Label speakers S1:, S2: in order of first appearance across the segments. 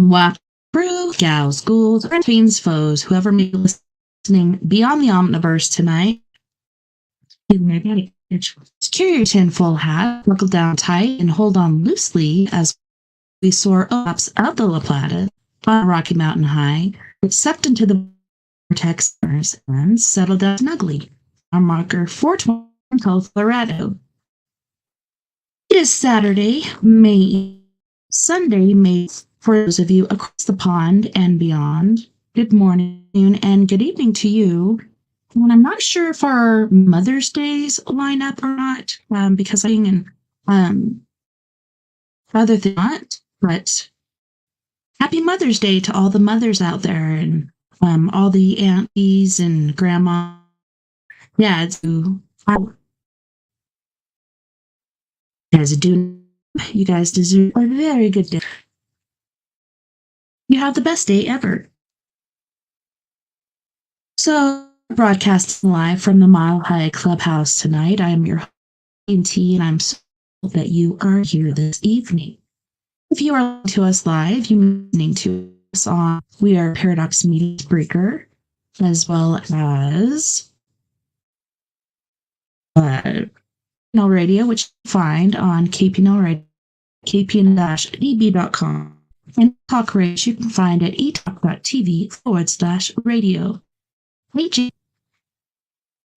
S1: Wap crew, gals, ghouls, and fiends, foes, whoever may be listening beyond the omniverse tonight. Secure your tinfoil hat, buckle down tight, and hold on loosely as we soar up of the La Plata on Rocky Mountain High, accept into the vortex and settle down snugly on marker 420 Colorado. It is Sunday, May for those of you across the pond and beyond. Good morning and good evening to you. And I'm not sure if our Mother's Days line up or not, because I rather than not, but happy Mother's Day to all the mothers out there and all the aunties and grandma, dads who you guys deserve a very good day. You have the best day ever. So, broadcasting live from the Mile High Clubhouse tonight. I am your host, T, and I'm so glad that you are here this evening. If you are listening to us live, you are listening to us on We Are Paradox Media Breaker, as well as Radio, which you find on KPNL Radio, kpn-db.com, and Talk Radio you can find at etalk.tv/radio. Hey, G.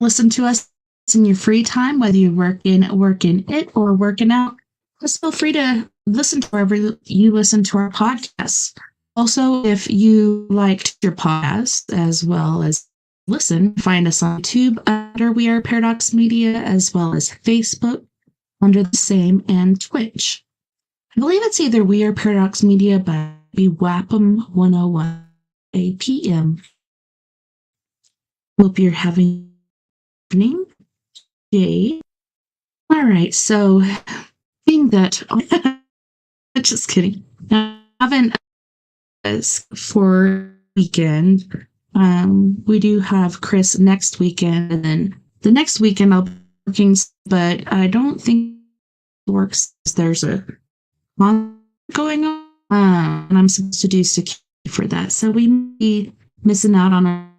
S1: Listen to us in your free time, whether you're working it or working out. Just feel free to listen to wherever you listen to our podcasts. Also, if you liked your podcast as well as listen, find us on YouTube under We Are Paradox Media, as well as Facebook under the same, and Twitch. I believe it's either We Are Paradox Media, but be WAPM 101 APM. Hope you're having an evening day. All right, so being that, just kidding. I haven't for weekend. We do have Chris next weekend, and then the next weekend I'll be working, but I don't think it works. There's a month going on, and I'm supposed to do security for that, so we may be missing out on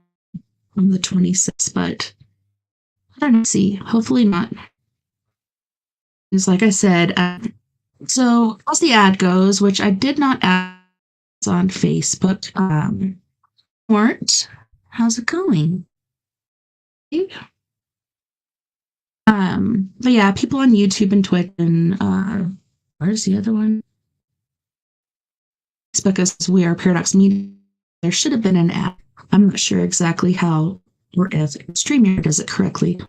S1: the 26th, but I don't know. See, hopefully not. Because, like I said, so as the ad goes, which I did not add on Facebook. Mort, how's it going? But yeah, people on YouTube and Twitch and where's the other one? It's because We Are Paradox Media. There should have been an ad. I'm not sure exactly how or if StreamYard does it correctly.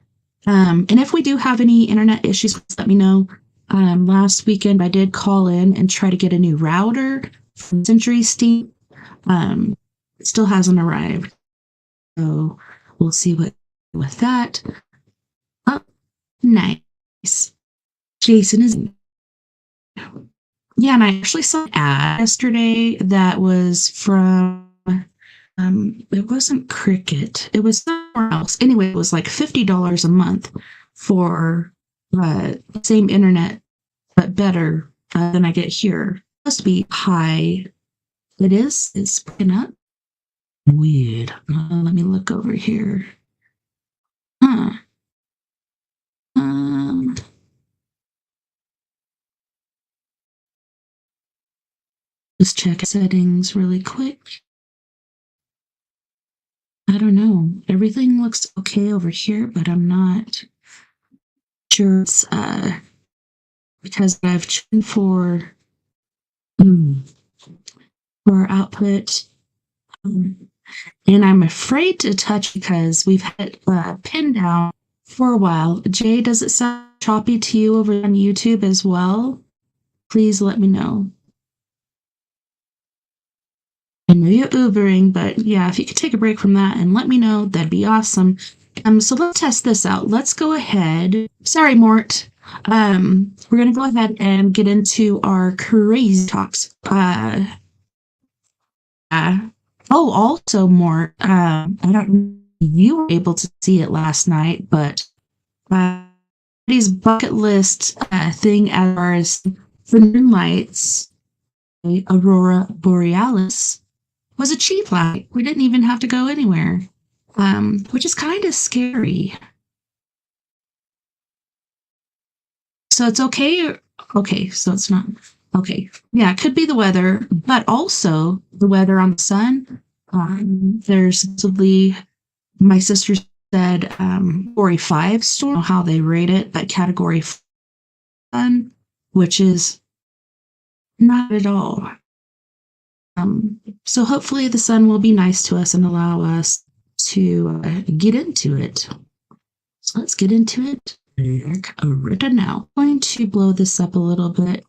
S1: And if we do have any internet issues, let me know. Last weekend I did call in and try to get a new router from Century Steam. It still hasn't arrived. So we'll see what with that. Oh, nice. Jason is. Yeah, and I actually saw an ad yesterday that was from it wasn't Cricket. It was somewhere else. Anyway, it was like $50 a month for same internet, but better than I get here. It must be high. It is. It's picking up. Weird. Let me look over here. Just check settings really quick. I don't know. Everything looks okay over here, but I'm not sure it's because I've tuned for output. And I'm afraid to touch because we've had it pinned down for a while. Jay, does it sound choppy to you over on YouTube as well? Please let me know. I know you're Ubering, but yeah, if you could take a break from that and let me know, that'd be awesome. So let's test this out. Let's go ahead. Sorry, Mort. We're going to go ahead and get into our crazy talks. Also, Mort, I don't know if you were able to see it last night, but his bucket list thing as far as the Moonlights the aurora borealis was achieved last night. We didn't even have to go anywhere, which is kind of scary. So it's okay. Okay, so it's not okay. Yeah, it could be the weather, but also the weather on the sun. There's supposedly my sister said category 5 storm, how they rate it, but category 1, which is not at all. So hopefully the sun will be nice to us and allow us to get into it. So let's get into it right now. I'm going to blow this up a little bit.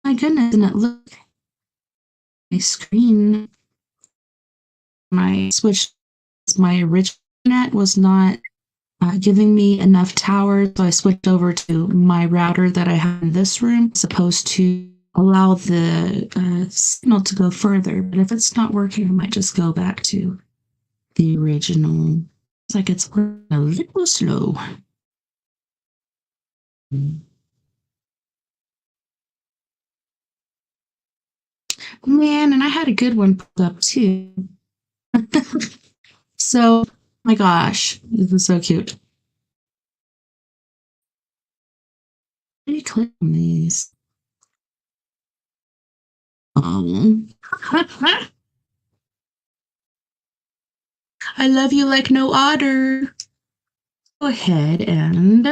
S1: My goodness, and it look my screen. My switch, my original net was not giving me enough towers, so I switched over to my router that I have in this room, supposed to allow the signal to go further. But if it's not working, I might just go back to the original. It's like it's working a little slow. Man, and I had a good one put up too. So, my gosh, this is so cute. How do you click on these? I love you like no otter. Go ahead and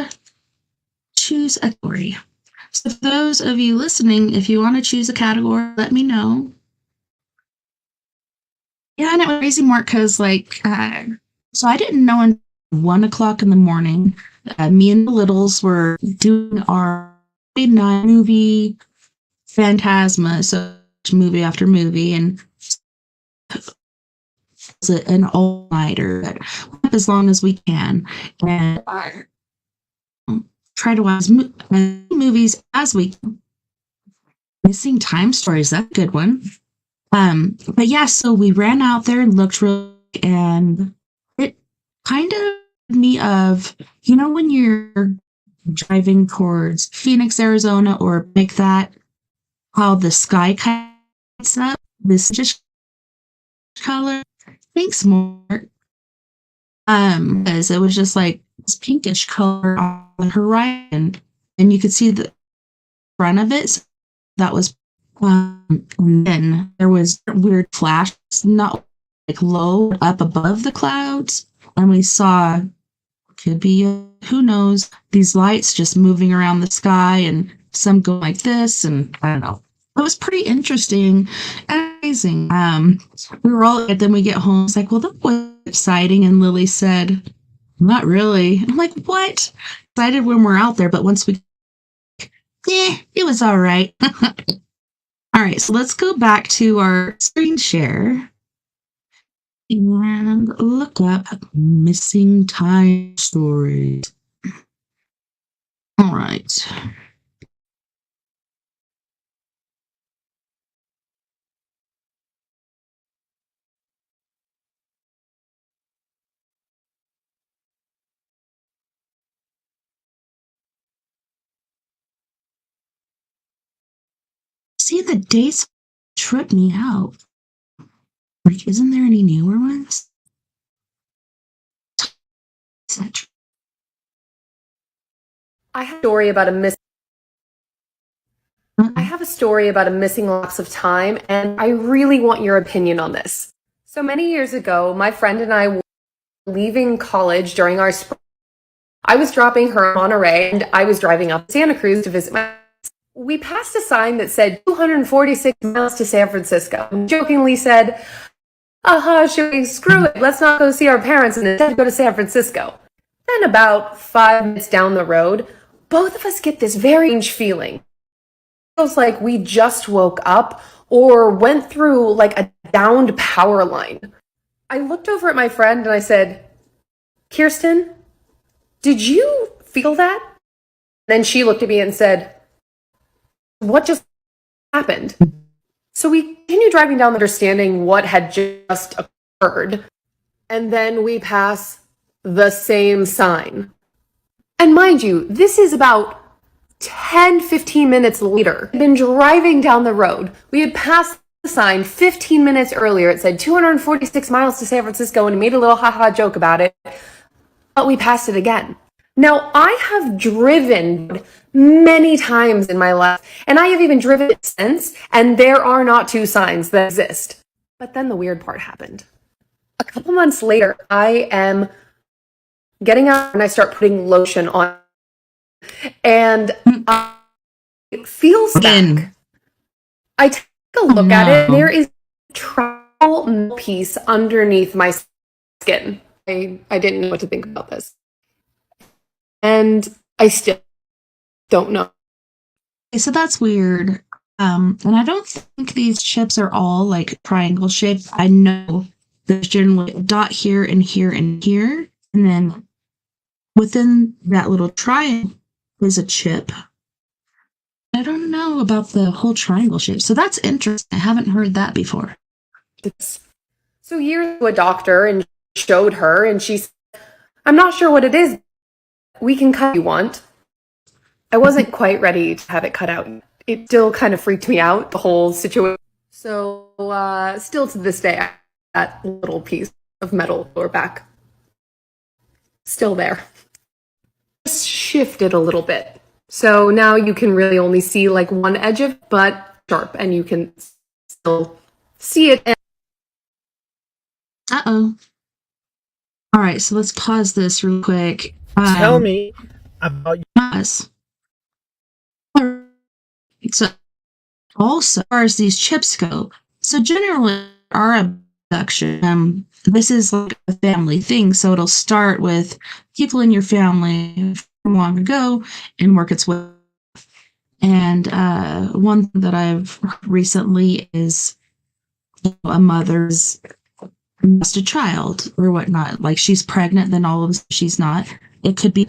S1: choose a category. So for those of you listening, if you want to choose a category, let me know. Yeah, and it was crazy more because so I didn't know until 1 o'clock in the morning. Me and the littles were doing our night movie, Phantasma, so movie after movie, and it's an all-nighter, but up as long as we can, and try to watch movies as we can. Missing Time Stories, that's a good one. But yeah, so we ran out there and looked real, and it kind of me of, when you're driving towards Phoenix, Arizona, or like that, how the sky lights up, this just color. Thanks more. Because it was just like this pinkish color on the horizon, and you could see the front of it. So that was, and then there was weird flashes, not like low up above the clouds, and we saw, could be, who knows, these lights just moving around the sky, and some go like this, and I don't know. It was pretty interesting and amazing. We were all, and then we get home, it's like, well, that was exciting, and Lily said, not really. And I'm like, what? Excited when we're out there, but once we, it was all right. All right, so let's go back to our screen share and look up Missing Time Stories. All right. See, the dates trip me out. Like, isn't there any newer ones?
S2: I have a story about a story about a missing lapse of time, and I really want your opinion on this. So many years ago, my friend and I were leaving college during our spring. I was dropping her in Monterey, and I was driving up to Santa Cruz to visit my. We passed a sign that said 246 miles to San Francisco. And jokingly said, screw it, let's not go see our parents and instead go to San Francisco. Then about 5 minutes down the road, both of us get this very strange feeling. It feels like we just woke up or went through like a downed power line. I looked over at my friend and I said, Kirsten, did you feel that? Then she looked at me and said, what just happened? So we continued driving down, understanding what had just occurred. And then we pass the same sign. And mind you, this is about 10, 15 minutes later, I'd been driving down the road. We had passed the sign 15 minutes earlier. It said 246 miles to San Francisco, and he made a little haha joke about it. But we passed it again. Now, I have driven many times in my life, and I have even driven it since, and there are not two signs that exist. But then the weird part happened. A couple months later, I am getting out and I start putting lotion on, and I feel back. I take a look at it, and there is a travel piece underneath my skin. I didn't know what to think about this. And I still don't know.
S1: So that's weird. And I don't think these chips are all like triangle shaped. I know there's generally a dot here and here and here. And then within that little triangle is a chip. I don't know about the whole triangle shape. So that's interesting. I haven't heard that before.
S2: So years to a doctor and showed her, and she said, I'm not sure what it is. We can cut if you want. I wasn't quite ready to have it cut out. It still kind of freaked me out, the whole situation. So still to this day, that little piece of metal lower back, still there. Just shifted a little bit. So now you can really only see like one edge of it, but sharp, and you can still see it.
S1: Uh-oh. All right, so let's pause this real quick.
S3: Tell me about
S1: us. So, also, as far as these chips go, so generally, our abduction, this is like a family thing. So it'll start with people in your family from long ago and work its way. And one thing that I've heard recently is a mother's lost a child or whatnot. Like she's pregnant, then all of a sudden she's not. It could be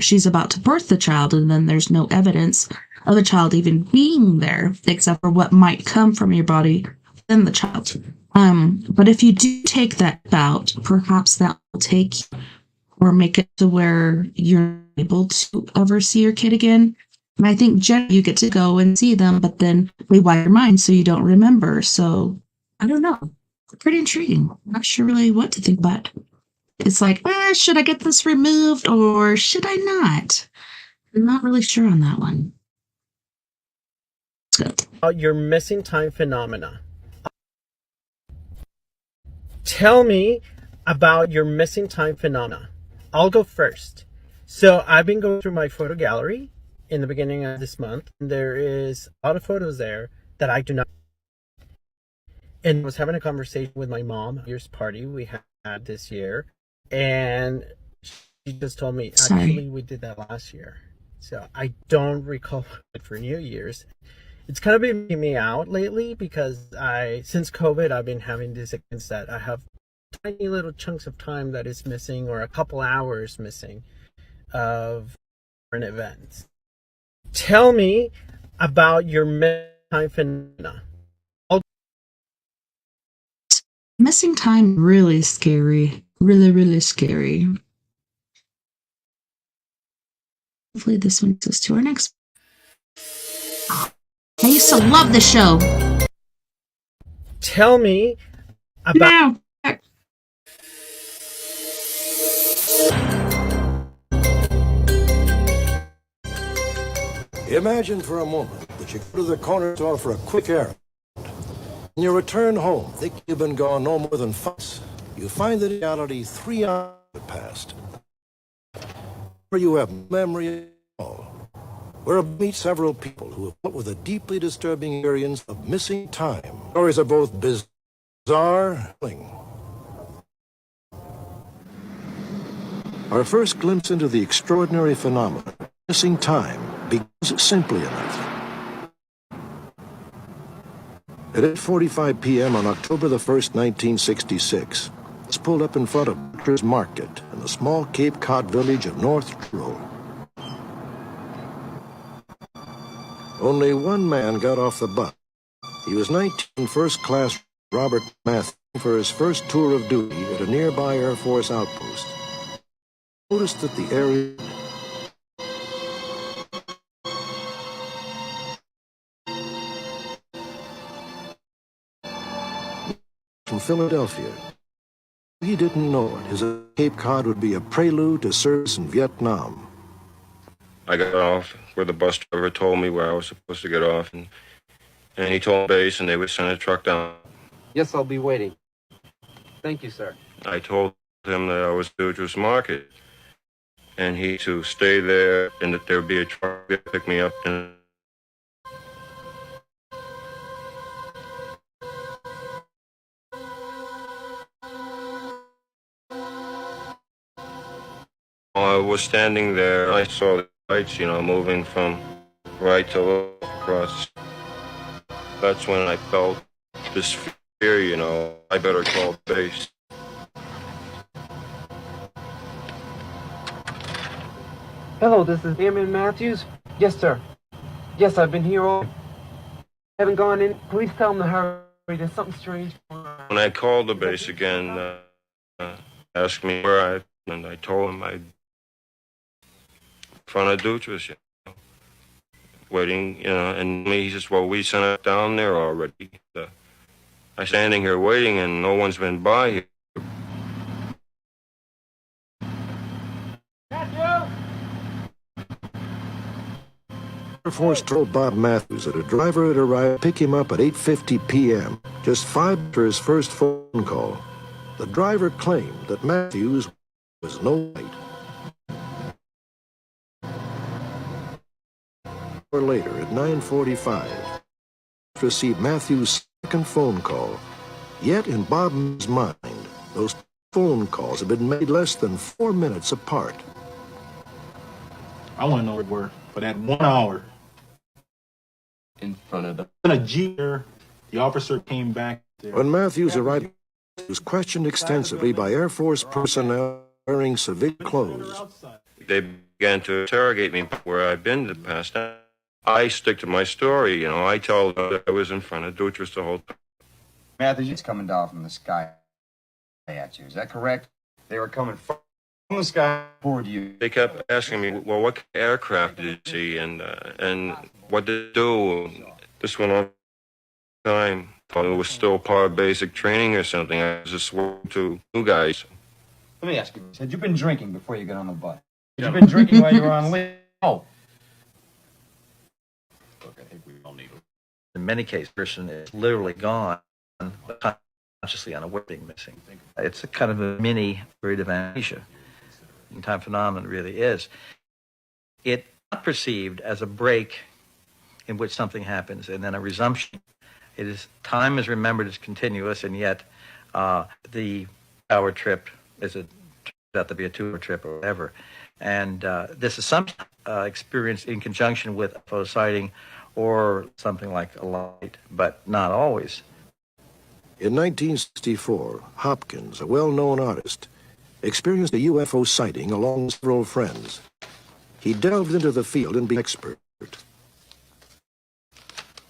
S1: she's about to birth the child, and then there's no evidence of a child even being there, except for what might come from your body within the child. But if you do take that out, perhaps that will take or make it to where you're able to ever see your kid again. And I think generally you get to go and see them, but then they wipe your mind so you don't remember. So I don't know. Pretty intriguing. I'm not sure really what to think about. It's like, should I get this removed or should I not? I'm not really sure on that one. Let's go.
S3: your missing time phenomena. Tell me about your missing time phenomena. I'll go first. So I've been going through my photo gallery in the beginning of this month. And there is a lot of photos there that I do not. And I was having a conversation with my mom, year's party we had this year. And she just told me, actually, we did that last year. So I don't recall it for New Year's. It's kind of been making me out lately because since COVID, I've been having this experience that I have tiny little chunks of time that is missing or a couple hours missing of different events. Tell me about your missing time phenomena.
S1: Missing time, really scary. Really, really scary. Hopefully this one takes us to our next. I used to love the show.
S3: Tell me about...
S1: Now.
S4: Imagine for a moment that you go to the corner store for a quick errand. When you return home, think you've been gone no more than 5 minutes. You find that in reality 3 hours have passed. Where you have memory at all. Where I meet several people who have dealt with a deeply disturbing experience of missing time. Stories are both bizarre and our first glimpse into the extraordinary phenomenon of missing time begins simply enough. At 8:45 p.m. on October the 1st, 1966, it's pulled up in front of Butcher's Market in the small Cape Cod village of North Truro. Only one man got off the bus. He was 19, first-class Robert Matthew, for his first tour of duty at a nearby Air Force outpost. Noticed that the area Philadelphia. He didn't know it. His Cape Cod would be a prelude to service in Vietnam.
S5: I got off where the bus driver told me where I was supposed to get off, and he told base, and they would send a truck down.
S6: Yes, I'll be waiting. Thank you, sir.
S5: I told him that I was due to market, and he to stay there, and that there would be a truck to pick me up. And while I was standing there, I saw the lights, moving from right to left across. That's when I felt this fear, I better call base.
S6: Hello, this is Airman Matthews. Yes, sir. Yes, I've been here all... haven't gone in. Please tell them to hurry. There's something strange going on.
S5: When I called the base again, asked me where and I told him I'd in front of Dutra's, waiting, and he says, well, we sent it down there already. I'm standing here waiting, and no one's been by here.
S4: Air Force told Bob Matthews that a driver had arrived to pick him up at 8:50 p.m., just 5 after his first phone call. The driver claimed that Matthews was no light. Or later, at 9:45, received Matthews' second phone call. Yet in Bob's mind, those phone calls had been made less than 4 minutes apart.
S7: I want to know where we were for that 1 hour.
S6: In front of the...
S7: In a Jeep, the officer came back there.
S4: When Matthews arrived, he was questioned extensively by Air Force personnel wearing civilian clothes.
S5: They began to interrogate me where I've been the past time. I stick to my story, I tell them that I was in front of Dutra's the whole time.
S8: Matthews, it's coming down from the sky at you. Is that correct? They were coming from the sky toward you.
S5: They kept asking me, well, what kind of aircraft did you see, and what did it do? This went on time. Thought it was still part of basic training or something. I was just working to new guys.
S8: Let me ask you, had you been drinking before you got on the bus? Had you been drinking while you were on leave? Oh.
S7: Look, I think we all need it.
S9: In many cases, the person is literally gone, but consciously unaware of being missing. It's a kind of a mini period of amnesia. Time phenomenon really is. It's not perceived as a break in which something happens and then a resumption. It is time is remembered as continuous, and yet the hour trip is turns out to be a 2-hour trip or whatever. And this is sometimes experienced in conjunction with a UFO sighting or something like a light, but not always.
S4: In 1964, Hopkins, a well-known artist, experienced a UFO sighting along with several friends. He delved into the field and became an expert.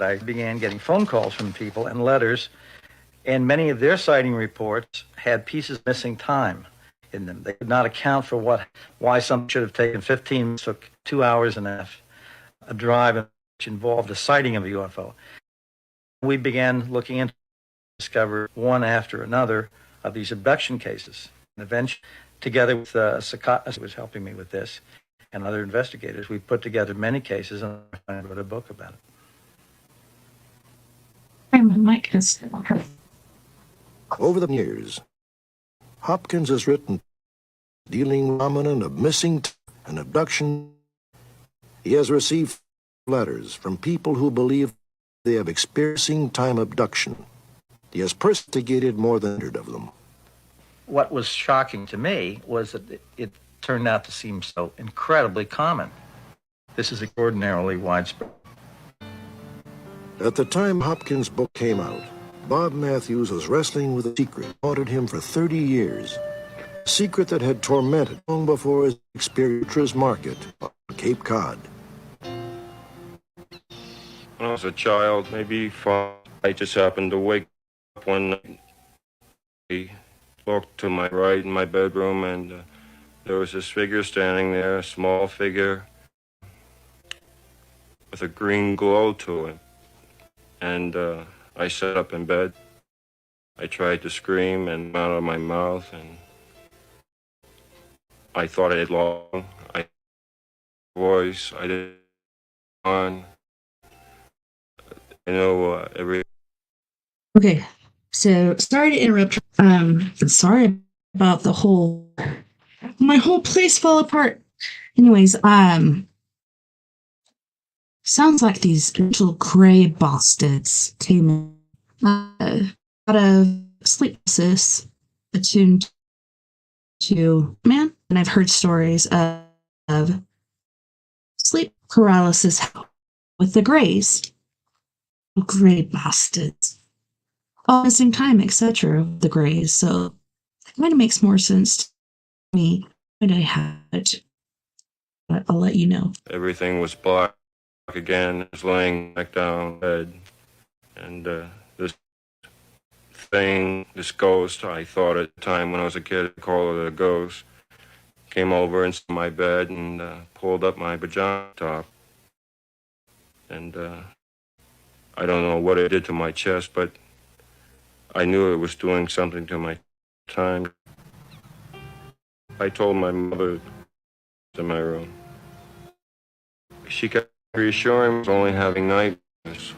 S9: I began getting phone calls from people and letters, and many of their sighting reports had pieces of missing time in them. They could not account for why something should have taken 15 minutes, took 2 hours and a half, a drive which involved a sighting of a UFO. We began looking into discover one after another of these abduction cases. And eventually, together with Sakata, who was helping me with this, and other investigators, we put together many cases and I wrote a book about it.
S1: Mike has...
S4: Over the years, Hopkins has written dealing with the phenomenon of missing time and abduction. He has received letters from people who believe they have experiencing time abduction. He has investigated more than 100 of them.
S9: What was shocking to me was that it turned out to seem so incredibly common. This is extraordinarily widespread.
S4: At the time Hopkins' book came out, Bob Matthews was wrestling with a secret that haunted him for 30 years. A secret that had tormented long before his experience market on Cape Cod.
S5: When I was a child, maybe 5, I just happened to wake up one night. I looked to my right in my bedroom, and there was this figure standing there, a small figure with a green glow to it. And I sat up in bed. I tried to scream and out of my mouth, and I thought I had lost my voice. I didn't on. Every
S1: Okay, so sorry to interrupt. Sorry about the whole. My whole place fell apart. Anyways, sounds like these little gray bastards came in. Out of sleeplessness attuned to man, and I've heard stories of sleep paralysis with the grays. Gray bastards. All missing time, etc. The grays. So it kind of makes more sense to me when I had it. But I'll let you know.
S5: everything was black again. I was laying back down in bed, and this ghost, I thought at the time when I was a kid, I called it a ghost, came over into my bed and pulled up my pajama top. And I don't know what it did to my chest, but I knew it was doing something to my time. I told my mother in my room. She kept reassuring me I was only having nightmares.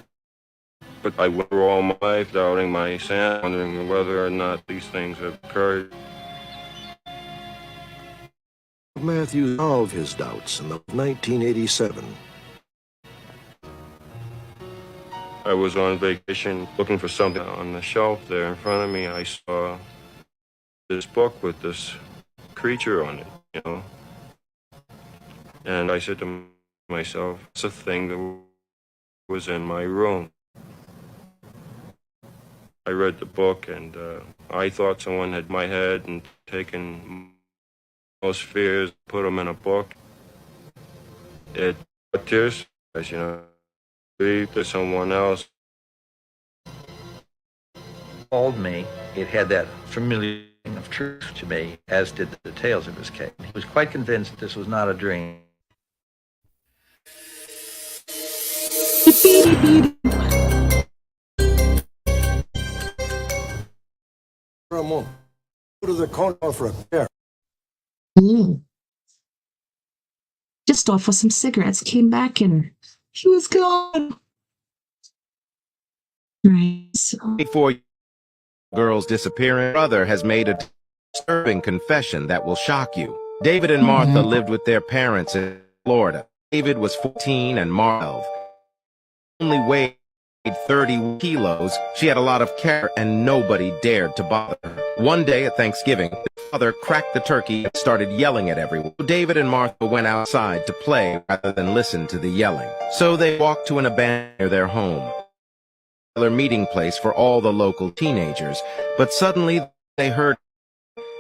S5: But I went through all my life doubting my sanity, wondering whether or not these things have occurred.
S4: Matthews solved his doubts in 1987.
S5: I was on vacation looking for something on the shelf there in front of me. I saw this book with this creature on it, And I said to myself, it's a thing that was in my room. I read the book, and I thought someone had my head and taken most fears, put them in a book. It brought tears, believe to someone else.
S9: Told me it had that familiar ring of truth to me, as did the details of his case. He was quite convinced that this was not a dream.
S4: For a moment. Go to the corner for a chair.
S1: Just off with some cigarettes, came back and he was gone. Right. So.
S10: 24 girl's disappearing brother has made a disturbing confession that will shock you. David and Martha lived with their parents in Florida. David was 14 and Martha only weighed 30 kilos. She had a lot of care and nobody dared to bother her. One day at Thanksgiving, the father cracked the turkey and started yelling at everyone. David and Martha went outside to play rather than listen to the yelling. So they walked to an abandoned near their home, a meeting place for all the local teenagers. But suddenly they heard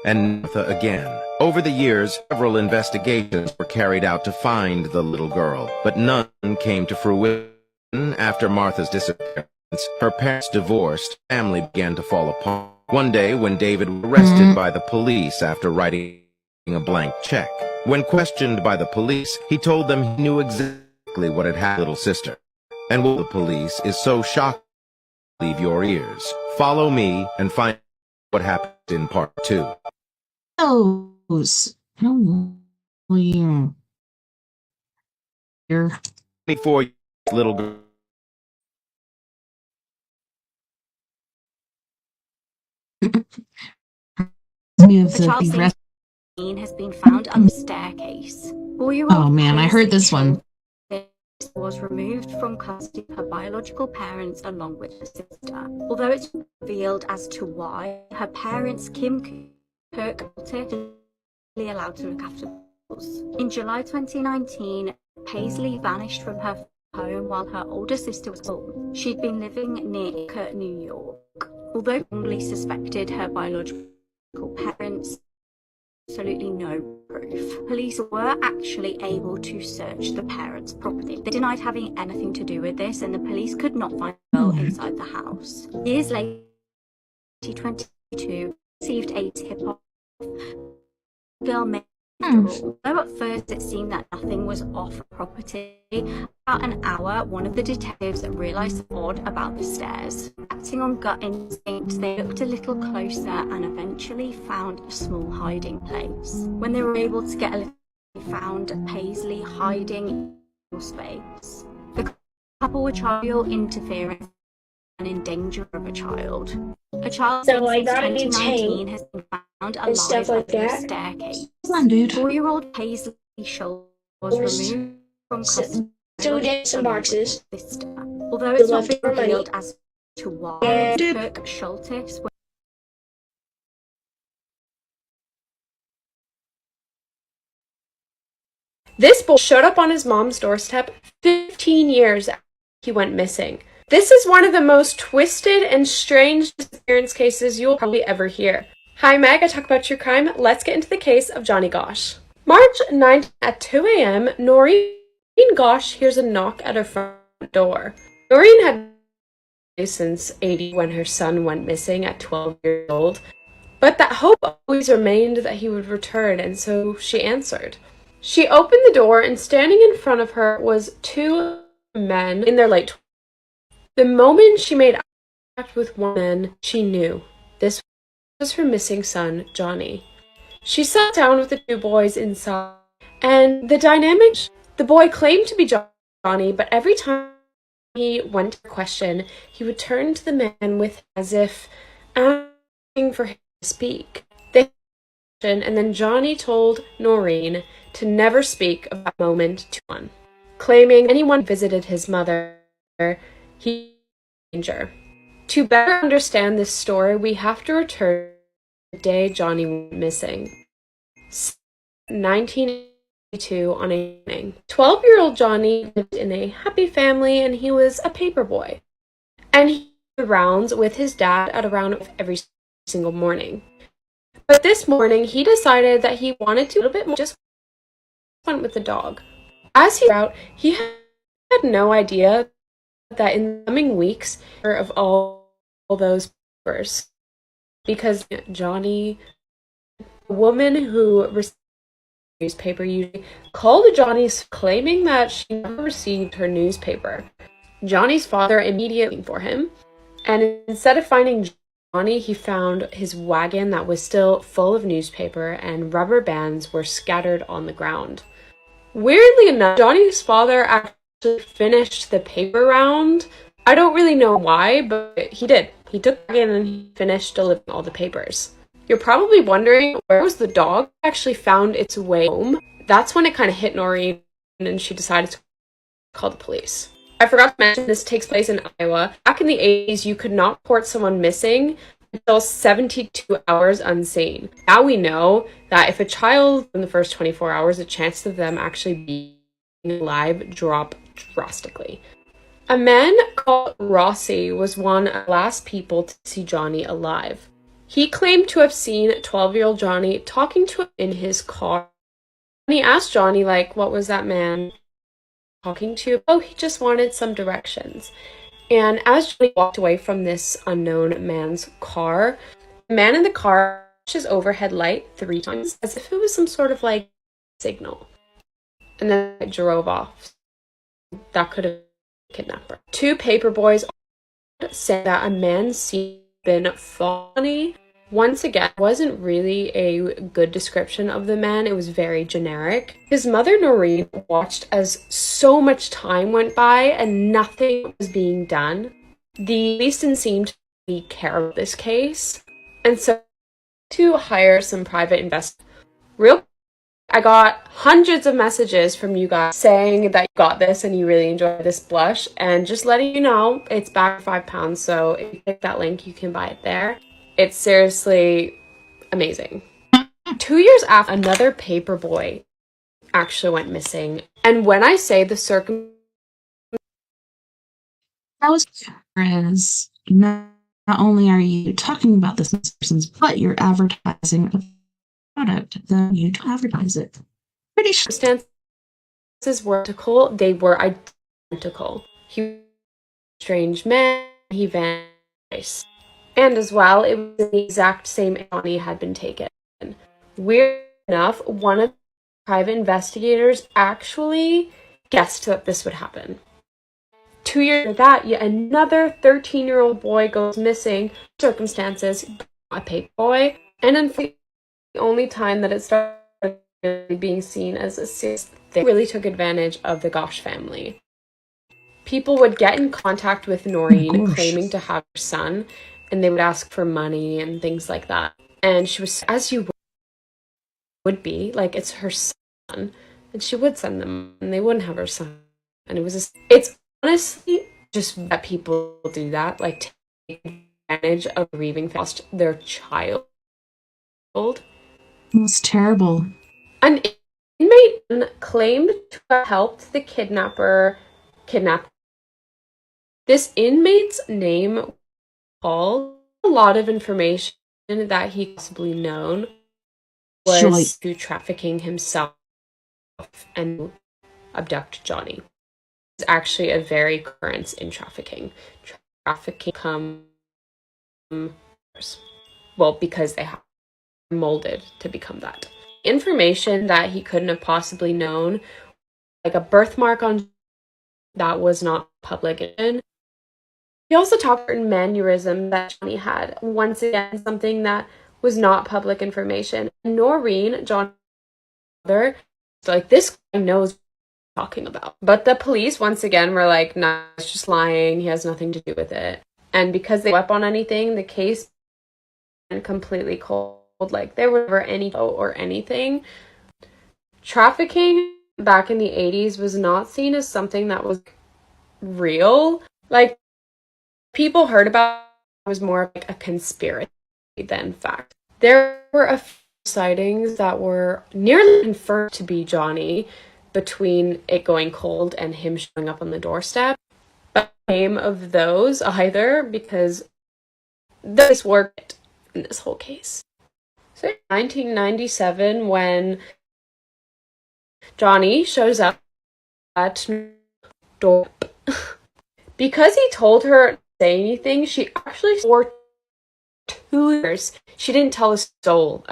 S10: and Martha again. Over the years, several investigations were carried out to find the little girl, but none came to fruition. After Martha's disappearance, her parents divorced, family began to fall apart. One day, when David was arrested by the police after writing a blank check, when questioned by the police, he told them he knew exactly what had happened to little sister. And the police is so shocked, leave your ears. Follow me and find what happened in part 2.
S1: Those. How are you? Here.
S10: 24 little girl.
S11: The child has been found on the staircase.
S1: Oh man, I heard this one.
S11: Was removed from custody of her biological parents along with her sister. Although it's revealed as to why, her parents, Kim Kirkpatrick, were allowed to look after us. In July 2019, Paisley vanished from her home while her older sister was home. She'd been living near Kurt, New York. Although wrongly suspected her biological parents, absolutely no proof. Police were actually able to search the parents' property. They denied having anything to do with this, and the police could not find the girl inside the house. Years later, 2022, received a tip-off. The girl may Although at first it seemed that nothing was off the property, about an hour, one of the detectives realised something odd about the stairs. Acting on gut instinct, they looked a little closer and eventually found a small hiding place. When they were able to get a little, they found Paisley hiding in the space. The couple were trial interference and in danger of a child. A child
S12: So,
S11: since
S12: like, that
S11: 2019 has been found alive
S12: stuff like
S11: under a
S12: that?
S11: staircase.
S1: Come on, dude.
S11: 4-year-old Paisley Schultz was removed from custody.
S12: So we get some boxes.
S11: Sister. Although it's not
S12: leftover
S11: been revealed
S12: money.
S11: as to why
S12: And-
S11: Kirk Schultz was
S2: This boy showed up on his mom's doorstep 15 years after he went missing. This is one of the most twisted and strange disappearance cases you'll probably ever hear. Hi Meg, I talk about true crime. Let's get into the case of Johnny Gosch. March 9th at 2 a.m., Noreen Gosch hears a knock at her front door. Noreen had been since 80 when her son went missing at 12 years old, but that hope always remained that he would return, and so she answered. She opened the door, and standing in front of her was two men in their late 20s. The moment she made contact with one man, she knew this was her missing son, Johnny. She sat down with the two boys inside, and the boy claimed to be Johnny, but every time he went to question, he would turn to the man with as if asking for him to speak. They and then Johnny told Noreen to never speak of that moment to anyone, claiming anyone visited his mother, he was in danger. To better understand this story, we have to return to the day Johnny went missing. 1982 on a evening. 12-year-old Johnny lived in a happy family, and he was a paper boy. And he did rounds with his dad at around every single morning. But this morning, he decided that he wanted to a little bit more just fun with the dog. As he was out, he had no idea that in the coming weeks of all those papers, because Johnny, a woman who received the newspaper usually called Johnny's claiming that she never received her newspaper. Johnny's father immediately for him, and instead of finding Johnny, he found his wagon that was still full of newspaper, and rubber bands were scattered on the ground. Weirdly enough, Johnny's father actually finished the paper round. I don't really know why, but he did. He took the wagon and he finished delivering all the papers. You're probably wondering, where was the dog actually found its way home? That's when it kind of hit Noreen, and she decided to call the police. I forgot to mention this takes place in Iowa. Back in the 80s, you could not report someone missing until 72 hours unseen. Now we know that if a child in the first 24 hours, the chances of them actually being alive drop drastically. A man called Rossi was one of the last people to see Johnny alive. He claimed to have seen 12-year-old Johnny talking to him in his car. When he asked Johnny, what was that man talking to? Oh, he just wanted some directions. And as Johnny walked away from this unknown man's car, the man in the car flashed his overhead light 3 times as if it was some sort of signal. And then it drove off. That could have been a kidnapper. 2 paper boys said that a man seemed been funny. Once again, it wasn't really a good description of the man. It was very generic. His mother, Noreen, watched as so much time went by and nothing was being done. The police didn't seem to really care about this case. And so to hire some private investors. I got hundreds of messages from you guys saying that you got this and you really enjoyed this blush, and just letting you know it's back for £5, so if you click that link you can buy it there. It's seriously amazing. 2 years after, another paper boy actually went missing, and when I say the
S1: That was not only are you talking about this person's, but you're advertising a product, then you advertise it. Pretty sure.
S2: circumstances were identical. They were identical. He was a strange man. He vanished. And as well, it was the exact same Johnny had been taken. Weird enough, one of private investigators actually guessed that this would happen. 2 years after that, yet another 13-year-old boy goes missing. Circumstances, a paper boy, and unfortunately, the only time that it started being seen as a serious thing really took advantage of the Gosh family. People would get in contact with Noreen claiming to have her son, and they would ask for money and things like that. And she was, as you would be, like, it's her son, and she would send them, and they wouldn't have her son. And it was it's honestly just that people do that, like, take advantage of grieving lost their child.
S1: It's terrible.
S2: An inmate claimed to have helped the kidnapper kidnap. This inmate's name, Paul, a lot of information that he possibly known was through trafficking himself and abduct Johnny. It's actually a very occurrence in trafficking. Trafficking come well because they have molded to become that. Information that he couldn't have possibly known, like a birthmark on that was not public. He also talked about mannerism that Johnny had. Once again, something that was not public information. Noreen, Johnny's mother, like, this guy knows what he's talking about. But the police, once again, were like, nah, it's just lying. He has nothing to do with it. And because they wept on anything, the case went completely cold. Like, there were never any or anything. Trafficking back in the 80s was not seen as something that was real. Like, people heard about it was more like a conspiracy than fact. There were a few sightings that were nearly confirmed to be Johnny between it going cold and him showing up on the doorstep. But the name of those either because this worked in this whole case. So 1997, when Johnny shows up at door, because he told her to say anything, she actually swore 2 years she didn't tell a soul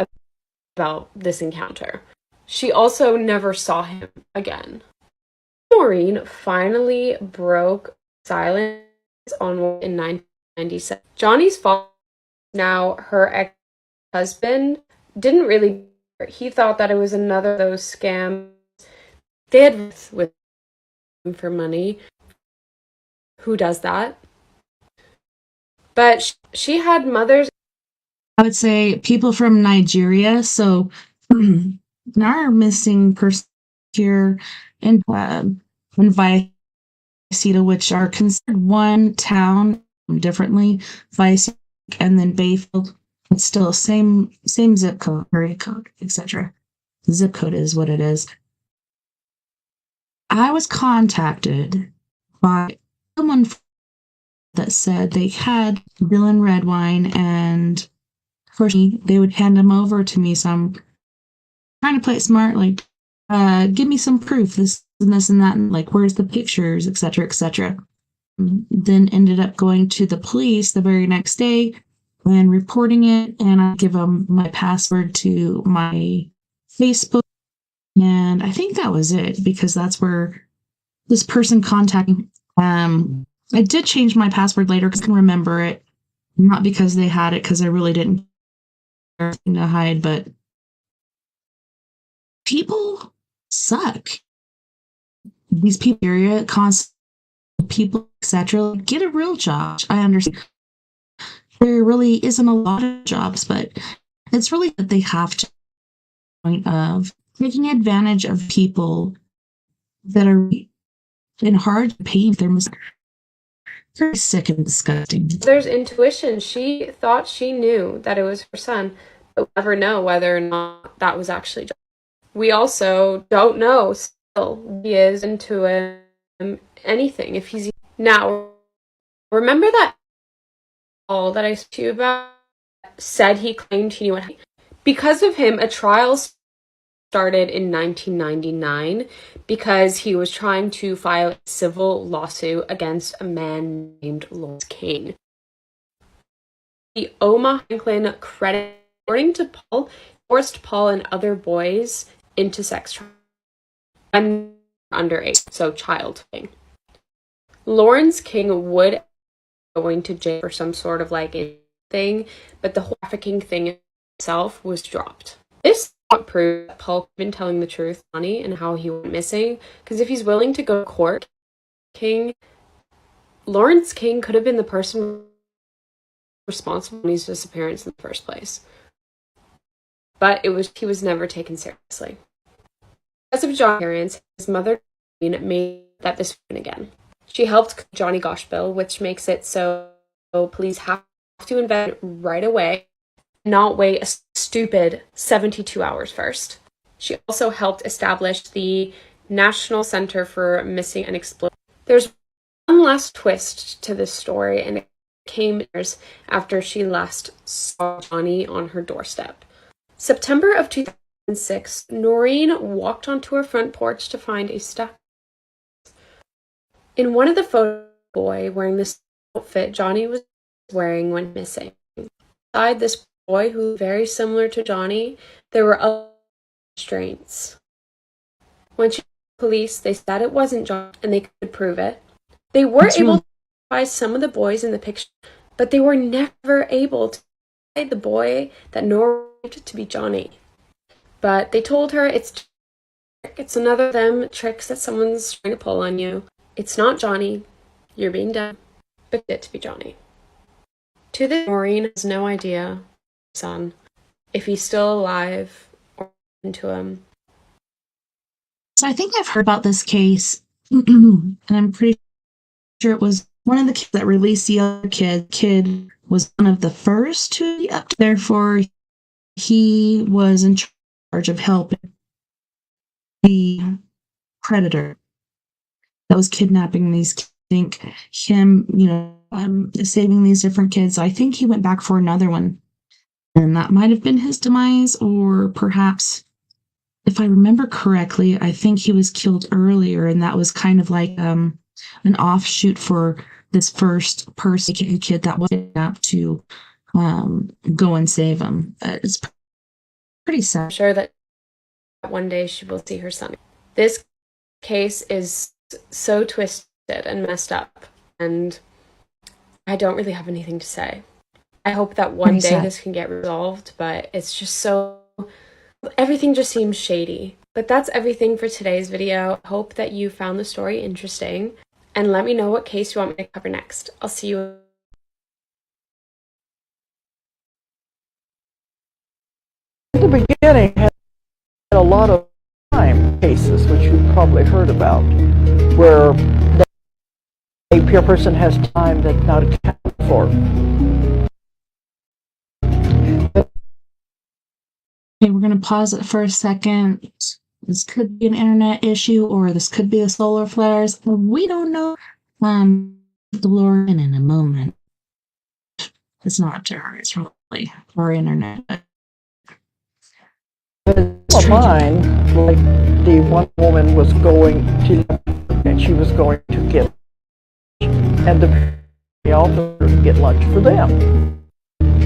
S2: about this encounter. She also never saw him again. Noreen finally broke silence on in 1997. Johnny's father, now her ex-husband, didn't really care. He thought that it was another of those scams. They had with him for money. Who does that? But she had mothers.
S1: I would say people from Nigeria. So our missing person here in Visalia, which are considered one town differently, Visalia and then Bayfield. It's still same zip code, area code, etc. Zip code is what it is. I was contacted by someone that said they had Dylan Redwine, and first they would hand him over to me. So I'm trying to play it smart, like, give me some proof, this and this and that, and like, where's the pictures, etc., etc. Then ended up going to the police the very next day and reporting it, and I give them my password to my Facebook, and I think that was it, because that's where this person contacted me. I did change my password later because I can remember it, not because they had it, because I really didn't have anything to hide, but people suck. These people, area, constant people, etc. Get a real job. I understand there really isn't a lot of jobs, but it's really that they have to point of taking advantage of people that are in hard pain. They're very sick and disgusting.
S2: There's intuition. She thought she knew that it was her son, but we'll never know whether or not that was actually John. We also don't know still if he is into anything. If he's now, remember that all that I spoke to you about said he claimed he knew what happened. Because of him, a trial started in 1999 because he was trying to file a civil lawsuit against a man named Lawrence King. The Omaha Franklin credit, according to Paul, forced Paul and other boys into sex trafficking. and under 8, so child thing. Lawrence King would going to jail for some sort of like thing, but the whole trafficking thing itself was dropped. This proved that Paul had been telling the truth, Johnny, and how he went missing. Because if he's willing to go to court, Lawrence King could have been the person responsible for his disappearance in the first place. But he was never taken seriously. Because of John's parents, his mother made that this happened again. She helped Johnny Goshbill, which makes it so police have to invent right away, not wait a stupid 72 hours first. She also helped establish the National Center for Missing and Exploited. There's one last twist to this story, and it came years after she last saw Johnny on her doorstep. September of 2006, Noreen walked onto her front porch to find a stuck. In one of the photos, a boy wearing this outfit Johnny was wearing went missing. Beside this boy, who was very similar to Johnny, there were other restraints. When she called police, they said it wasn't Johnny, and they could prove it. They were able to identify some of the boys in the picture, but they were never able to identify the boy that Nora believed to be Johnny. But they told her it's another of them tricks that someone's trying to pull on you. It's not Johnny. You're being dumb. But it to be Johnny. To this, Maureen has no idea, son, if he's still alive or into him.
S1: So I think I've heard about this case, and I'm pretty sure it was one of the kids that released the other kid. Kid was one of the first to be up. Therefore, he was in charge of helping the predator that was kidnapping these kids. I think him, saving these different kids. I think he went back for another one, and that might have been his demise, or perhaps, if I remember correctly, I think he was killed earlier, and that was kind of like an offshoot for this first person, kid that was kidnapped, to go and save him. It's pretty sad.
S2: I'm sure that one day she will see her son. This case is so twisted and messed up, and I don't really have anything to say. I hope that one day this can get resolved, but it's just so... everything just seems shady. But that's everything for today's video. I hope that you found the story interesting, and let me know what case you want me to cover next. I'll see you.
S13: In the beginning, had a lot of time cases, which you've probably heard about, where a peer person has time that's not accounted for.
S1: Okay, we're going to pause it for a second. This could be an internet issue, or this could be the solar flares. We don't know. The Lord in a moment. It's not to her. It's really our internet.
S13: Mine, like the one woman was going to, and she was going to get, and the officer to get lunch for them.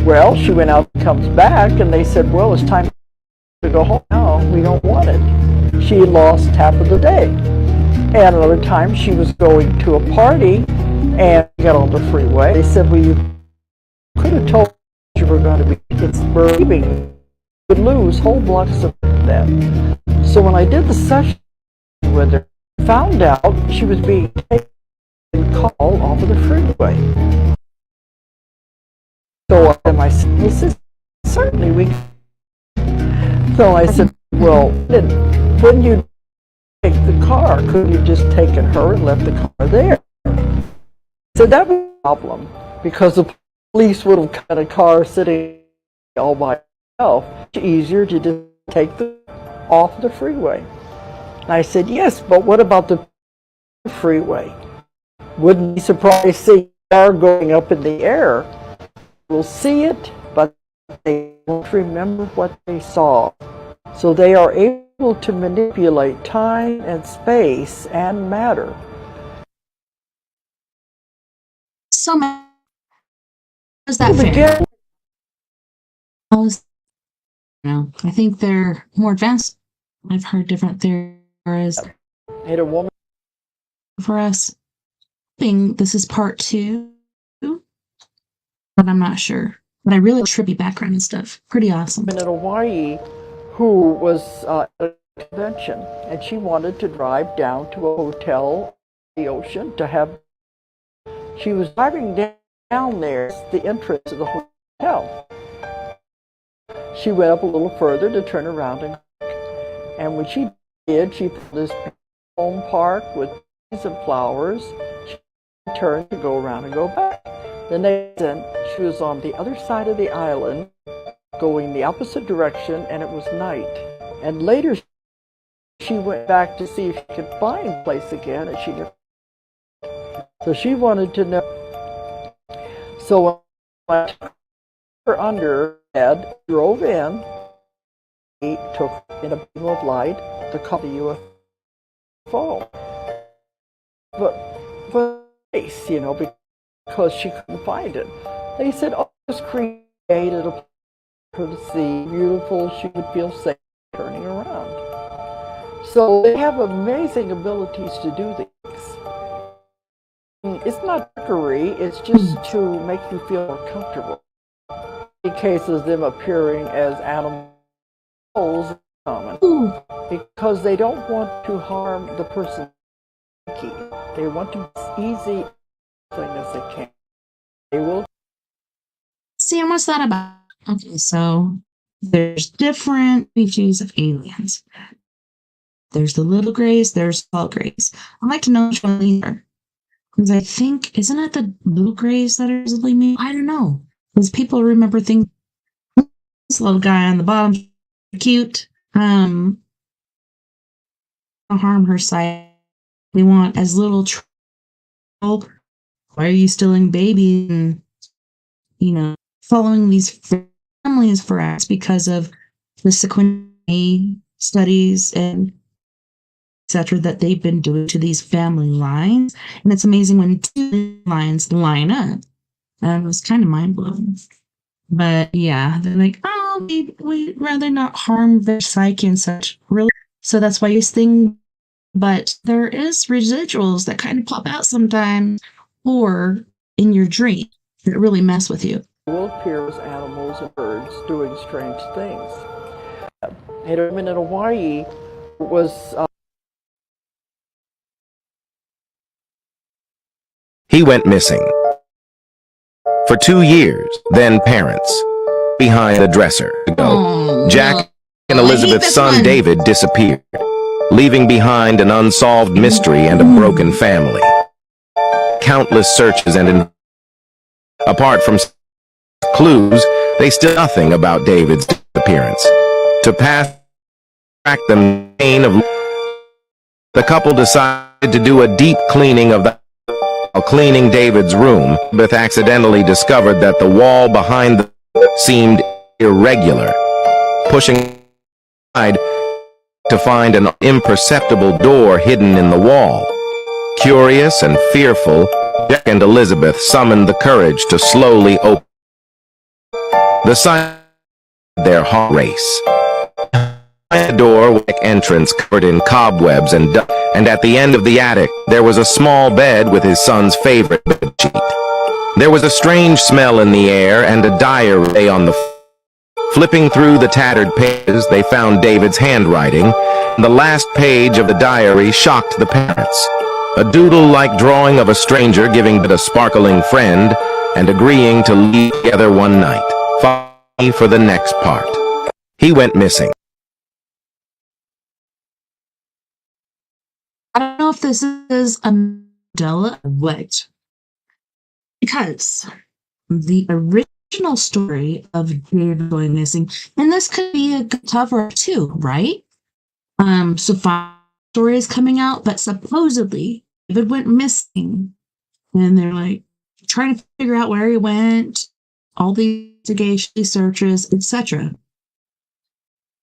S13: Well, she went out, comes back, and they said, well, it's time to go home. No, we don't want it. She lost half of the day. And another time she was going to a party and got on the freeway. They said, well, you could have told you were going to be, it's leaving. You would lose whole blocks of that. So when I did the session with her, I found out she was being taken and called off of the freeway. So I said, he says, certainly we can. So I said, well, when you take the car, couldn't you just taken her and left the car there? So that was a problem, because the police would have got a car sitting all by itself. It's easier to just take the off the freeway. And I said, yes, but what about the freeway? Wouldn't be surprised to see a car going up in the air. We'll see it, but they won't remember what they saw. So they are able to manipulate time and space and matter.
S1: So, is that fair? I think they're more advanced. I've heard different theories.
S13: hit a woman.
S1: For us. I think this is part 2, but I'm not sure. But I really trippy background and stuff. Pretty awesome.
S13: In Hawaii who was at a convention, and she wanted to drive down to a hotel on the ocean to have. She was driving down there, the entrance to the hotel. She went up a little further to turn around, and when she did, she put this home park with trees and flowers. She turned to go around and go back. The next instant, she was on the other side of the island, going the opposite direction, and it was night. And later, she went back to see if she could find the place again, and she never. So she wanted to know. So I took her under bed, drove in, took in a beam of light to call the UFO. But face, you know, because she couldn't find it. They said, oh, just created a place for her to see, beautiful, she would feel safe turning around. So they have amazing abilities to do things. It's not trickery, it's just to make you feel more comfortable. In cases of them appearing as animals, common, because they don't want to harm the person. They want to be as easy as they can. They will.
S1: See, and what's that about? Okay, so there's different species of aliens. There's the little grays, there's tall grays. I'd like to know which one these are. Because I think, isn't it the little grays that are easily made? I don't know. Because people remember things. This little guy on the bottom, cute. Harm her side. They want as little trouble. Why are you stealing babies? And, you know, following these families for us because of the sequential studies and etc. that they've been doing to these family lines. And it's amazing when 2 lines line up. It was kind of mind-blowing. But yeah, they're like, oh, we'd rather not harm their psyche and such. Really? So that's why this thing, but there is residuals that kind of pop out sometimes or in your dream that really mess with you.
S13: Will appear as animals and birds doing strange things. And a woman in Hawaii was
S10: He went missing. For 2 years, then parents. Behind the dresser to go. Jack and Elizabeth's son David disappeared, leaving behind an unsolved mystery and a broken family. Countless searches and apart from clues, they still nothing about David's disappearance. To track the chain of the couple decided to do a deep cleaning of the. While cleaning David's room, Beth accidentally discovered that the wall behind the seemed irregular. Pushing aside to find an imperceptible door hidden in the wall. Curious and fearful, Jack and Elizabeth summoned the courage to slowly open the side of their hall race. The door entrance covered in cobwebs and dust, and at the end of the attic there was a small bed with his son's favorite bedsheet. There was a strange smell in the air and a diary lay on the floor. Flipping through the tattered pages, they found David's handwriting. The last page of the diary shocked the parents. A doodle-like drawing of a stranger giving it a sparkling friend and agreeing to leave together one night. Follow me for the next part. He went missing.
S1: I don't know if this is a Mandela or what, because the original story of David going missing, and this could be a good cover too, right? So 5 stories coming out, but supposedly David went missing, and they're like trying to figure out where he went, all the investigation searches, etc.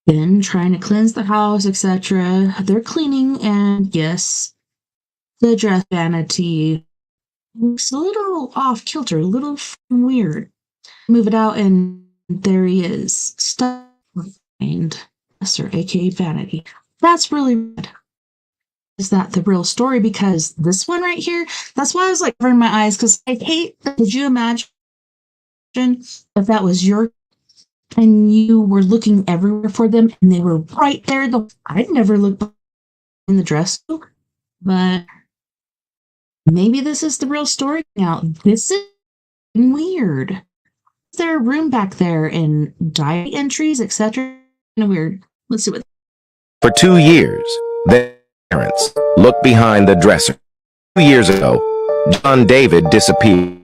S1: Then trying to cleanse the house, etc. They're cleaning, and yes, the dress vanity looks a little off kilter, a little weird. Move it out, and there he is, stuck behind Esther, aka Vanity. That's really bad. is that the real story? Because this one right here, that's why I was like covering my eyes, because I hate, could you imagine if that was your, and you were looking everywhere for them and they were right there? I'd never look in the dress, but maybe this is the real story now. This is weird. Is there a room back there and diary entries, etc.? Weird. Let's see what.
S10: For 2 years, their parents looked behind the dresser. 2 years ago, John David disappeared,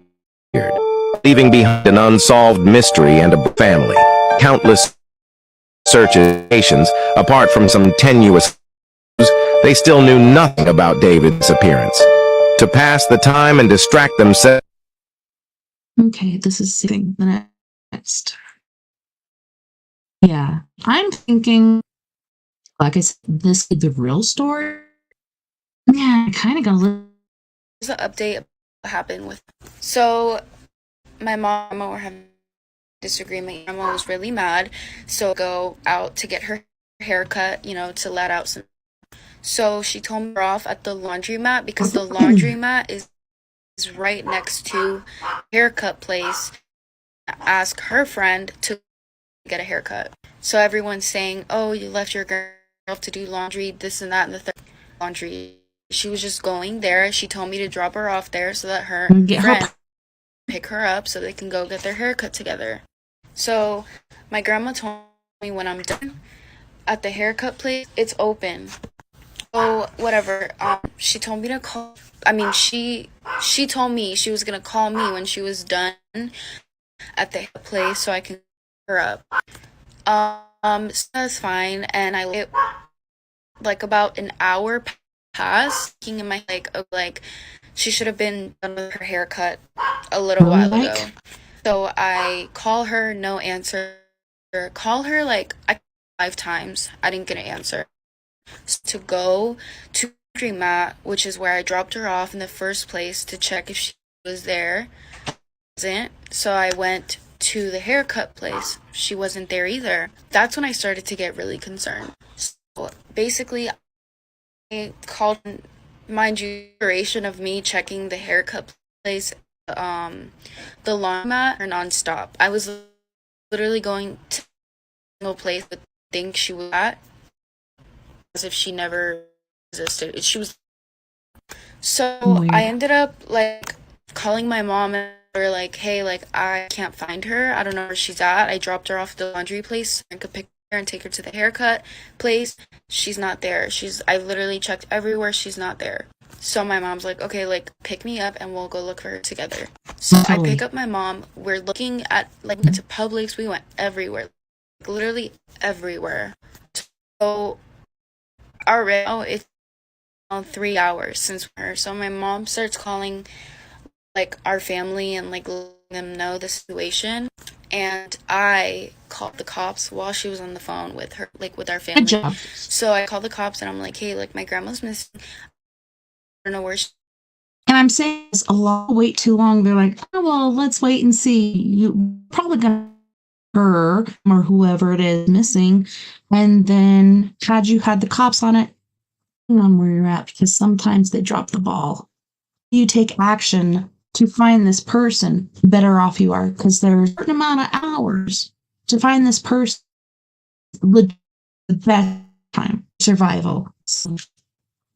S10: leaving behind an unsolved mystery and a family. Countless searches, apart from some tenuous clues, they still knew nothing about David's appearance. To pass the time and distract themselves.
S1: Okay, this is the next. Yeah, I'm thinking, like I said, this is the real story. Yeah, I kind of got a little.
S14: There's an update of what happened with. So, my mom and Grandma were having a disagreement. Grandma was really mad, so go out to get her haircut, to let out some. So she told me off at the laundromat because the laundromat is right next to haircut place. Ask her friend to get a haircut. So everyone's saying, "Oh, you left your girl to do laundry, this and that, and the third laundry." She was just going there. She told me to drop her off there so that her friend pick her up so they can go get their haircut together. So my grandma told me when I'm done at the haircut place, it's open. Oh, whatever. She told me to call. She told me she was gonna call me when she was done at the place so I can pick her up. So that's fine. And I like about an hour passed, thinking in my like she should have been done with her haircut a little while ago. So I call her, no answer. Call her like 5 times. I didn't get an answer. To go to laundromat, which is where I dropped her off in the first place to check if she was there. Wasn't. So I went to the haircut place. She wasn't there either. That's when I started to get really concerned. So basically, I called, mind you, duration of me checking the haircut place, the laundromat, or nonstop. I was literally going to a single place but think she was at, as if she never existed. She was. So I ended up calling my mom and they were like, "Hey, I can't find her. I don't know where she's at. I dropped her off at the laundry place so I could pick her and take her to the haircut place. She's not there. I literally checked everywhere. She's not there." So my mom's like, "Okay, pick me up and we'll go look for her together." So I pick up my mom. We're looking at went to Publix. We went everywhere, literally everywhere. So already, it's 3 hours since her. So my mom starts calling our family and letting them know the situation. And I called the cops while she was on the phone with her, with our family.
S1: Good job.
S14: So I called the cops and I'm like, "Hey, my grandma's missing. I don't know where she."
S1: And I'm saying this a lot. Wait too long. They're like, "Oh well, let's wait and see. You probably got her or whoever it is missing." And then had you had the cops on it, on where you're at, because sometimes they drop the ball. You take action to find this person, the better off you are, because there's a certain amount of hours to find this person. The best time survival. So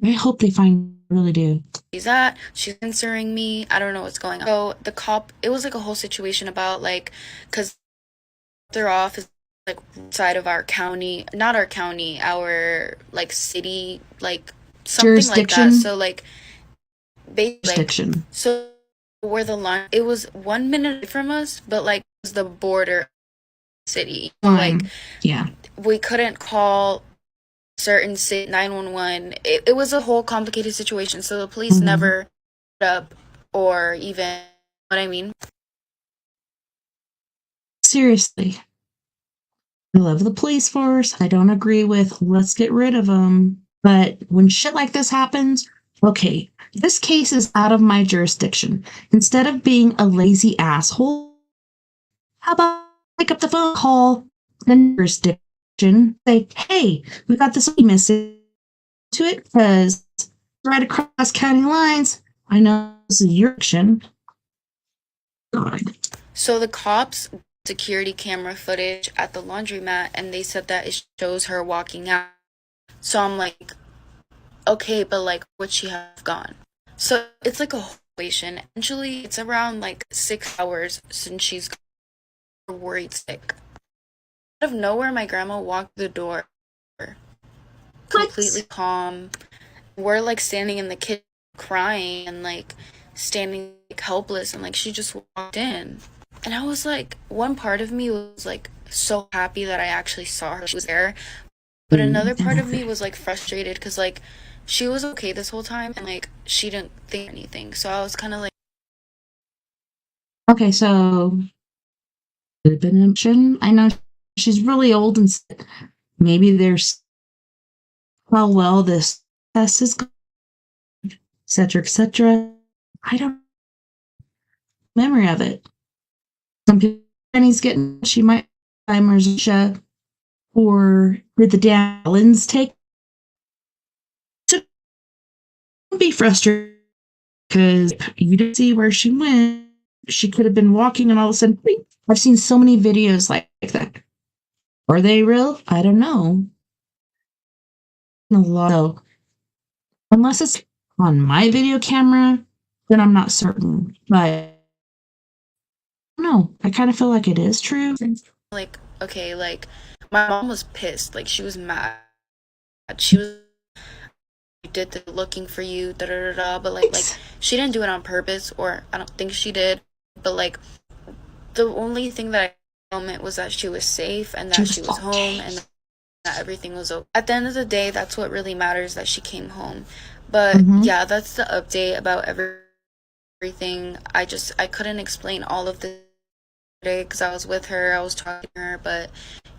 S1: I hope they find, really do.
S14: She's answering me. I don't know what's going on. So the cop, it was a whole situation about because they're off is side of our county, not our county, our city, something like that. So basically, so where the line, it was 1 minute away from us, but it was the border city.
S1: Yeah,
S14: we couldn't call certain city 911. It was a whole complicated situation. So the police never showed up or even, what I mean.
S1: Seriously. I love the police force. I don't agree with let's get rid of them. But when shit like this happens, okay, this case is out of my jurisdiction. Instead of being a lazy asshole, how about pick up the phone, call the jurisdiction, say, "Hey, we got this missing to it because right across county lines. I know this is your action. God.
S14: So the cops security camera footage at the laundromat, and they said that it shows her walking out. So I'm like, okay, but like, would she have gone? So it's like a whole situation. Eventually, it's around like 6 hours since she's worried sick. Out of nowhere, my grandma walked the door, completely calm. We're like standing in the kitchen crying and like standing like, helpless, and like she just walked in. And I was like, one part of me was like so happy that I actually saw her, she was there, but another part of me was like frustrated because like she was okay this whole time and like she didn't think anything. So I was kind of like,
S1: okay, so I know she's really old and maybe there's how well this test is going, etc., etc. I don't memory of it. Some people he's getting, she might Alzheimer's, or did the Dallins take? So don't be frustrated because you didn't see where she went. She could have been walking and all of a sudden, bing. I've seen so many videos like that. Are they real? I don't know. A lot of, unless it's on my video camera, then I'm not certain. But no, I kind of feel like it is true.
S14: like, okay, like my mom was pissed, like she was mad. She was did the looking for you, da da da da, but like she didn't do it on purpose, or I don't think she did. But like the only thing that I meant was that she was safe and that she was home and that everything was okay. At the end of the day, that's what really matters, that she came home. But yeah, that's the update about everything. I couldn't explain all of this today because I was with her, I was talking to her, but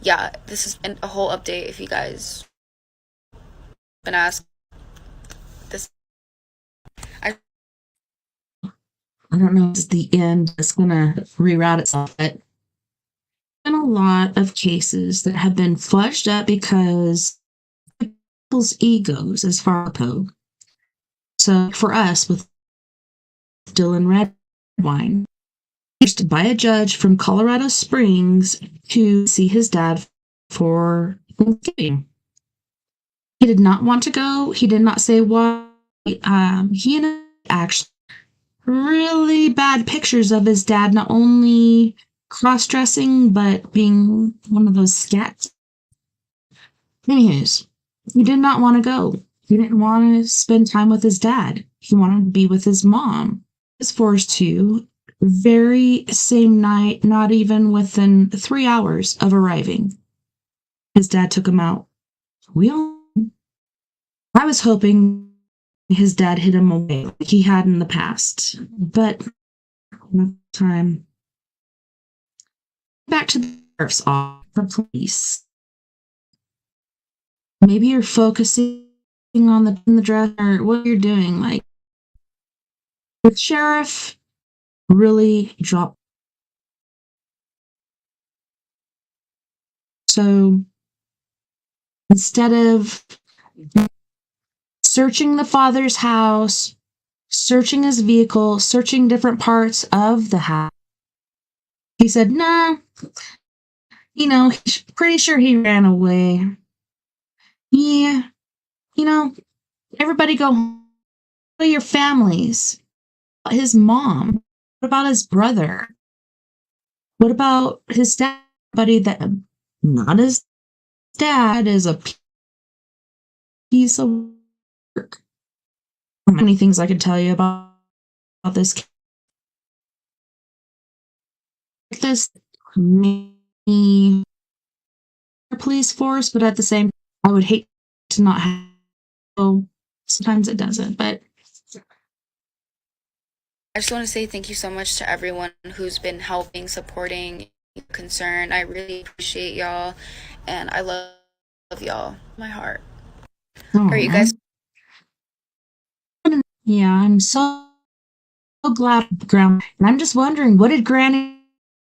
S14: yeah, this has been a whole update. If you guys been asked this,
S1: I don't know if it's the end. It's gonna reroute itself. But been a lot of cases that have been flushed up because people's egos as far as so for us with Dylan Redwine, used by a judge from Colorado Springs to see his dad for Thanksgiving. He did not want to go. He did not say why. He and actually really bad pictures of his dad, not only cross-dressing, but being one of those scats. Anyways, he did not want to go. He didn't want to spend time with his dad. He wanted to be with his mom. He was forced to, very same night, not even within 3 hours of arriving. His dad took him out. I was hoping his dad hid him away like he had in the past, but not time. Back to the sheriff's office, the police. Maybe you're focusing on the dress or what you're doing. Like the sheriff really dropped. So instead of searching the father's house, searching his vehicle, searching different parts of the house, he said, nah, he's pretty sure he ran away. Yeah, everybody go home. What about your families? What about his mom? What about his brother? What about his dad? Buddy that not his dad is a piece of work. Many things I could tell you about this. This mini police force, but at the same time, I would hate to not have. So sometimes it doesn't, but
S14: I just want to say thank you so much to everyone who's been helping, supporting, concerned. I really appreciate y'all, and I love y'all. My heart. Are you guys?
S1: Yeah, I'm so glad, Grandma. And I'm just wondering, what did Granny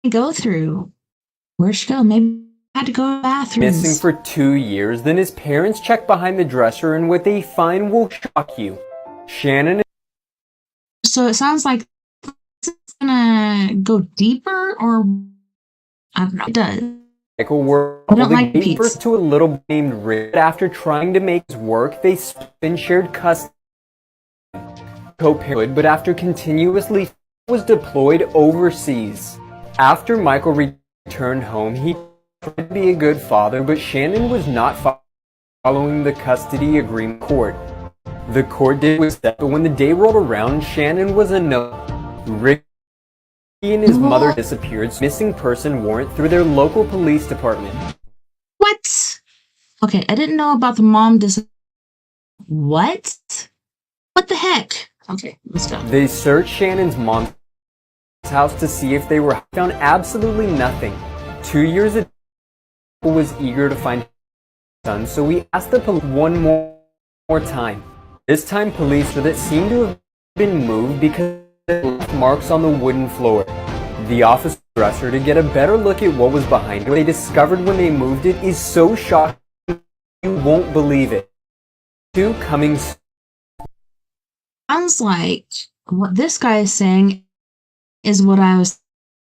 S1: go through? Where'd she go? Maybe had to go to the bathroom.
S15: Missing for 2 years, then his parents check behind the dresser and what they find will shock you.
S6: Shannon.
S1: So it sounds like it's gonna go deeper, or I don't know. It does.
S6: Michael were
S1: I don't like
S6: gave
S1: Pete's.
S6: birth to a little boy named Rick. After trying to make his work, they split shared custody. Co-parenthood, but after continuously was deployed overseas. After Michael returned home, he tried to be a good father, but Shannon was not following the custody agreement court. The court did was that, but when the day rolled around, Shannon was a no. Rick and his mother disappeared, missing person warrant through their local police department.
S1: What? Okay, I didn't know about the mom What? What the heck? Okay, let's go.
S6: They searched Shannon's mom's house to see if they were found absolutely nothing. 2 years ago, was eager to find his son, so we asked the police one more time. This time, police said it seemed to have been moved because it left marks on the wooden floor. The officer asked her to get a better look at what was behind it. What they discovered when they moved it is so shocking you won't believe it. Two coming.
S1: Sounds like what this guy is saying is what I was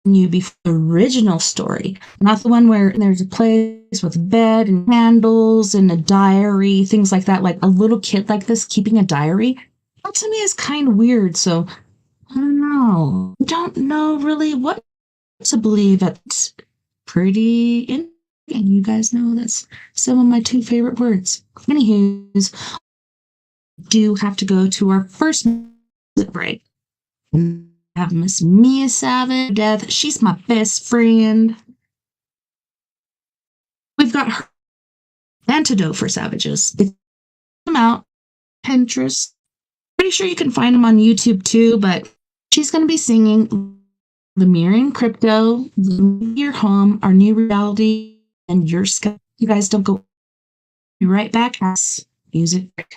S1: telling you before, the original story, not the one where there's a place with a bed and candles and a diary, things like that. Like a little kid like this keeping a diary. That to me is kind of weird. So I don't know. I don't know really what to believe. It's pretty interesting. You guys know that's some of my two favorite words. Anywho's, do have to go to our first music break. We have Miss Mia Savage death. She's my best friend. We've got her antidote for savages. It's come out Pinterest. Pretty sure you can find them on YouTube too, but she's going to be singing The Mirroring Crypto, Your Home, Our New Reality, and Your Sky. You guys don't go. Be right back. Music break.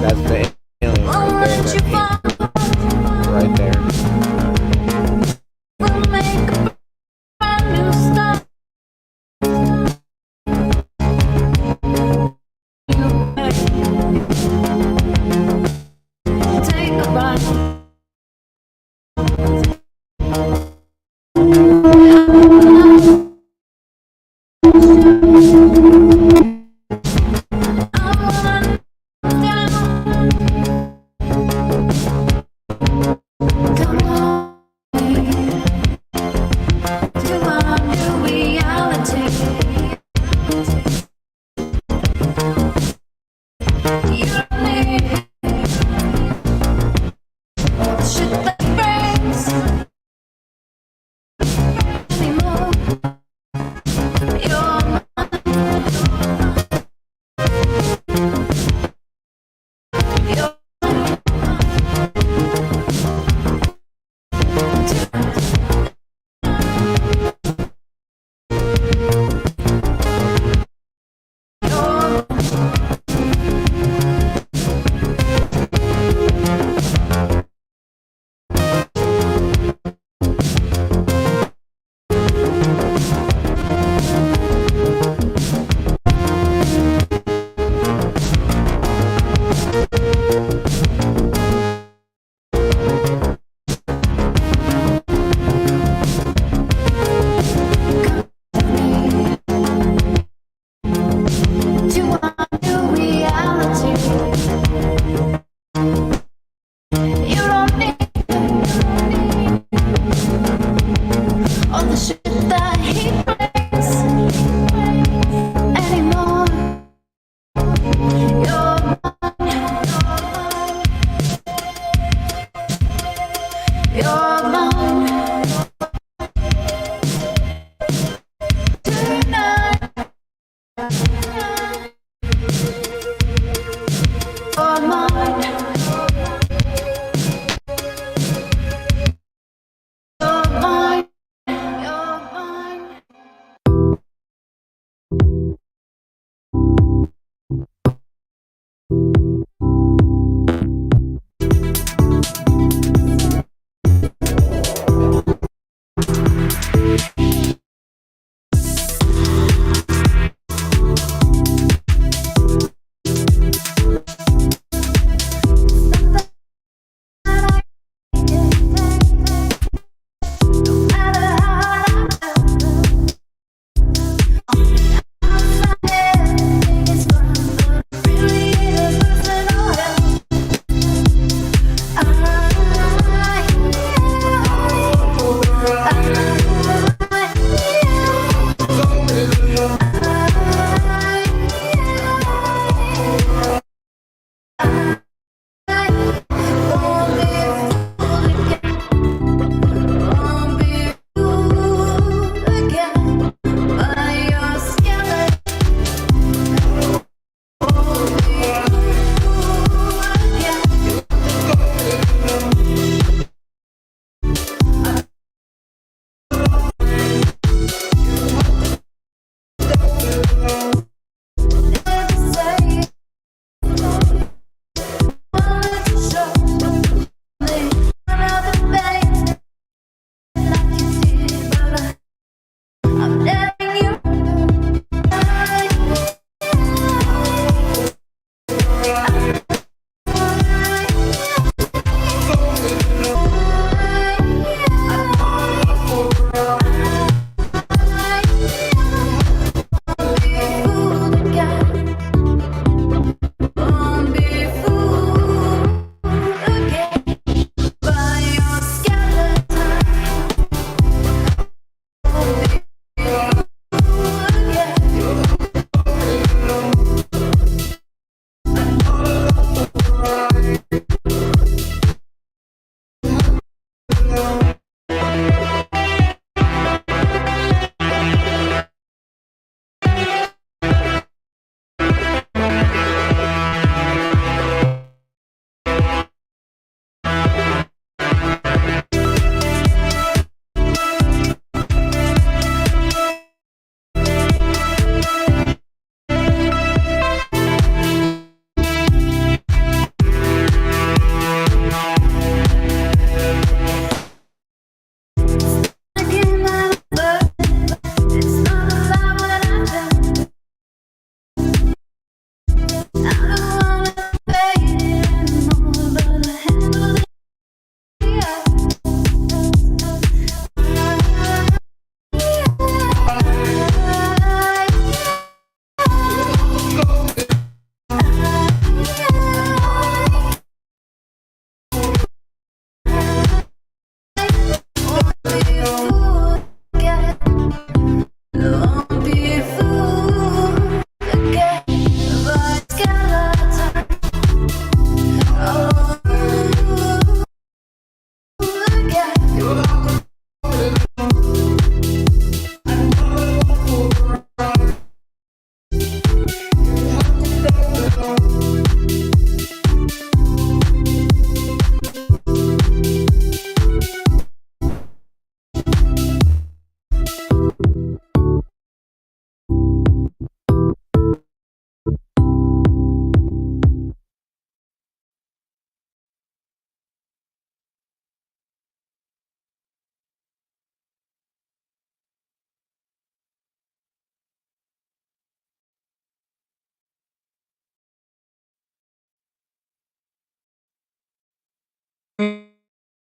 S10: That's the alien right there.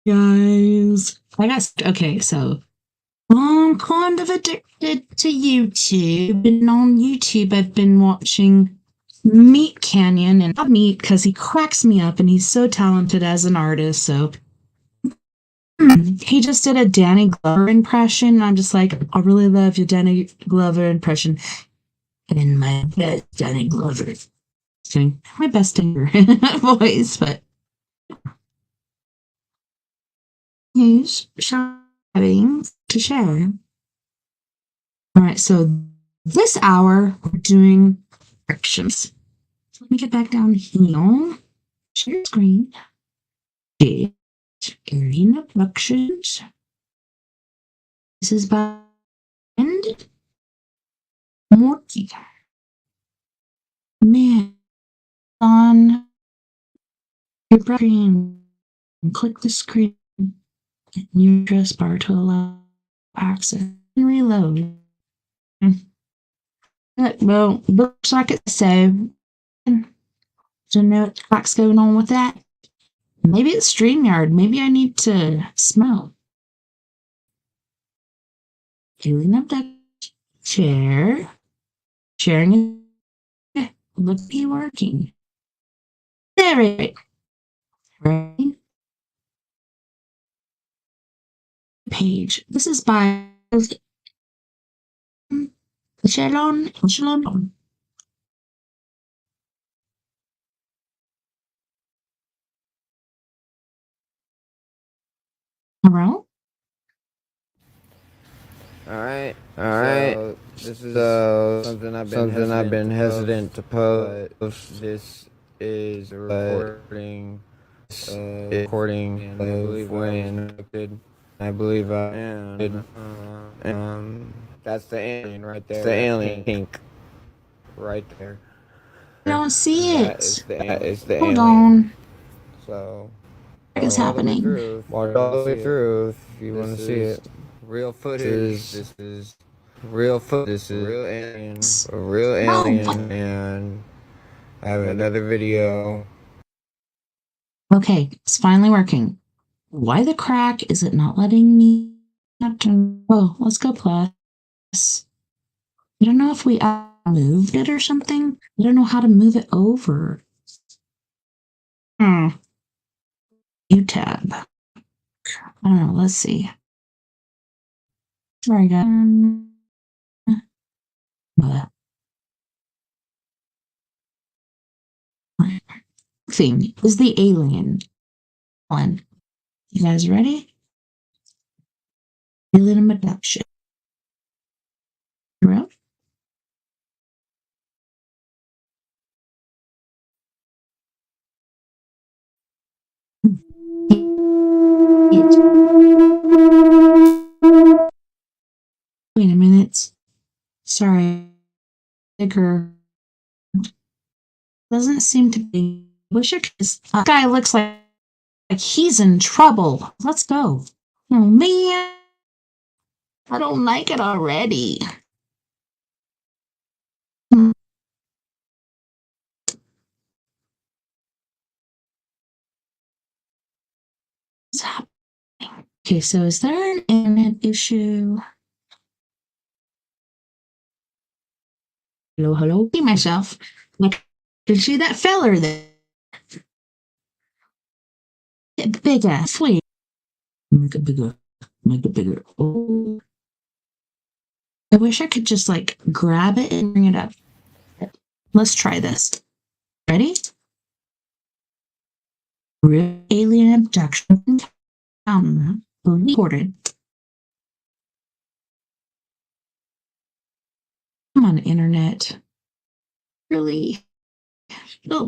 S1: Guys, I got okay. So I'm kind of addicted to YouTube, and on YouTube, I've been watching Meat Canyon, and not Meat because he cracks me up, and he's so talented as an artist. So he just did a Danny Glover impression, and I'm just like, I really love your Danny Glover impression, and my best Danny Glover. Just kidding. My best singer voice, but he's sharing to share. All right, so this hour we're doing directions. So let me get back down here. Share screen. Arena Productions. This is by and Morty. Man, on your screen, and click the screen in your address bar to allow access and reload. Well, looks like it's saved. Don't know what the fuck's going on with that. Maybe it's StreamYard. Maybe I need to smell. Healing up that chair. Sharing it. Look be working. There it is. Right. Page. This is by Echelon. Hello?
S15: Alright. So this is something I've been hesitant to post. This is a recording of when I believe I am. That's the alien right there. The alien pink right there.
S1: I don't see it.
S15: That is the
S1: Hold
S15: alien.
S1: on.
S15: So
S1: What is happening?
S15: watch all the way through if you want to see it. Real footage. This is real footage. This is real alien. A real alien. And I have another video.
S1: Okay, it's finally working. Why the crack is it not letting me? Oh, let's go plus. I don't know if we moved it or something. I don't know how to move it over. U tab. I don't know. Let's see. Try again. Thing is the alien one. You guys ready? Alien abduction. Real? Wait a minute. Sorry. Bigger. Doesn't seem to be. Wish it is. Guy looks like he's in trouble. Let's go. Oh man. I don't like it already. What's happening? Okay, so is there an internet issue? Hello. See myself. Like, did you see that feller there? Get bigger, sweet. Make it bigger. Make it bigger. Oh. I wish I could just like grab it and bring it up. Let's try this. Ready? Real alien abduction recorded. Come on, internet. Really? Oh,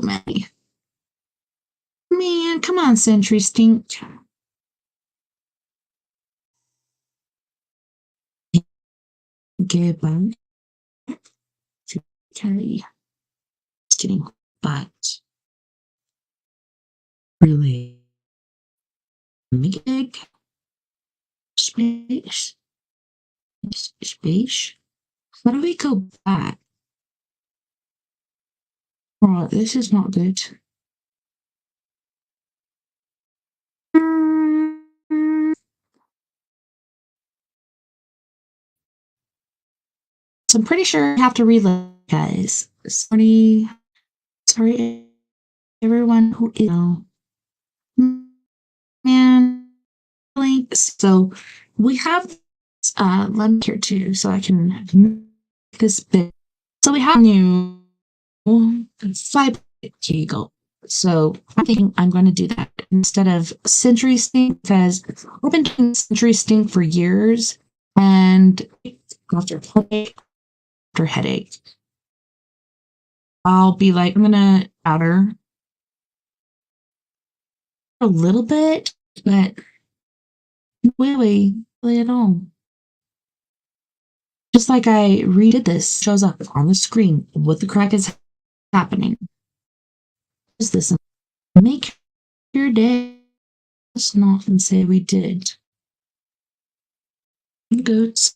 S1: man, come on, Century Stink. Goodbye. Okay. Just kidding. But really big space. How do we go back? Oh, this is not good. So I'm pretty sure I have to reload, guys. Sorry, everyone who is. Man, links. So we have let me here too, so I can make this bit. So we have new 5 Kegel. So I'm thinking I'm going to do that instead of Century Stink because I've been doing Century Stink for years, and after headache, I'll be like, I'm gonna add her a little bit, but really at all. Just like I redid this, shows up on the screen what the crack is happening. Is this make your day? Let's not often say we did. Goats.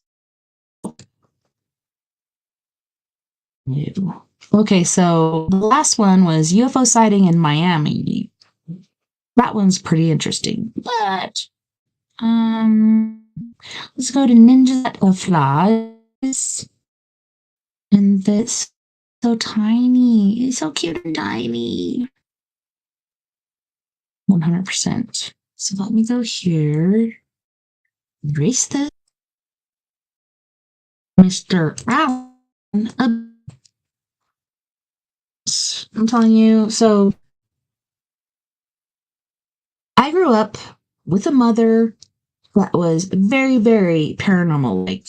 S1: Okay, so the last one was UFO sighting in Miami. That one's pretty interesting, but let's go to Ninja that flies. And this so tiny. It's so cute and tiny. 100%. So let me go here. Erase this. Mr. Allen. I'm telling you, so I grew up with a mother that was very, very paranormal. Like,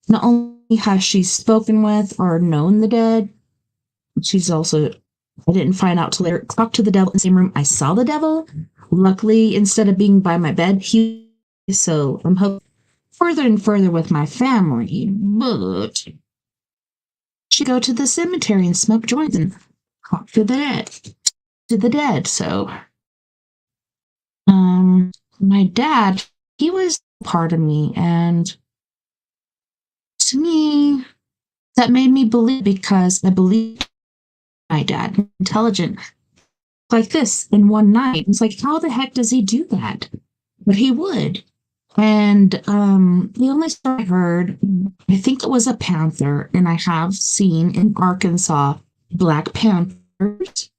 S1: not only has she spoken with or known the dead, she's also, I didn't find out till later, talked to the devil in the same room. I saw the devil. Luckily, instead of being by my bed, so I'm hoping further and further with my family, but she go to the cemetery and smoke joints and talk to the dead. So, my dad, he was part of me, and to me, that made me believe because I believe my dad, intelligent, like this in one night. It's like, how the heck does he do that? But he would. And the only story I heard, I think it was a panther, and I have seen in Arkansas black panthers.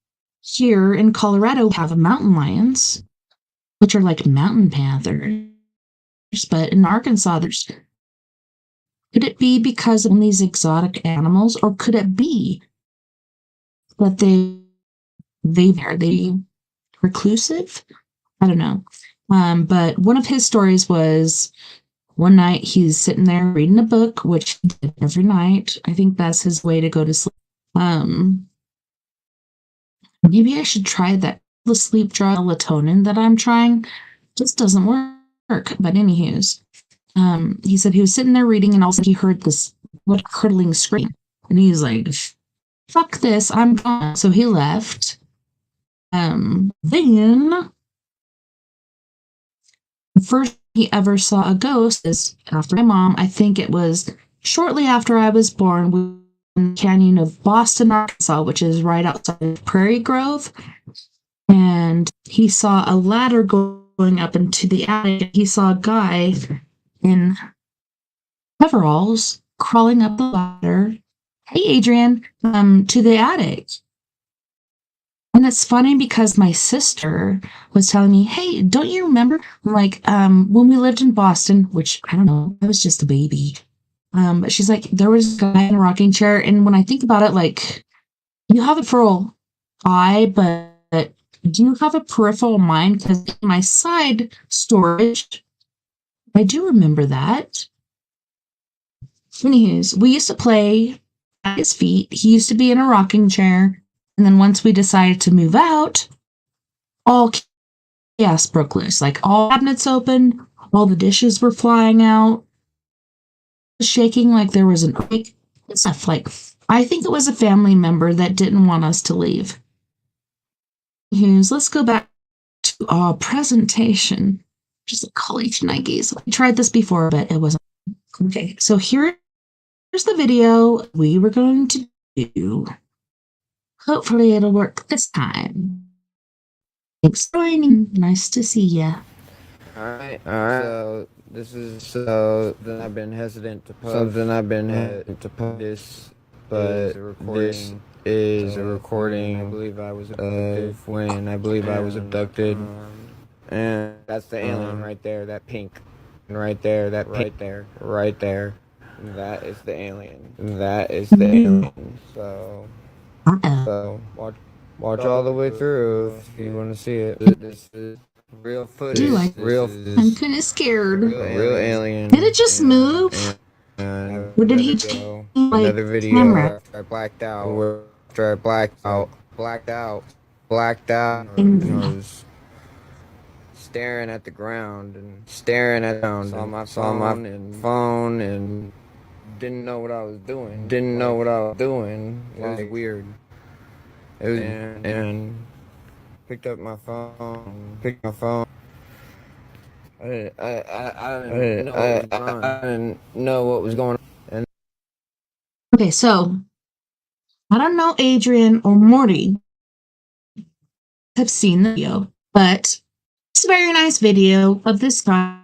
S1: Here in Colorado, we have mountain lions, which are like mountain panthers. But in Arkansas, could it be because of these exotic animals, or could it be that they reclusive? I don't know. But one of his stories was one night he's sitting there reading a book, which he did every night. I think that's his way to go to sleep. Maybe I should try that. The sleep drug melatonin that I'm trying just doesn't work. But anywho's, he said he was sitting there reading, and all of a sudden he heard this curdling scream, and he's like, "Fuck this, I'm gone." So he left. Then the first he ever saw a ghost is after my mom. I think it was shortly after I was born. We were in the canyon of Boston, Arkansas, which is right outside of Prairie Grove. And he saw a ladder going up into the attic. He saw a guy in coveralls crawling up the ladder. Hey, Adrian, to the attic. And it's funny because my sister was telling me, hey, don't you remember, like, when we lived in Boston, which, I don't know, I was just a baby. But she's like, there was a guy in a rocking chair. And when I think about it, like, you have a peripheral eye, but do you have a peripheral mind? Because in my side storage, I do remember that. Anyways, we used to play at his feet. He used to be in a rocking chair. And then once we decided to move out, all chaos broke loose. Like, all cabinets opened, all the dishes were flying out, shaking like there was an earthquake and stuff. Like, I think it was a family member that didn't want us to leave. Let's go back to our presentation. Just a college Nikes. I tried this before, but it wasn't. Okay, so here's the video we were going to do. Hopefully it'll work this time. Thanks for joining. Nice to see ya.
S15: Alright. So This is something I've been hesitant to post. Something I've been hesitant to post. This, but this is a recording. I believe I was abducted. When I believe I was abducted, and that's the alien right there. That pink, and right there. That pink, right there. That is the alien. That is the alien. So watch all the way through if you want to see it. This is real footage.
S1: I'm kind of scared.
S15: Real alien.
S1: Did it just move? Or did he like
S15: Another video
S1: camera?
S15: after I blacked out. After I blacked out. I was staring at the ground on my phone and didn't know what I was doing. It was weird. It was and picked up my phone. I didn't know what was going on.
S1: Okay, so I don't know Adrian or Morty have seen the video, but it's a very nice video of this guy,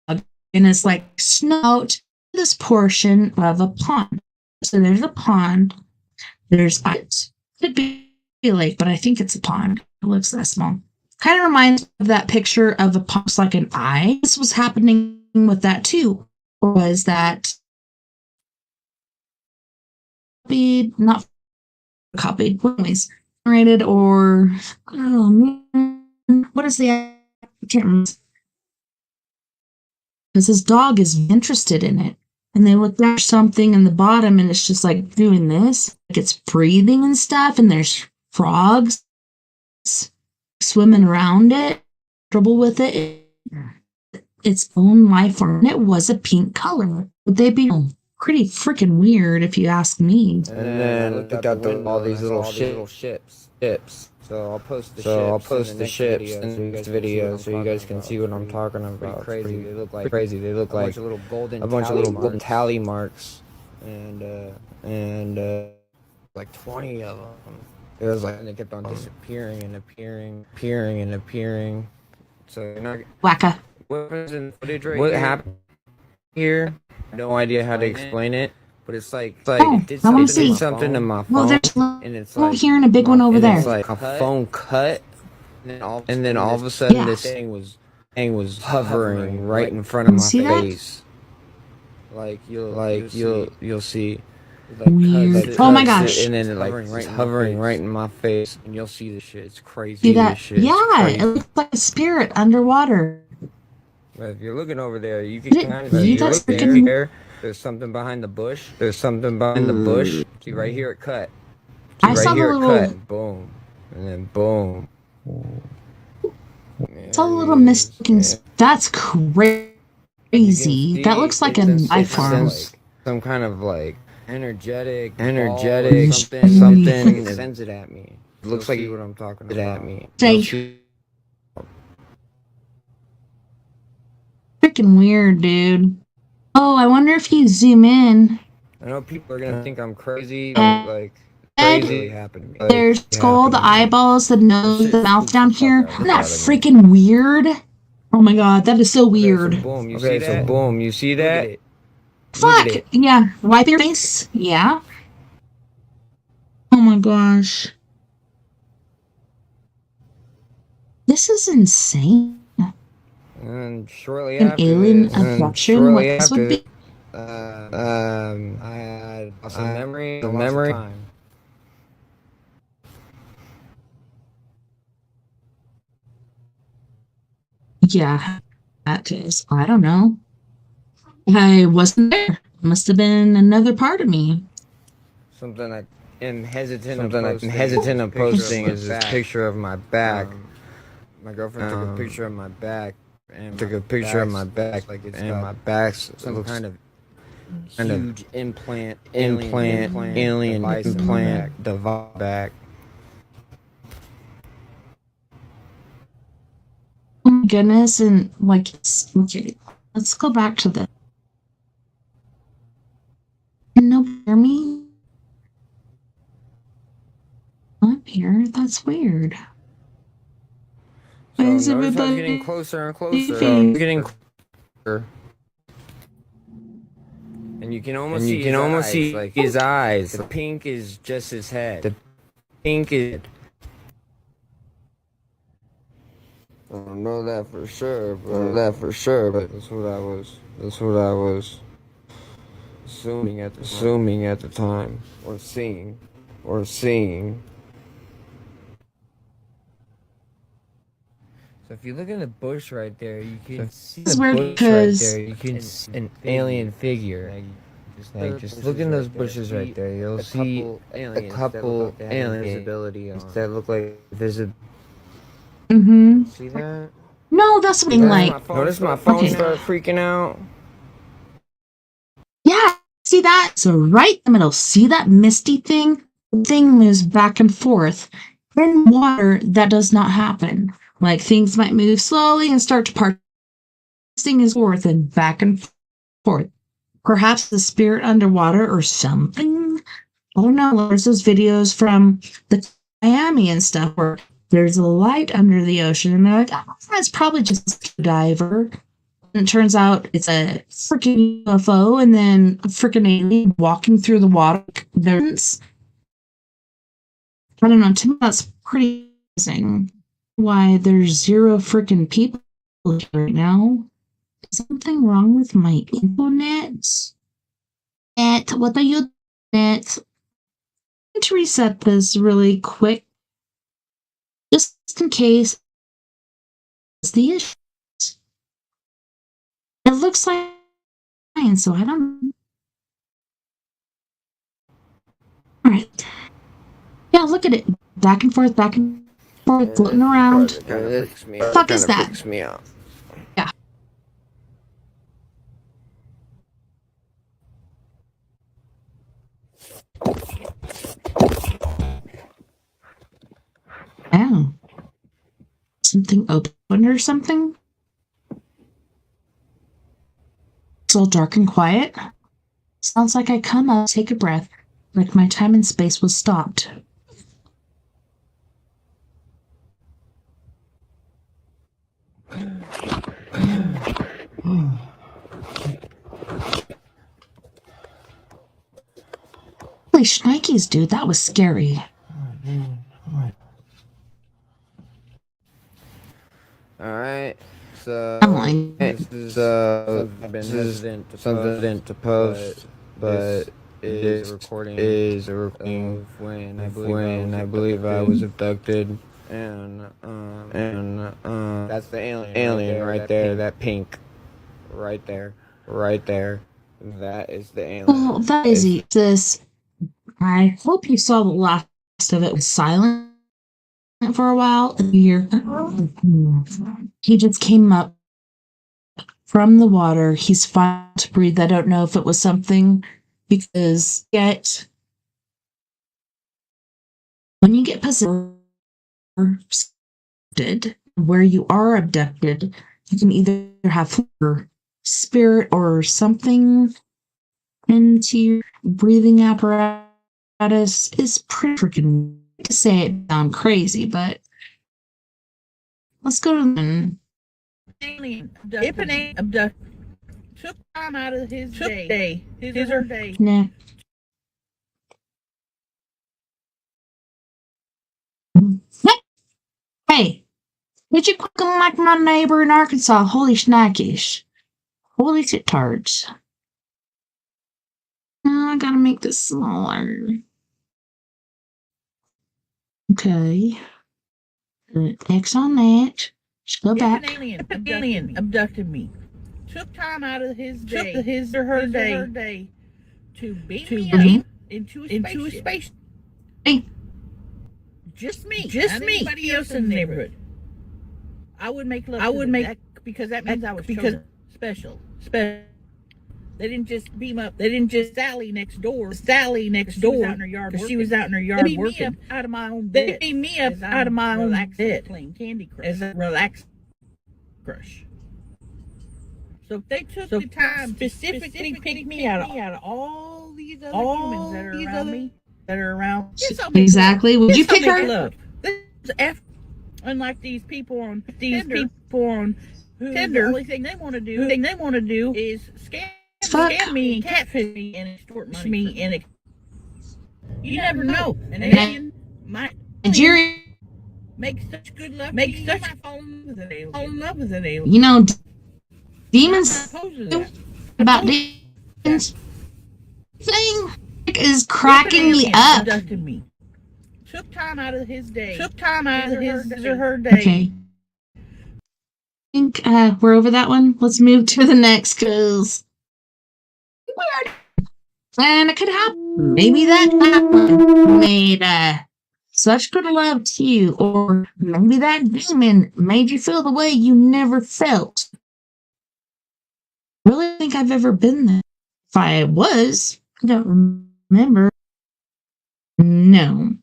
S1: and it's like snout this portion of a pond. So there's a pond. There's it could be a lake, but I think it's a pond. It looks that small. Kind of reminds me of that picture of a pond like an eye. This was happening with that too. Or was that not copied, anyways, generated, or oh man, what is the I can't remember, because his dog is interested in it, and they look at something in the bottom, and it's just like doing this, like it's breathing and stuff, and there's frogs swimming around it, trouble with it, its own life form. And it was a pink color. Would they be pretty freaking weird if you ask me?
S15: And then I looked out all these little ships. So I'll post the ships in the next video so you guys can see what I'm talking about. Crazy. They look like a bunch of little golden tally marks, and like 20 of them. It was like they kept on disappearing and appearing. So you're not
S1: Wacka.
S15: weapons and footage right what here. Happened here? No idea how to explain it, but it's like it did something to my phone.
S1: Well, there's
S15: and it's
S1: one
S15: like
S1: here and a big one over there.
S15: It's like a phone cut, and then all of a sudden this thing was hovering right in front of my face. Like you'll see.
S1: Weird. Oh my gosh.
S15: And then it's hovering right in my face, and you'll see the shit. It's crazy.
S1: See that? Yeah, it looks like a spirit underwater.
S15: But if you're looking over there, you can kind of see there. There's something behind the bush. See right here it cut.
S1: I saw the little.
S15: Boom, and then boom.
S1: It's a little mystical. That's crazy. That looks like a life form.
S15: Some kind of like energetic something sends it at me. It looks like what I'm talking about. At me.
S1: Freaking weird, dude. Oh, I wonder if you zoom in.
S15: I know people are gonna think I'm crazy, but like crazy happened to me.
S1: There's skull, the eyeballs, the nose, the mouth down here. Isn't that freaking weird? Oh my god, that is so weird.
S15: So boom, you see that?
S1: Fuck! Yeah. Wipe your face. Yeah. Oh my gosh. This is insane.
S15: And shortly
S1: An
S15: after
S1: alien
S15: this,
S1: abduction? What this would be?
S15: I had a memory. Time.
S1: Yeah. That is, I don't know. I wasn't there. Must have been another part of me.
S15: Something I am hesitant of posting is this picture of my back. My girlfriend took a picture of my back and my back's some kind of huge alien implant device back.
S1: Oh my goodness, and like, okay, let's go back to the. Can nobody hear me? I'm here. That's weird. Why is everybody
S15: getting closer and closer? And you can almost see like his eyes. The pink is just his head. The pink is. I don't know that for sure, but that's what I was assuming at the time, or seeing. So if you look in the bush right there, you can see
S1: It's weird because
S15: you can see an alien figure. Just look in those bushes right there. You'll see a couple aliens that look like visible.
S1: Mm-hmm.
S15: See that?
S1: No, that's something like.
S15: Notice my phone
S1: Okay.
S15: started freaking out.
S1: Yeah, see that? So right in the middle, see that misty thing? The thing moves back and forth. In water, that does not happen. Like things might move slowly and start to part. This thing is forth and back and forth. Perhaps the spirit underwater or something. I don't know. There's those videos from the Miami and stuff where there's a light under the ocean, and they're like, oh, that's probably just a diver. And it turns out it's a freaking UFO, and then a freaking alien walking through the water. There's, I don't know, to me that's pretty amazing. Why there's zero freaking people here right now. Is something wrong with my internet? What are you doing? I'm going to reset this really quick. Just in case it's the issue. It looks like fine, so I don't know. Alright. Yeah, look at it. Back and forth, floating around. Fuck is that?
S15: Freaks me out.
S1: Yeah. Oh. Something open or something? It's all dark and quiet. Sounds like I come up, take a breath, like my time and space was stopped. Holy shnikes, dude, that was scary.
S15: Alright, so
S1: Emily.
S15: this is I've been hesitant to post, but this is a recording of when I believe I was abducted, and that's the alien right there, that pink, right there, that is the alien.
S1: Well, that is this. I hope you saw the last of it was silent for a while. He just came up from the water. He's fine to breathe. I don't know if it was something because when you get possessed, where you are abducted, you can either have spirit or something into your breathing apparatus. Is pretty freaking to say it sound crazy, but let's go to the
S16: alien abducted took time out of his day. His or her day.
S1: Nah. Hey, did you cooking like my neighbor in Arkansas? Holy snackish. Holy shit-tards. I gotta make this smaller. Okay. X on that. Just go back.
S16: An alien abducted me. Took time out of his day. His or her day. To beat me up into a space.
S1: Hey.
S16: Just me. Anybody else in the neighborhood. I would make love. That because that means I was special. They didn't just beam up. They didn't just Sally next door. Because she was out in her yard working. They beat me up out of my own bed. They beat me up out of my own bed. Playing Candy Crush. As a relaxed crush. So they took the time specifically pick me out of all these other humans that are around me. That are around.
S1: Exactly. Would you pick her?
S16: Love. This is unlike these people on Tinder. The only thing they want to do, is scam me and catfish me and extort money and you never know. An alien might make such good love. Fall in love with an alien.
S1: You know, demons about demons thing is cracking me up.
S16: Took time out of his day. Her day.
S1: Okay. I think we're over that one. Let's move to the next, because weird. And it could happen. Maybe that one made such good love to you, or maybe that demon made you feel the way you never felt. I really think I've ever been there. If I was, I don't remember. No.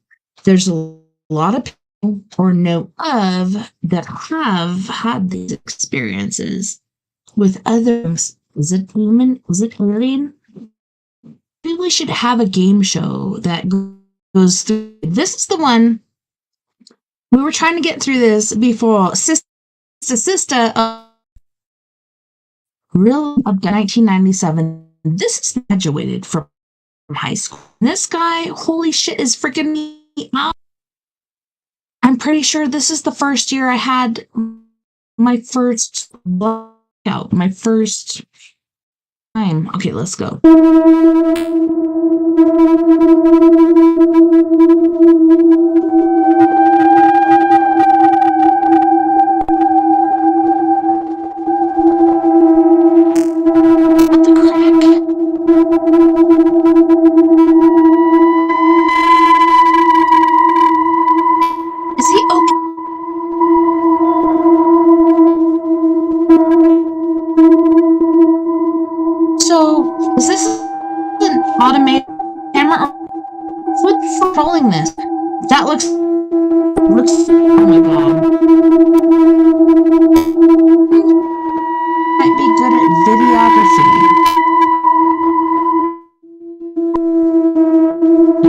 S1: There's a lot of people, or know of, that have had these experiences with others. Is it demon? Is it alien? Maybe we should have a game show that goes through. This is the one. We were trying to get through this before Sister really up to 1997. This is graduated from high school. This guy, holy shit, is freaking me out. I'm pretty sure this is the first year I had my first workout, my first time. Okay, let's go. What the crack? Is he okay? So, is this an automated camera? What's controlling this? That looks. Oh my god. Might be good at videography.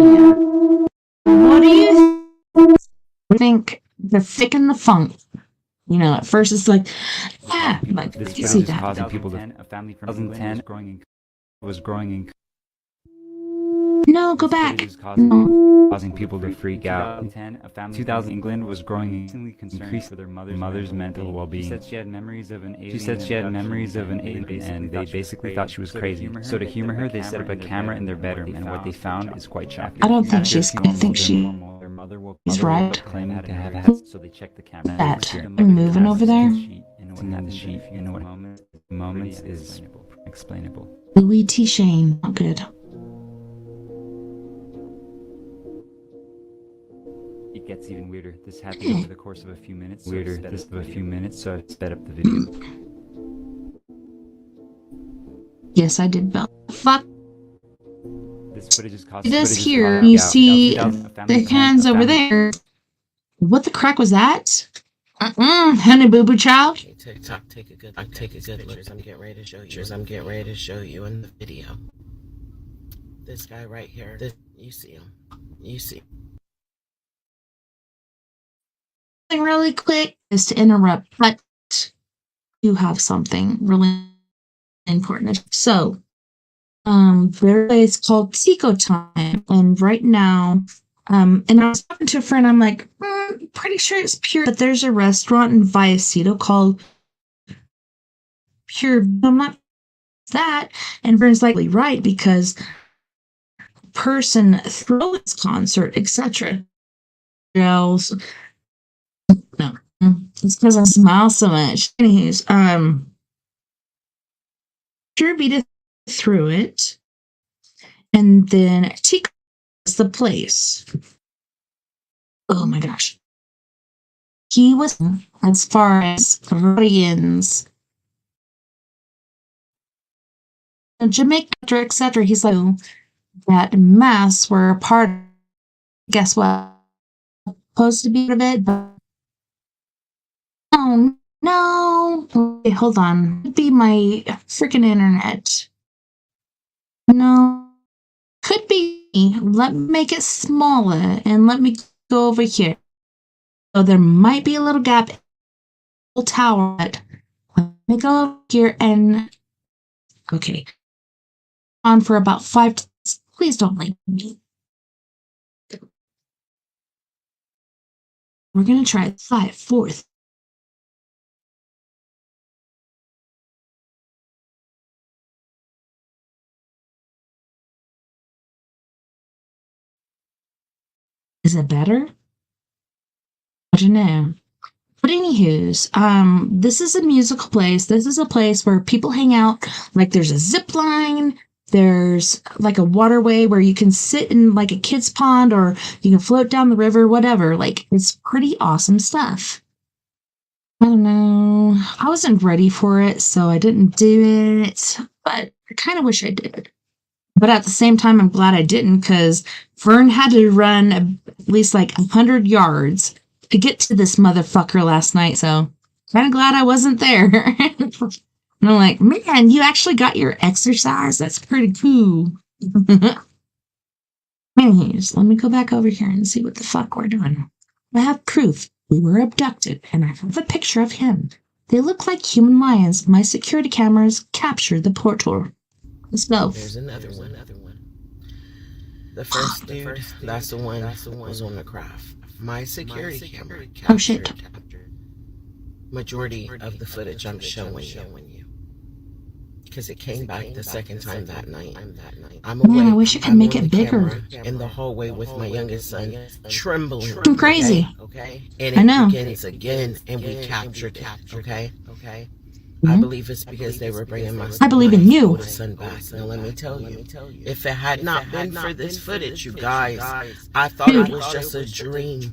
S1: Yeah. What do you think? The thick and the funk. You know, at first it's like, yeah, like
S17: This
S1: you
S17: footage
S1: see
S17: is
S1: that.
S17: causing people to. A family from 2010 was growing in.
S1: No, go back.
S17: Footage is
S1: No.
S17: causing people to freak out. 2000 England was growing increased for their mother's mental well-being. She said she had memories of an alien, and they basically thought she was crazy. So to humor her, they set up a camera in their bedroom, and what they found is quite shocking.
S1: I don't think she's. I think she's right.
S17: Claiming to have had, so they checked the camera.
S1: That and moving over there.
S17: In what moments is explainable.
S1: Louis T. Shane, not good.
S17: It gets even weirder. This happened over the course of a few minutes. So I sped up the video.
S1: Yes, I did. Fuck.
S17: This footage is causing.
S1: It is here. You see the hands over there. What the crack was that? Honey boo boo child.
S18: TikTok, take a good look. I'm getting ready to show you in the video. This guy right here. You see him.
S1: Really quick is to interrupt, but you have something really important. So, there is called Tico Time, and right now, and I was talking to a friend. I'm like, pretty sure it's Pure, but there's a restaurant in Vallecito called Pure. I'm not that, and Vern's likely right because person throws its concert, etc. Gels. No, it's because I smile so much. Anyways, Pure beat it through it, and then Tico is the place. Oh my gosh, he was as far as Koreans, Jamaica, etc. He's like that mass were a part of, guess what? Supposed to be part of it, but oh no. Okay, hold on. Could be my freaking internet. No. Could be. Let me make it smaller and let me go over here. So there might be a little gap in the tower, but Let me go over here and okay. On for about 5 minutes. Please don't like me. We're gonna try 5, 4. Is it better? I don't know. But anywho's, this is a musical place. This is a place where people hang out. Like there's a zip line. There's like a waterway where you can sit in like a kid's pond or you can float down the river, whatever. Like it's pretty awesome stuff. I don't know. I wasn't ready for it, so I didn't do it. But I kind of wish I did. But at the same time, I'm glad I didn't because Vern had to run at least like 100 yards to get to this motherfucker last night. So kind of glad I wasn't there. And I'm like, man, you actually got your exercise. That's pretty cool. Anyways, let me go back over here and see what the fuck we're doing. I have proof we were abducted, and I have a picture of him. They look like human lions. My security cameras captured the portal. Let's go.
S18: There's another one. The first dude, that's the one was on the craft. My security camera captured majority of the footage I'm showing you. Because it came back the second time that night. I'm awake.
S1: Man, I wish I could make it bigger.
S18: In the hallway with my youngest son, trembling.
S1: I'm crazy.
S18: Okay? And
S1: I
S18: it
S1: know.
S18: begins again, and we captured it. Okay? I believe it's because they were bringing my
S1: I believe in you.
S18: son back. Now let me tell you, if it had not been for this footage, you guys, I thought it was just a dream.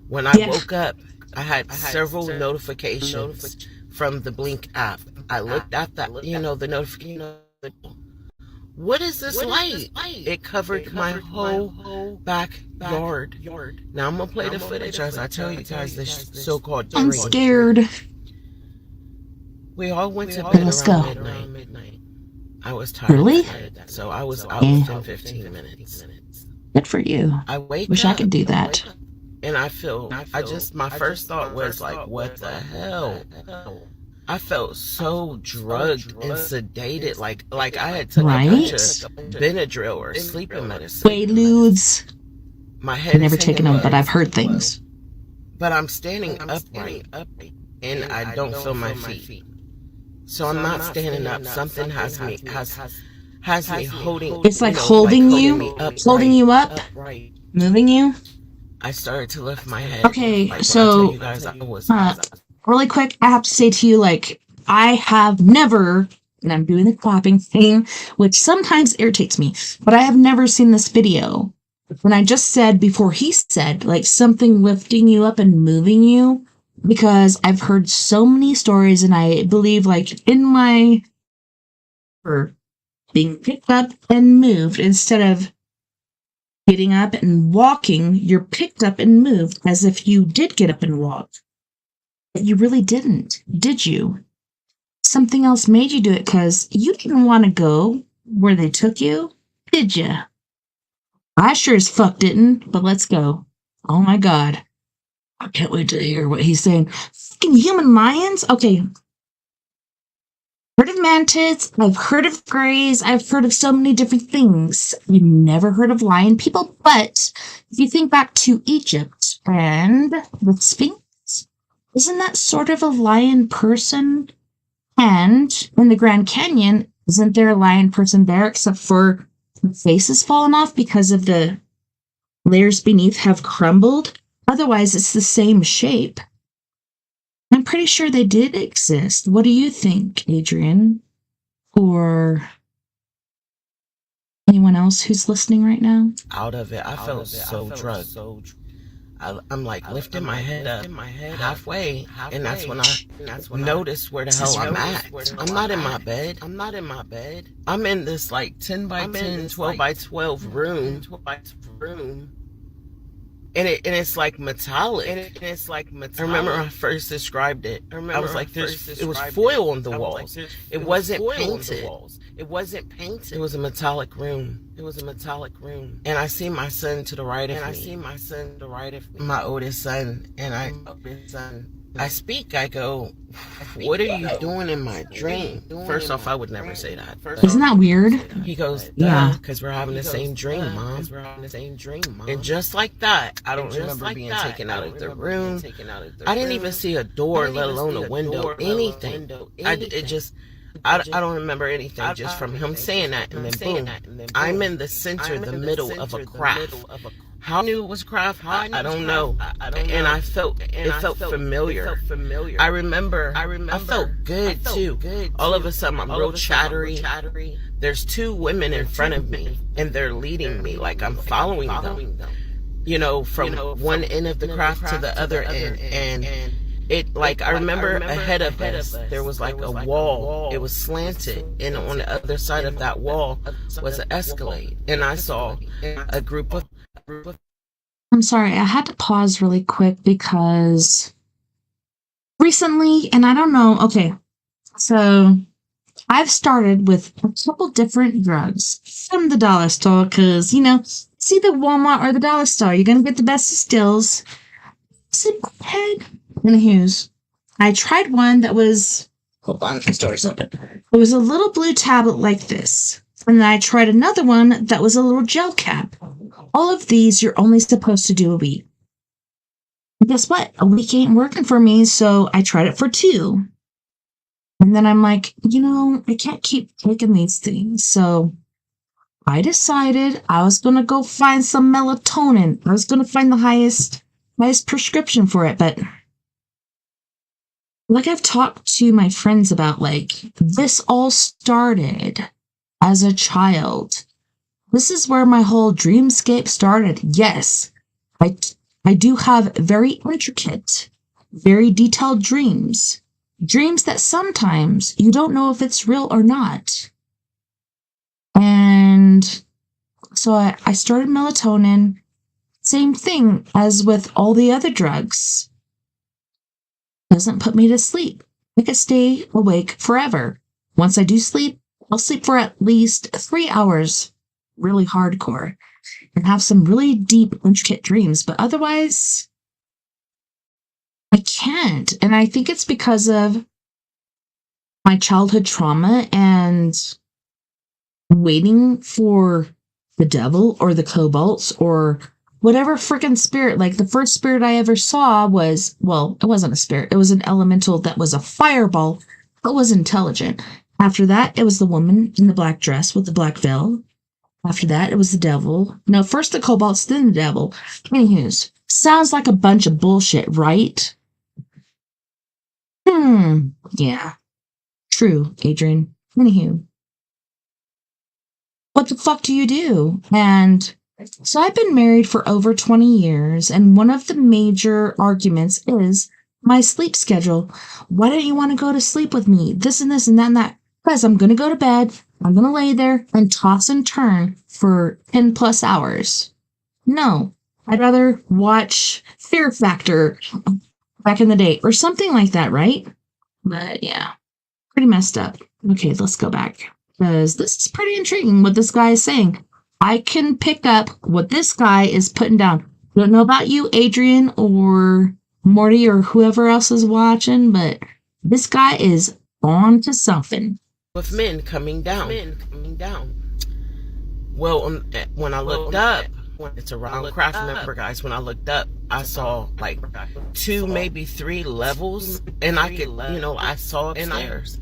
S18: When I woke up, I had several notifications from the Blink app. I looked at that, the notification. What is this light? It covered my whole backyard. Now I'm gonna play the footage as I tell you guys this so-called dream.
S1: I'm scared.
S18: We all went to bed around midnight. I was tired.
S1: Really?
S18: So I was out within 15 minutes.
S1: Good for you.
S18: I
S1: Wish I could do that.
S18: And my first thought was like, what the hell? I felt so drugged and sedated, like I had taken a bunch of Benadryl or sleeping medicine.
S1: Quaaludes.
S18: My head.
S1: I've never taken them, but I've heard things.
S18: But I'm standing upright, and I don't feel my feet. So I'm not standing up. Something has me holding.
S1: It's like holding you up, moving you.
S18: I started to lift my head.
S1: Okay, so really quick, I have to say to you, like, I have never, and I'm doing the clapping thing, which sometimes irritates me, but I have never seen this video. When I just said before he said, like, something lifting you up and moving you, because I've heard so many stories, and I believe, like, in my being picked up and moved instead of getting up and walking, you're picked up and moved as if you did get up and walk. But you really didn't, did you? Something else made you do it because you didn't want to go where they took you, did you? I sure as fuck didn't, but let's go. Oh my god. I can't wait to hear what he's saying. Fucking human lions? Okay. Heard of mantids, I've heard of greys, I've heard of so many different things. I've never heard of lion people, but if you think back to Egypt and the Sphinx, isn't that sort of a lion person? And in the Grand Canyon, isn't there a lion person there except for the face has fallen off because of the layers beneath have crumbled? Otherwise, it's the same shape. I'm pretty sure they did exist. What do you think, Adrian? Or anyone else who's listening right now?
S18: Out of it, I felt so drugged. I'm like lifting my head up halfway, and that's when I noticed where the hell I'm at. I'm not in my bed. I'm in this like 10 by 10, 12 by 12 room. And it's like metallic. I remember when I first described it. I was like, it was foil on the walls. It wasn't painted. It was a metallic room. And I see my son to the right of me. My oldest son. I speak, I go, what are you doing in my dream? First off, I would never say that.
S1: Isn't that weird?
S18: He goes,
S1: Yeah.
S18: because we're having the same dream, Mom. And just like that, I don't remember being taken out of the room. I didn't even see a door, let alone a window, anything. I don't remember anything just from him saying that, and then boom, I'm in the center, the middle of a craft. How I knew it was craft, I don't know. And it felt familiar. I remember, I felt good too. All of a sudden, I'm real chattery. There's two women in front of me, and they're leading me like I'm following them. You know, from one end of the craft to the other end, and it, like, I remember ahead of us, there was like a wall. It was slanted, and on the other side of that wall was an Escalade, and I saw a group of.
S1: I'm sorry, I had to pause really quick because recently, and I don't know, okay, so I've started with a couple different drugs from the dollar store because, you know, see the Walmart or the dollar store, you're going to get the best of steals. Simple head. Anywho's, I tried one that was, hold on, the store's open. It was a little blue tablet like this. And then I tried another one that was a little gel cap. All of these you're only supposed to do a week. And guess what? A week ain't working for me, so I tried it for 2. And then I'm like, you know, I can't keep taking these things. So I decided I was going to go find some melatonin. I was going to find the highest prescription for it. But like I've talked to my friends about, like, this all started as a child. This is where my whole dreamscape started. Yes, I do have very intricate, very detailed dreams. Dreams that sometimes you don't know if it's real or not. And so I started melatonin. Same thing as with all the other drugs. Doesn't put me to sleep. I could stay awake forever. Once I do sleep, I'll sleep for at least 3 hours, really hardcore, and have some really deep, intricate dreams. But otherwise, I can't. And I think it's because of my childhood trauma and waiting for the devil or the kobolds or whatever freaking spirit. Like, the first spirit I ever saw was, well, it wasn't a spirit. It was an elemental that was a fireball, but was intelligent. After that, it was the woman in the black dress with the black veil. After that, it was the devil. No, first the kobolds, then the devil. Anywho's, sounds like a bunch of bullshit, right? Yeah. True, Adrian. Anywho. What the fuck do you do? And so I've been married for over 20 years, and one of the major arguments is my sleep schedule. Why don't you want to go to sleep with me? This and this and that and that. Because I'm going to go to bed, I'm going to lay there and toss and turn for 10 plus hours. No, I'd rather watch Fear Factor back in the day or something like that, right? But yeah, pretty messed up. Okay, let's go back. Because this is pretty intriguing what this guy is saying. I can pick up what this guy is putting down. Don't know about you, Adrian, or Morty, or whoever else is watching, but this guy is on to something.
S18: With men coming down. Well, when I looked up, it's around craft. Remember, guys, when I looked up, I saw like 2, maybe 3 levels, and I could, I saw upstairs.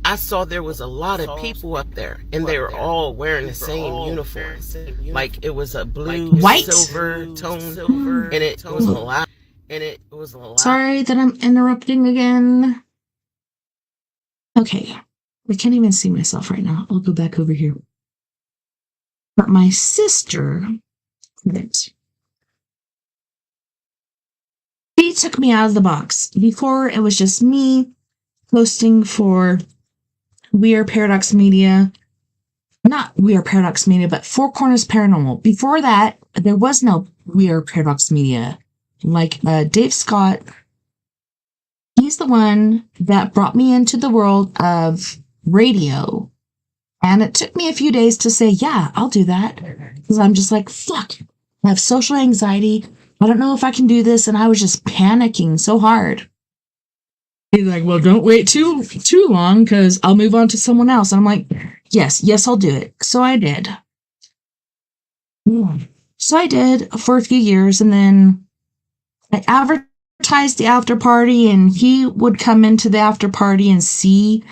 S18: I saw there was a lot of people up there, and they were all wearing the same uniform. Like, it was a blue,
S1: white,
S18: silver tone, and it was a lot.
S1: Sorry that I'm interrupting again. Okay. I can't even see myself right now. I'll go back over here. But my sister, she took me out of the box. Before, it was just me posting for We Are Paradox Media. Not We Are Paradox Media, but Four Corners Paranormal. Before that, there was no We Are Paradox Media. Like Dave Scott, he's the one that brought me into the world of radio. And it took me a few days to say, yeah, I'll do that. Because I'm just like, fuck, I have social anxiety. I don't know if I can do this. And I was just panicking so hard. He's like, well, don't wait too long because I'll move on to someone else. And I'm like, yes, I'll do it. So I did. Yeah. So I did for a few years, and then I advertised the after party, and he would come into the after party and see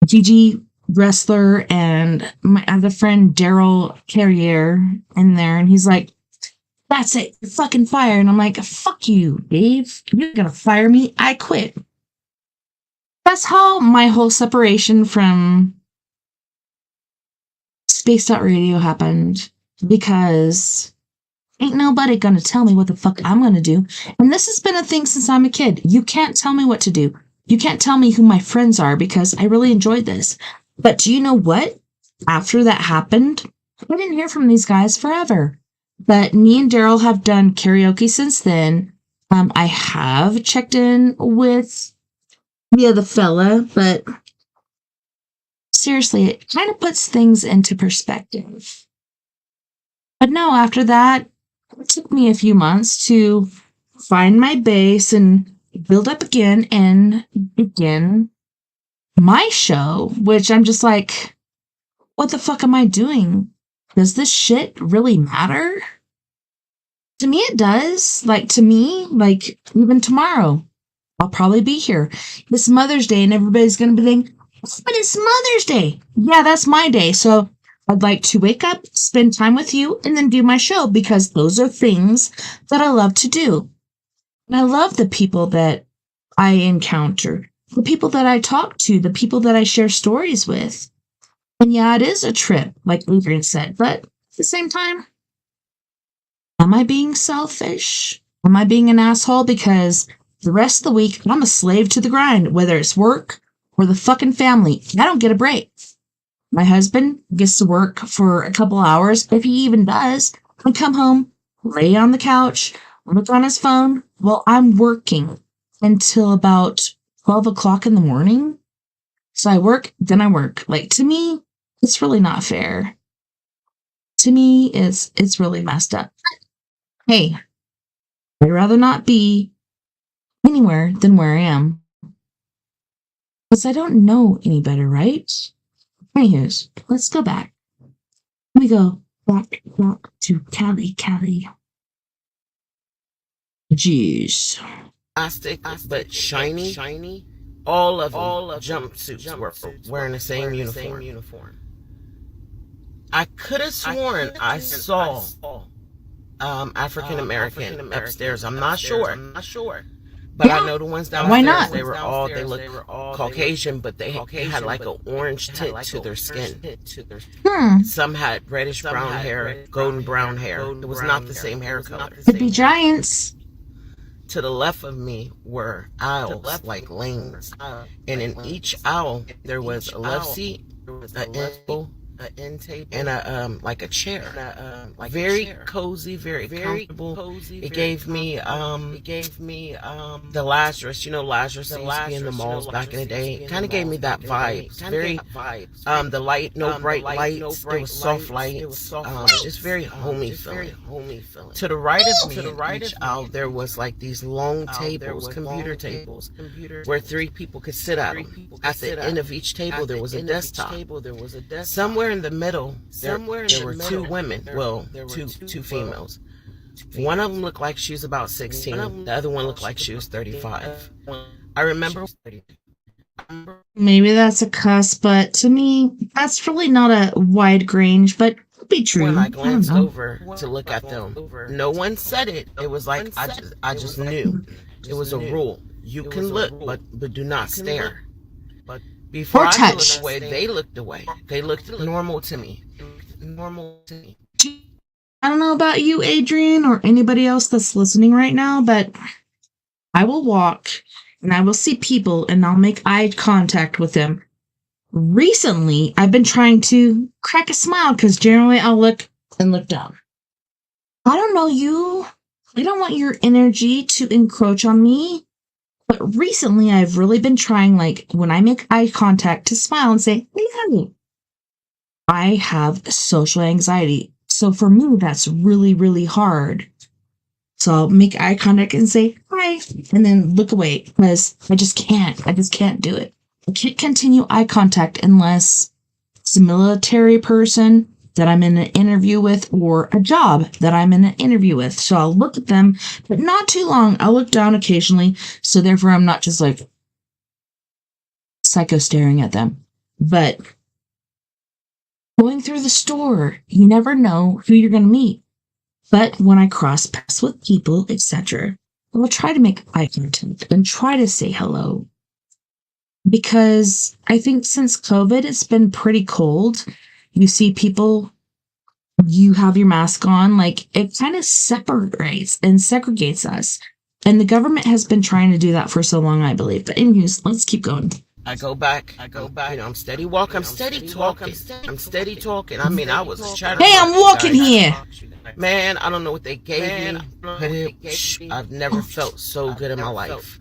S1: Gigi Wrestler and my other friend Daryl Carrier in there, and he's like, that's it, you're fucking fired. And I'm like, fuck you, Dave. You're gonna fire me. I quit. That's how my whole separation from Spaced Out Radio happened, because ain't nobody gonna tell me what the fuck I'm gonna do. And this has been a thing since I'm a kid. You can't tell me what to do. You can't tell me who my friends are, because I really enjoyed this. But do you know what? After that happened, I didn't hear from these guys forever. But me and Daryl have done karaoke since then. I have checked in with the other fella, but seriously, it kind of puts things into perspective. But no, after that, it took me a few months to find my base and build up again and begin my show, which I'm just like, what the fuck am I doing? Does this shit really matter? To me, it does. Like, to me, like, even tomorrow, I'll probably be here. It's Mother's Day, and everybody's going to be like, but it's Mother's Day. Yeah, that's my day. So I'd like to wake up, spend time with you, and then do my show, because those are things that I love to do. And I love the people that I encounter, the people that I talk to, the people that I share stories with. And yeah, it is a trip, like Adrian said, but at the same time, am I being selfish? Am I being an asshole? Because the rest of the week, I'm a slave to the grind, whether it's work or the fucking family. I don't get a break. My husband gets to work for a couple hours, if he even does, and come home, lay on the couch, look on his phone while I'm working until about 12 o'clock in the morning. So I work, then I work. Like, to me, it's really not fair. To me, it's really messed up. Hey, I'd rather not be anywhere than where I am. Because I don't know any better, right? Anyways, let's go back. We go back to Cali. Jeez.
S18: Plastic, but shiny. All of jumpsuits were wearing the same uniform. I could have sworn I saw African American upstairs. I'm not sure. But I know the ones downstairs,
S1: why not?
S18: They looked Caucasian, but they had like an orange tint to their skin. Some had reddish brown hair, golden brown hair. It was not the same hair color.
S1: Could be giants.
S18: To the left of me were aisles, like lanes. And in each aisle, there was a love seat, end table, and a chair. Very cozy, very comfortable. It gave me the Lazarus. You know, Lazarus used to be in the malls back in the day. It kind of gave me that vibe. Very the light, no bright lights. It was soft light. Just very homey feeling. To the right of me, in each aisle, there was like these long tables, computer tables, where 3 people could sit at them. At the end of each table, there was a desktop. Somewhere in the middle, there were 2 women. Well, two females. One of them looked like she was about 16. The other one looked like she was 35. I remember.
S1: Maybe that's a cuss, but to me, that's really not a wide range, but it could be true.
S18: When I glanced over to look at them, no one said it. It was like I just knew. It was a rule. You can look, but do not stare. Before I looked away, they looked away. They looked normal to me.
S1: I don't know about you, Adrian, or anybody else that's listening right now, but I will walk and I will see people and I'll make eye contact with them. Recently, I've been trying to crack a smile because generally I'll look down. I don't know you. I don't want your energy to encroach on me. But recently, I've really been trying, like, when I make eye contact, to smile and say, hey, honey. I have social anxiety. So for me, that's really, really hard. So I'll make eye contact and say hi, and then look away because I just can't do it. I can't continue eye contact unless it's a military person that I'm in an interview with or a job that I'm in an interview with. So I'll look at them, but not too long. I'll look down occasionally. So therefore I'm not just like psycho staring at them. But going through the store, you never know who you're going to meet. But when I cross paths with people, etc., I will try to make eye contact and try to say hello. Because I think since COVID, it's been pretty cold. You see people, you have your mask on, like it kind of separates and segregates us. And the government has been trying to do that for so long, I believe. But anyways, let's keep going.
S18: I go back. You know, I'm steady walking. I'm steady talking. I'm steady talking. I mean, I was a chatterbox.
S1: Hey, I'm walking here.
S18: Man, I don't know what they gave me, but I've never felt so good in my life.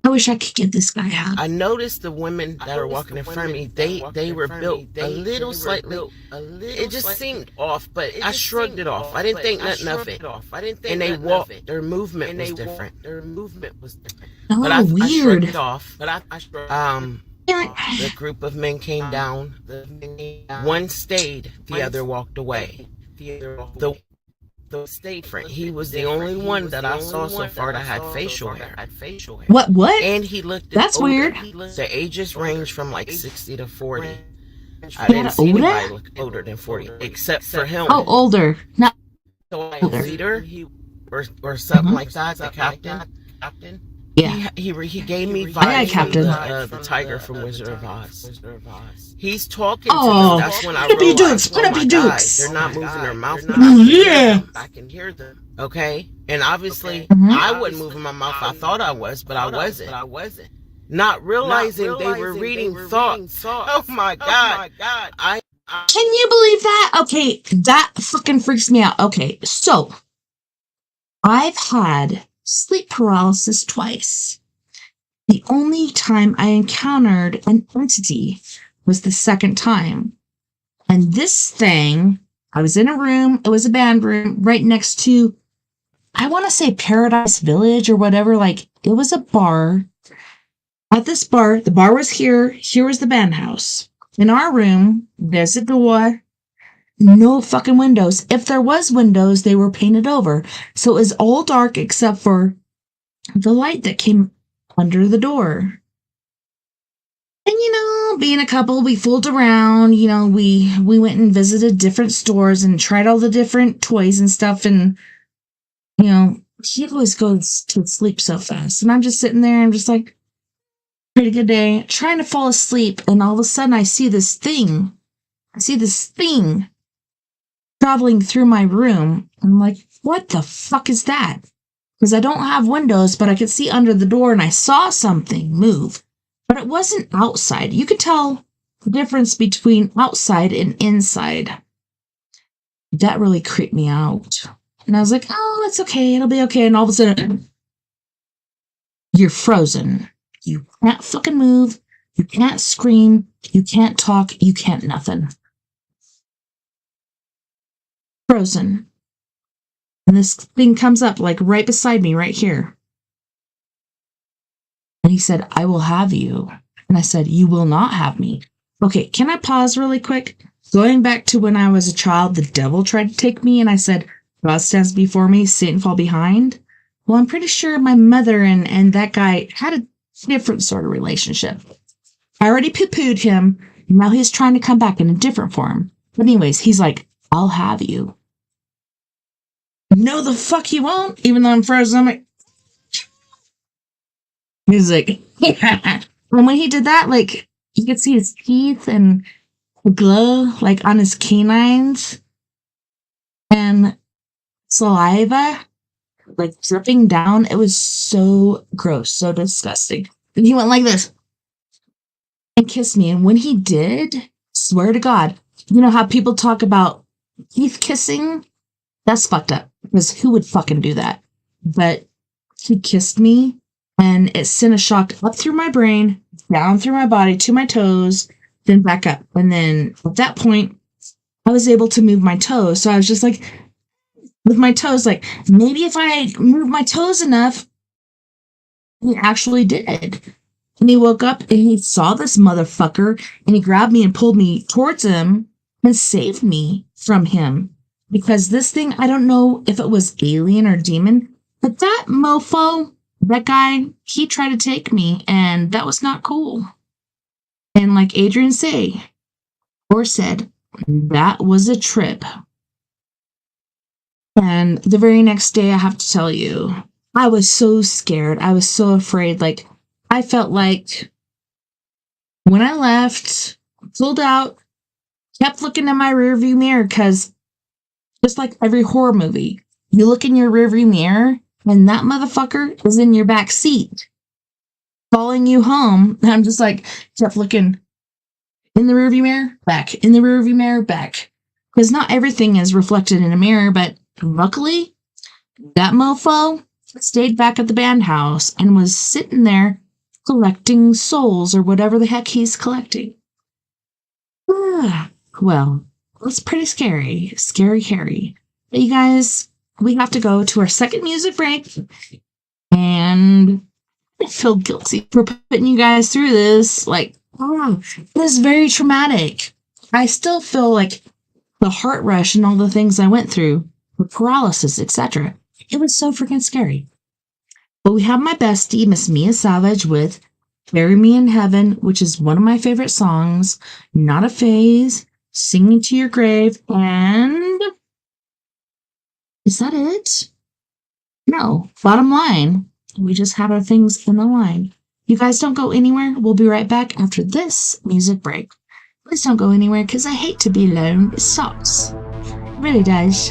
S1: I wish I could get this guy out.
S18: I noticed the women that are walking in front of me, they were built a little slightly, it just seemed off, but I shrugged it off. I didn't think nothing of it. And they walked, their movement was different.
S1: Oh,
S18: But I
S1: weird.
S18: shrugged it off. The group of men came down. One stayed, the other walked away. The stayed friend. He was the only one that I saw so far that had facial hair.
S1: What?
S18: And he looked.
S1: That's
S18: older.
S1: weird.
S18: The ages range from like 60 to 40. I
S1: He
S18: didn't
S1: had
S18: see
S1: older?
S18: anybody look older than 40, except for him.
S1: Oh, older. Not older.
S18: Leader, or something like that. The captain.
S1: Yeah.
S18: He gave me
S1: Aye, aye,
S18: vibes from
S1: Captain.
S18: the tiger from Wizard of Oz. He's talking
S1: Oh,
S18: to them. That's when I
S1: what up, you
S18: realized,
S1: dukes? What
S18: oh
S1: up,
S18: my
S1: you
S18: God,
S1: dukes?
S18: they're not moving their mouth.
S1: Yeah.
S18: I can hear them. Okay, and obviously
S1: Mhm.
S18: I wasn't moving my mouth. I thought I was, but I wasn't. Not realizing they were reading thoughts. Oh my God!
S1: Can you believe that? Okay, that fucking freaks me out. Okay, so I've had sleep paralysis twice. The only time I encountered an entity was the second time. And this thing, I was in a room, it was a band room right next to, I want to say Paradise Village or whatever. Like, it was a bar. At this bar, the bar was here was the band house. In our room, there's a door, no fucking windows. If there was windows, they were painted over. So it was all dark except for the light that came under the door. And you know, being a couple, we fooled around, you know, we went and visited different stores and tried all the different toys and stuff. And, you know, he always goes to sleep so fast. And I'm just sitting there and just like, pretty good day, trying to fall asleep. And all of a sudden I see this thing traveling through my room. I'm like, what the fuck is that? Because I don't have windows, but I could see under the door and I saw something move. But it wasn't outside. You could tell the difference between outside and inside. That really creeped me out. And I was like, oh, it's okay. It'll be okay. And all of a sudden, you're frozen. You can't fucking move. You can't scream. You can't talk. You can't nothing. Frozen. And this thing comes up like right beside me, right here. And he said, I will have you. And I said, you will not have me. Okay, can I pause really quick? Going back to when I was a child, the devil tried to take me, and I said, God stands before me, Satan fall behind. Well, I'm pretty sure my mother and that guy had a different sort of relationship. I already poo-pooed him, and now he's trying to come back in a different form. But anyways, he's like, I'll have you. No, the fuck you won't, even though I'm frozen. I'm like, he's like, yeah. And when he did that, like, you could see his teeth and the glow, like, on his canines. And saliva, like, dripping down. It was so gross, so disgusting. And he went like this and kissed me. And when he did, swear to God, you know how people talk about teeth kissing? That's fucked up. Because who would fucking do that? But he kissed me, and it sent a shock up through my brain, down through my body, to my toes, then back up. And then at that point, I was able to move my toes. So I was just like, with my toes. Like, maybe if I move my toes enough, he actually did. And he woke up and he saw this motherfucker and he grabbed me and pulled me towards him and saved me from him. Because this thing, I don't know if it was alien or demon, but that mofo, that guy, he tried to take me and that was not cool. And like Adrian said, that was a trip. And the very next day, I have to tell you, I was so scared. I was so afraid. Like, I felt like when I left, pulled out, kept looking in my rearview mirror, because just like every horror movie, you look in your rearview mirror and that motherfucker is in your back seat following you home. And I'm just like, kept looking in the rearview mirror, back, in the rearview mirror, back. Because not everything is reflected in a mirror, but luckily, that mofo stayed back at the band house and was sitting there collecting souls or whatever the heck he's collecting. Well, it's pretty scary. Scary Harry. But you guys, we have to go to our second music break. And I feel guilty for putting you guys through this. Like, this is very traumatic. I still feel like the heart rush and all the things I went through, the paralysis, etc. It was so freaking scary. But we have my bestie, Miss Mia Savage, with Bury Me in Heaven, which is one of my favorite songs. Not a Phase, Singing to Your Grave, and... is that it? No. Bottom line, we just have our things in the line. You guys don't go anywhere. We'll be right back after this music break. Please don't go anywhere, because I hate to be alone. It sucks. It really does.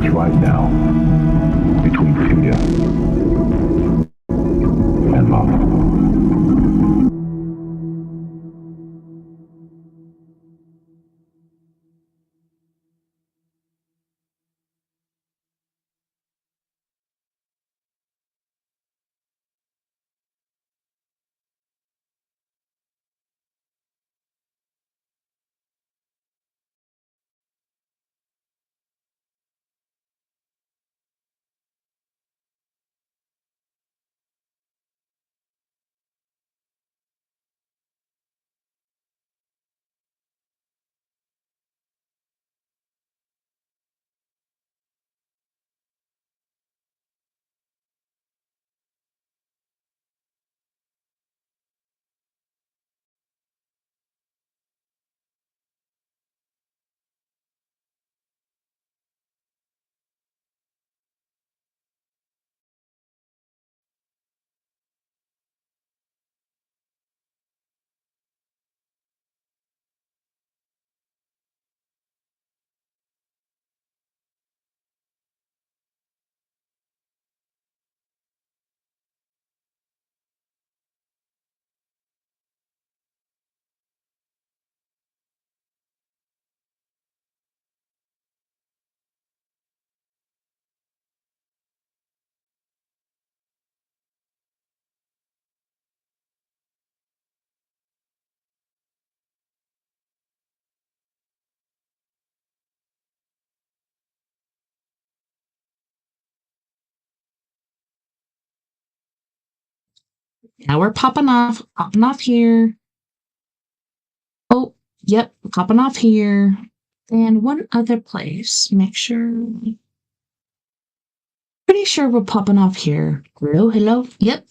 S19: choice right now between fear and love.
S1: Now we're popping off here. Oh, yep, popping off here. And one other place. Make sure. Pretty sure we're popping off here. Hello. Yep.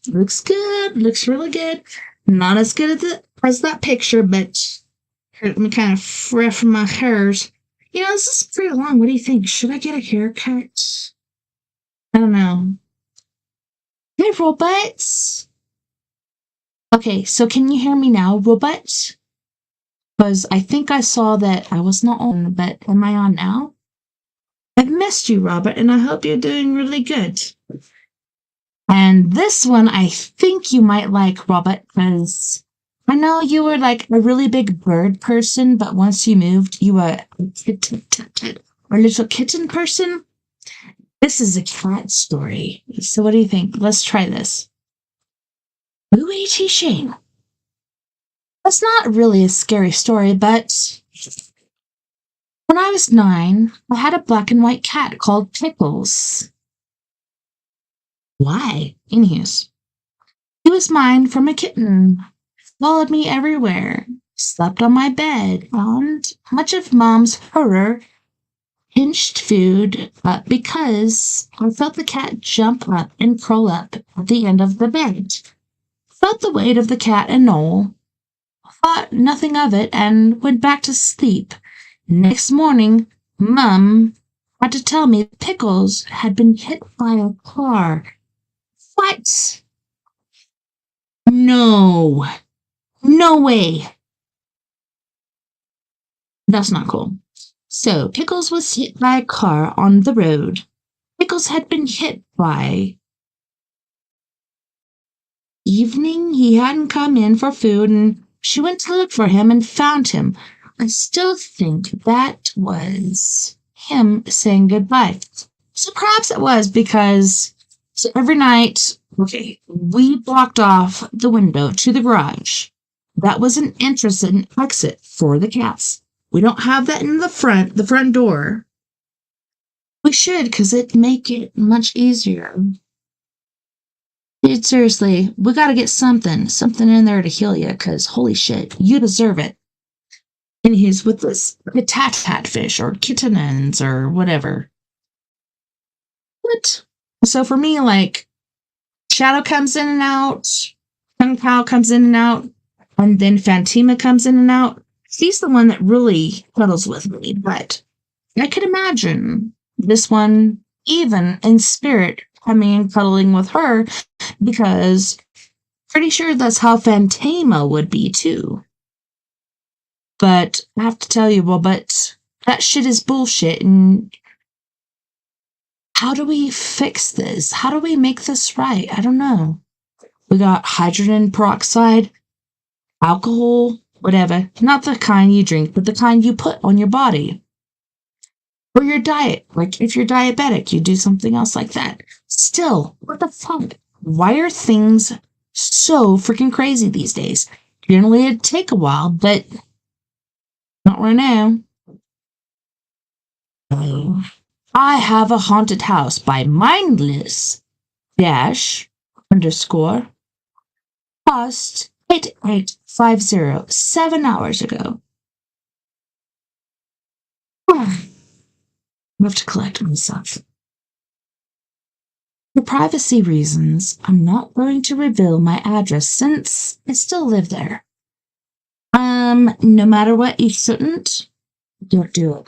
S1: Looks good. Looks really good. Not as good as that picture, but let me kind of fresh my hairs. You know, this is pretty long. What do you think? Should I get a haircut? I don't know. Hey, robots. Okay, so can you hear me now, robots? Because I think I saw that I was not on, but am I on now? I've missed you, Robert, and I hope you're doing really good. And this one I think you might like, Robert, because I know you were like a really big bird person, but once you moved, you were a little kitten person. This is a cat story. So what do you think? Let's try this. Who A.T. Shane? That's not really a scary story, but when I was 9, I had a black and white cat called Pickles. Why? Anyways, he was mine from a kitten. Followed me everywhere. Slept on my bed. And much of Mom's horror pinched food because I felt the cat jump up and crawl up at the end of the bed. Felt the weight of the cat and Noel. Thought nothing of it and went back to sleep. Next morning, Mum had to tell me Pickles had been hit by a car. What? No. No way. That's not cool. So, Pickles was hit by a car on the road. Pickles had been hit by evening. He hadn't come in for food, and she went to look for him and found him. I still think that was him saying goodbye. So perhaps it was because every night, we blocked off the window to the garage. That was an entrance and exit for the cats. We don't have that in the front door. We should, because it'd make it much easier. Dude, seriously, we gotta get something in there to heal you, because holy shit, you deserve it. And he's with this catfish or kittenins or whatever. What? So for me, like, Shadow comes in and out, Kung Pao comes in and out, and then Fatima comes in and out. He's the one that really cuddles with me, but I could imagine this one, even in spirit, coming and cuddling with her, because pretty sure that's how Fatima would be too. But I have to tell you, well, but that shit is bullshit, and how do we fix this? How do we make this right? I don't know. We got hydrogen peroxide, alcohol, whatever. Not the kind you drink, but the kind you put on your body. Or your diet. Like if you're diabetic, you do something else like that. Still, what the fuck? Why are things so freaking crazy these days? Generally, it'd take a while, but not right now. I Have a Haunted House by mindless dash underscore cost 8850 7 hours ago. I have to collect myself. For privacy reasons, I'm not going to reveal my address since I still live there. No matter what, you shouldn't. Don't do it.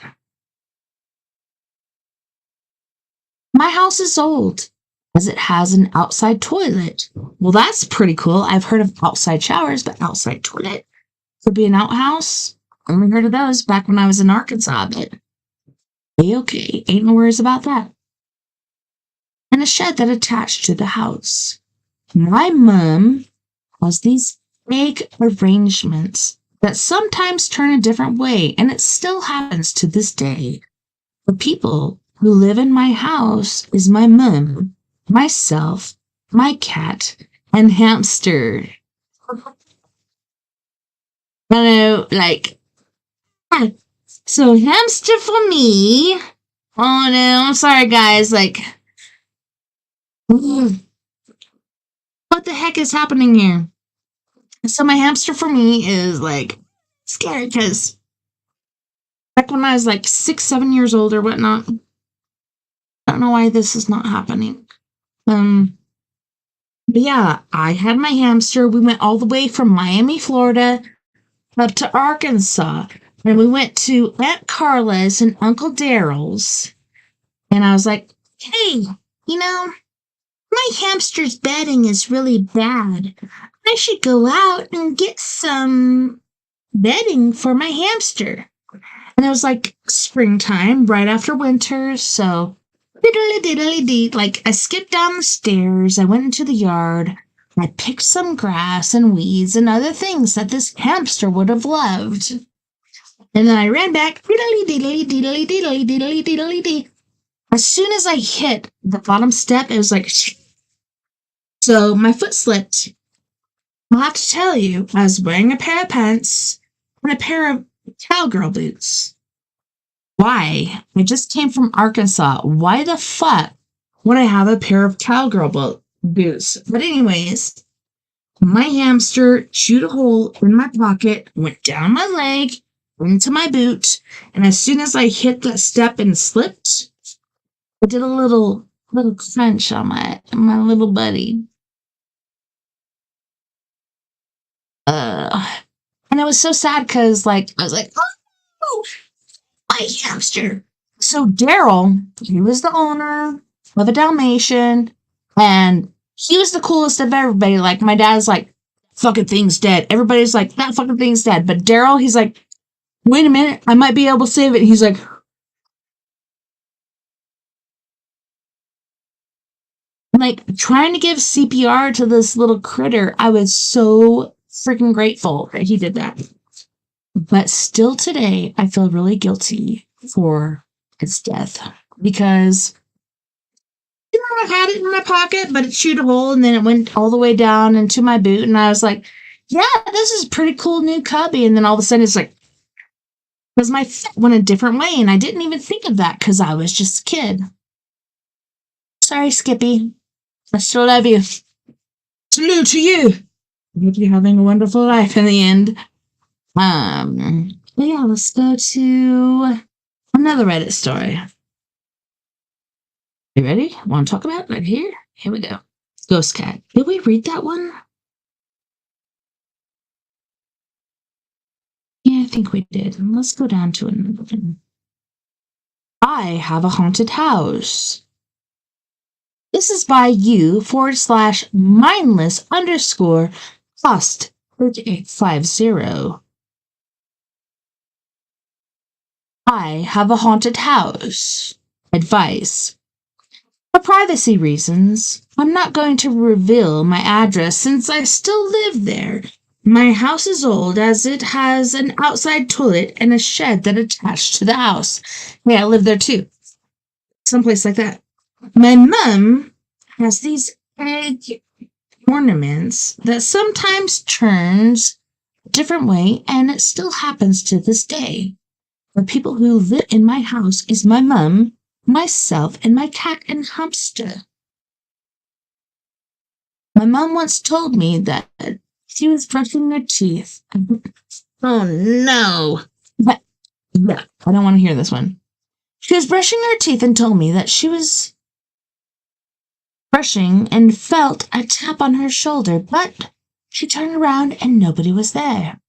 S1: My house is old, as it has an outside toilet. Well, that's pretty cool. I've heard of outside showers, but outside toilet could be an outhouse. I only heard of those back when I was in Arkansas, but okay, ain't no worries about that. And a shed that attached to the house. My mom has these big arrangements that sometimes turn a different way, and it still happens to this day. The people who live in my house is my mom, myself, my cat, and hamster. I know, like, so hamster for me. Oh no, I'm sorry guys, like, what the heck is happening here? So my hamster for me is like scary because back when I was like 6, 7 years old or whatnot, I don't know why this is not happening. But yeah, I had my hamster. We went all the way from Miami, Florida up to Arkansas. And we went to Aunt Carla's and Uncle Daryl's. And I was like, hey, you know, my hamster's bedding is really bad. I should go out and get some bedding for my hamster. And it was like springtime, right after winter, so diddly-diddly-dee. Like, I skipped down the stairs, I went into the yard, I picked some grass and weeds and other things that this hamster would have loved. And then I ran back, diddly-diddly-diddly-diddly-diddly-diddly-dee. As soon as I hit the bottom step, it was like, so my foot slipped. I'll have to tell you, I was wearing a pair of pants and a pair of cowgirl boots. Why? I just came from Arkansas. Why the fuck would I have a pair of cowgirl boots? But anyways, my hamster chewed a hole in my pocket, went down my leg, into my boot, and as soon as I hit that step and slipped, I did a little crunch on my little buddy. And it was so sad because, like, I was like, oh, my hamster. So Daryl, he was the owner of a Dalmatian, and he was the coolest of everybody. Like, my dad's like, fucking thing's dead. Everybody's like, that fucking thing's dead. But Daryl, he's like, wait a minute, I might be able to save it. He's like, trying to give CPR to this little critter. I was so freaking grateful that he did that. But still today, I feel really guilty for its death because, you know, I had it in my pocket, but it chewed a hole and then it went all the way down into my boot. And I was like, yeah, this is a pretty cool new cubby. And then all of a sudden it's like, because my foot went a different way. And I didn't even think of that because I was just a kid. Sorry, Skippy. I still love you. Salute to you. I hope you're having a wonderful life in the end. Yeah, let's go to another Reddit story. You ready? Want to talk about it right here? Here we go. Ghost Cat. Did we read that one? Yeah, I think we did. Let's go down to another one. I Have a Haunted House. This is by you/mindless_cost 3850. I have a haunted house. Advice. For privacy reasons, I'm not going to reveal my address since I still live there. My house is old as it has an outside toilet and a shed that attached to the house. Yeah, I live there too. Someplace like that. My mum has these egg ornaments that sometimes turns a different way, and it still happens to this day. The people who live in my house is my mum, myself, and my cat and hamster. My mum once told me that she was brushing her teeth. Oh no. But, yeah, I don't want to hear this one. She was brushing her teeth and told me that she was brushing and felt a tap on her shoulder, but she turned around and nobody was there.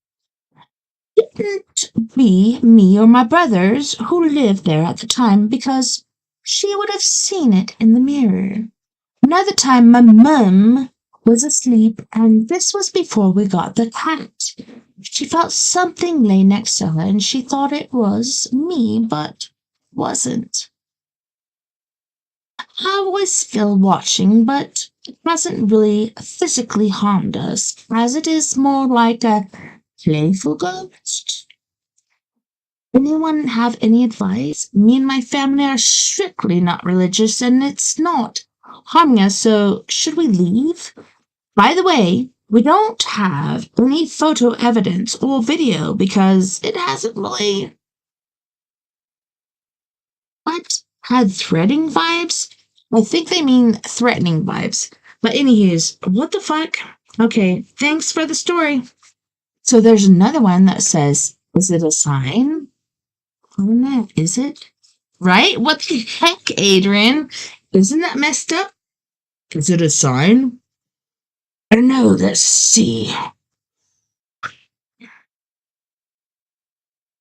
S1: It couldn't be me or my brothers who lived there at the time because she would have seen it in the mirror. Another time, my mum was asleep, and this was before we got the cat. She felt something lay next to her, and she thought it was me, but it wasn't. I always feel watching, but it hasn't really physically harmed us, as it is more like a playful ghost. Anyone have any advice? Me and my family are strictly not religious, and it's not harming us, so should we leave? By the way, we don't have any photo evidence or video because it hasn't really had threatening vibes. I think they mean threatening vibes. But anyways, what the fuck? Okay, thanks for the story. So there's another one that says, is it a sign? Oh no, is it? Right? What the heck, Adrian? Isn't that messed up? Is it a sign? I don't know, let's see.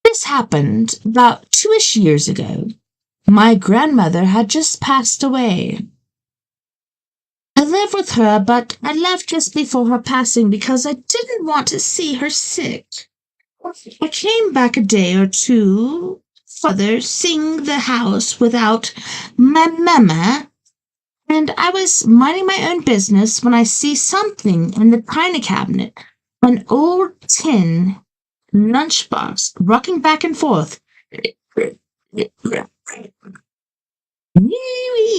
S1: This happened about 2-ish years ago. My grandmother had just passed away. I lived with her, but I left just before her passing because I didn't want to see her sick. I came back a day or two further, seeing the house without my mama, and I was minding my own business when I see something in the china cabinet, an old tin lunchbox rocking back and forth.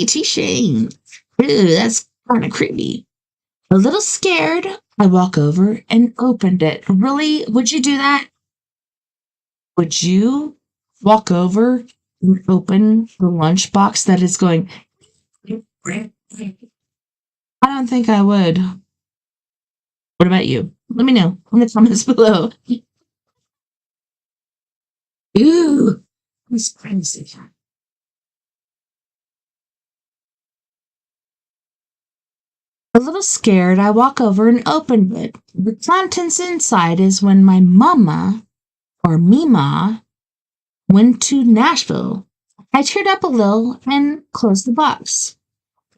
S1: T-Shane. That's kind of creepy. A little scared, I walk over and opened it. Really? Would you do that? Would you walk over and open the lunchbox that is going? I don't think I would. What about you? Let me know in the comments below. Ooh, that's crazy. A little scared, I walk over and open it. The contents inside is when my mama, or Mima, went to Nashville. I teared up a little and closed the box.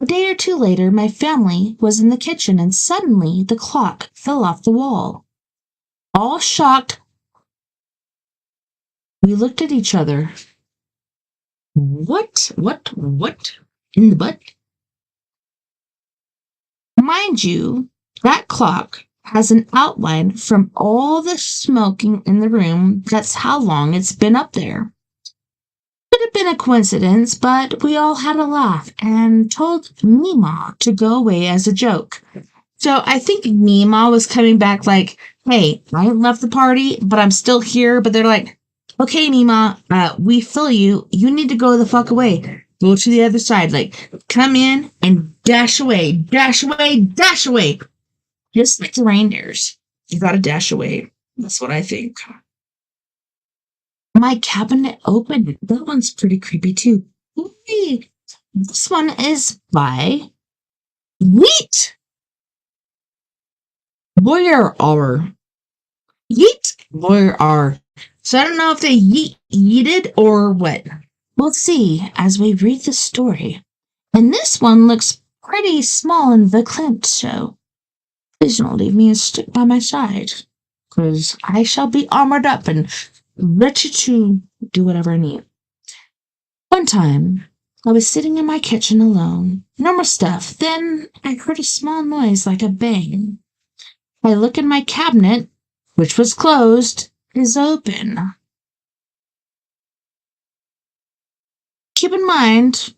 S1: A day or two later, my family was in the kitchen and suddenly the clock fell off the wall. All shocked, we looked at each other. What in the butt? Mind you, that clock has an outline from all the smoking in the room. That's how long it's been up there. Could have been a coincidence, but we all had a laugh and told Mima to go away as a joke. So I think Mima was coming back like, hey, I left the party, but I'm still here. But they're like, okay, Mima, we feel you. You need to go the fuck away. Go to the other side. Like, come in and dash away. Dash away. Dash away. Just like the reindeers. You gotta dash away. That's what I think. My cabinet opened. That one's pretty creepy too. Hey, this one is by Yeet. Lawyer R. Yeet. Lawyer R. So I don't know if they yeeted or what. We'll see as we read the story. And this one looks pretty small in the Clint show. Please don't leave me and stick by my side, because I shall be armored up and ready to do whatever I need. One time, I was sitting in my kitchen alone. Normal stuff. Then I heard a small noise like a bang. I look in my cabinet, which was closed, is open. Keep in mind,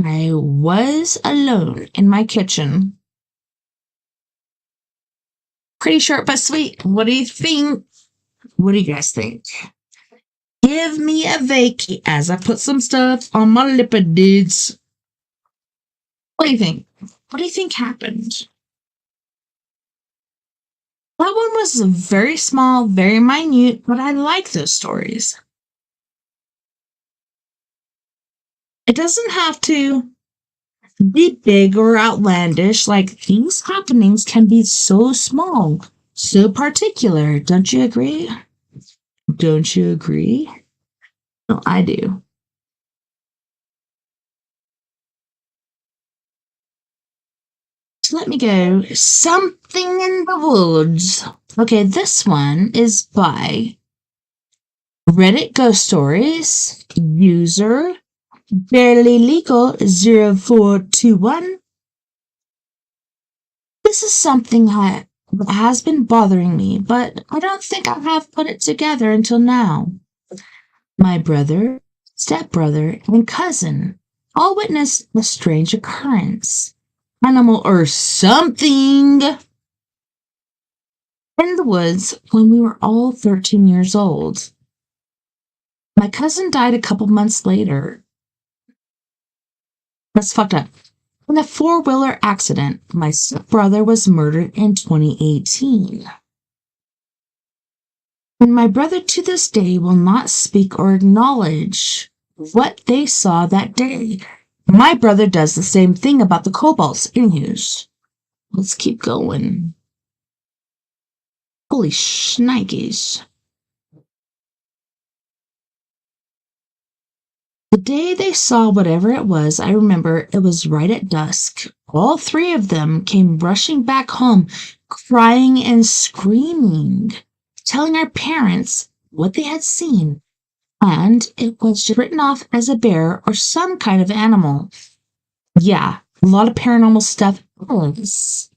S1: I was alone in my kitchen. Pretty short but sweet. What do you think? What do you guys think? Give me a vacay as I put some stuff on my lipids. What do you think? What do you think happened? That one was very small, very minute, but I like those stories. It doesn't have to be big or outlandish. Like, these happenings can be so small, so particular. Don't you agree? Don't you agree? No, I do. So let me go. Something in the Woods. Okay, this one is by Reddit Ghost Stories, user Barely Legal 0421. This is something that has been bothering me, but I don't think I have put it together until now. My brother, stepbrother, and cousin all witnessed a strange occurrence. Animal or something in the woods when we were all 13 years old. My cousin died a couple months later. That's fucked up. In a four-wheeler accident, my stepbrother was murdered in 2018. And my brother to this day will not speak or acknowledge what they saw that day. My brother does the same thing about the kobolds. Anyways, let's keep going. Holy shnikes. The day they saw whatever it was, I remember it was right at dusk. All three of them came rushing back home, crying and screaming, telling our parents what they had seen. And it was written off as a bear or some kind of animal. Yeah, a lot of paranormal stuff is.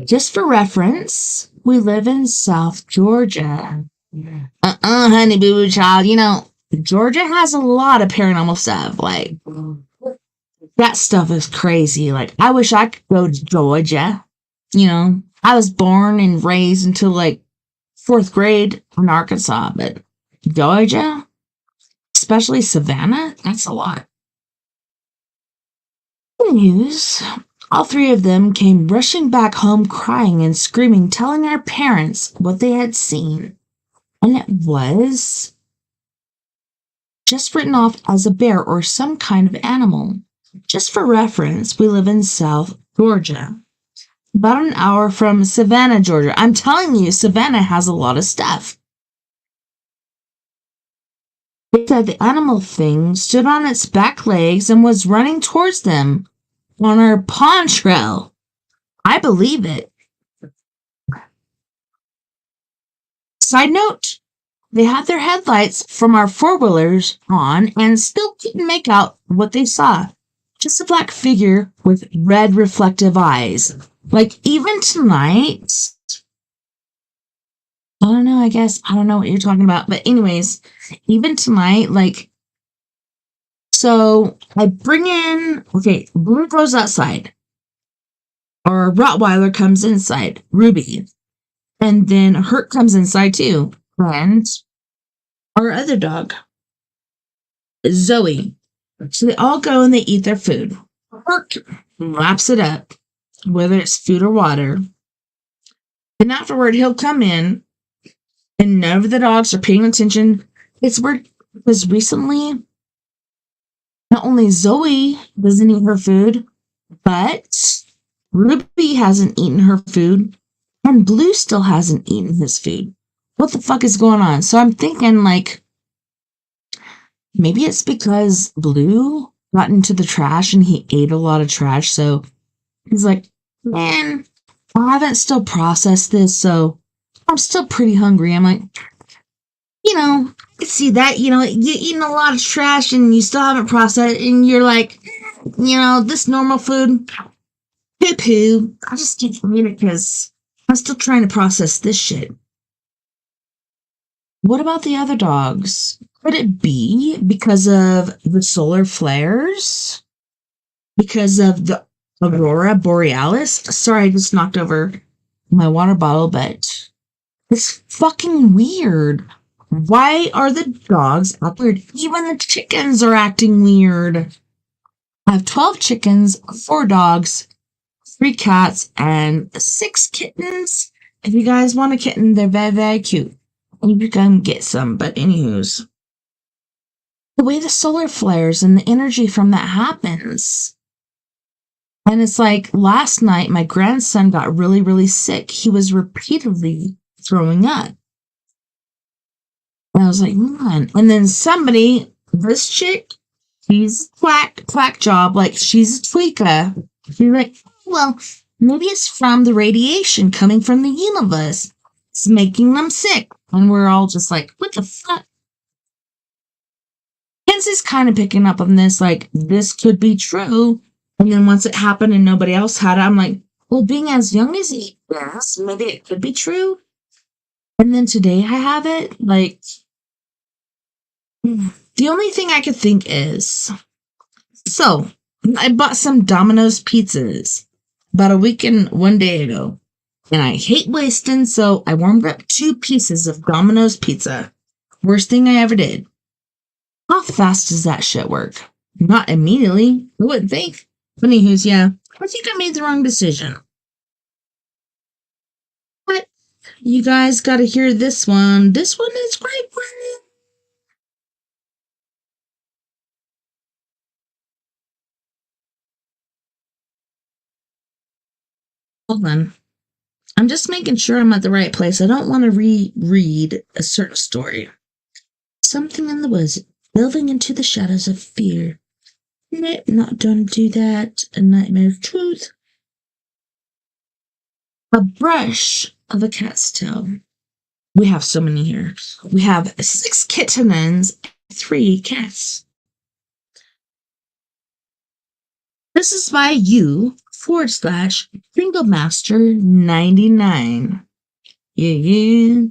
S1: Just for reference, we live in South Georgia. Honey boo boo child, you know, Georgia has a lot of paranormal stuff. Like, that stuff is crazy. Like, I wish I could go to Georgia. You know, I was born and raised until like 4th grade in Arkansas, but Georgia, especially Savannah, that's a lot. News. All three of them came rushing back home crying and screaming, telling our parents what they had seen. And it was just written off as a bear or some kind of animal. Just for reference, we live in South Georgia. About an hour from Savannah, Georgia. I'm telling you, Savannah has a lot of stuff. They said the animal thing stood on its back legs and was running towards them on our pond trail. I believe it. Side note, they had their headlights from our four-wheelers on and still couldn't make out what they saw. Just a black figure with red reflective eyes. Like, even tonight, I don't know, I don't know what you're talking about. But anyways, even tonight, like, so I bring in, okay, Blue goes outside. Our Rottweiler comes inside, Ruby. And then Hurt comes inside too. And our other dog, Zoe. So they all go and they eat their food. Hurt laps it up, whether it's food or water. And afterward, he'll come in, and none of the dogs are paying attention. It's weird because recently, not only Zoe doesn't eat her food, but Ruby hasn't eaten her food, and Blue still hasn't eaten his food. What the fuck is going on? So I'm thinking, like, maybe it's because Blue got into the trash and he ate a lot of trash, so he's like, man, I haven't still processed this, so I'm still pretty hungry. I'm like, you know, I can see that, you know, you're eating a lot of trash and you still haven't processed it, and you're like, you know, this normal food, poo-poo. I just can't eat it because I'm still trying to process this shit. What about the other dogs? Could it be because of the solar flares? Because of the Aurora Borealis? Sorry, I just knocked over my water bottle, but it's fucking weird. Why are the dogs acting weird? Even the chickens are acting weird. I have 12 chickens, 4 dogs, 3 cats, and 6 kittens. If you guys want a kitten, they're very, very cute. And you can get some, but anywho's. The way the solar flares and the energy from that happens. And it's like last night, my grandson got really, really sick. He was repeatedly throwing up. And I was like, man. And then somebody, this chick, she's quack job, like she's a tweaker. She's like, well, maybe it's from the radiation coming from the universe. It's making them sick. And we're all just like, what the fuck? Kenzie's kind of picking up on this, like, this could be true. And then once it happened and nobody else had it, I'm like, well, being as young as he is, maybe it could be true. And then today I have it, like, the only thing I could think is, so, I bought some Domino's pizzas about a week and 1 day ago. And I hate wasting, so I warmed up 2 pieces of Domino's pizza. Worst thing I ever did. How fast does that shit work? Not immediately. I wouldn't think. But anywho's, yeah. I think I made the wrong decision. But you guys gotta hear this one. This one is great. Hold on. I'm just making sure I'm at the right place. I don't want to reread a certain story. Something in the woods, delving into the shadows of fear. Nope, not gonna do that. A nightmare of truth. A brush of a cat's tail. We have so many here. We have 6 kittens, 3 cats. This is by you /Singlemaster99. Yeah.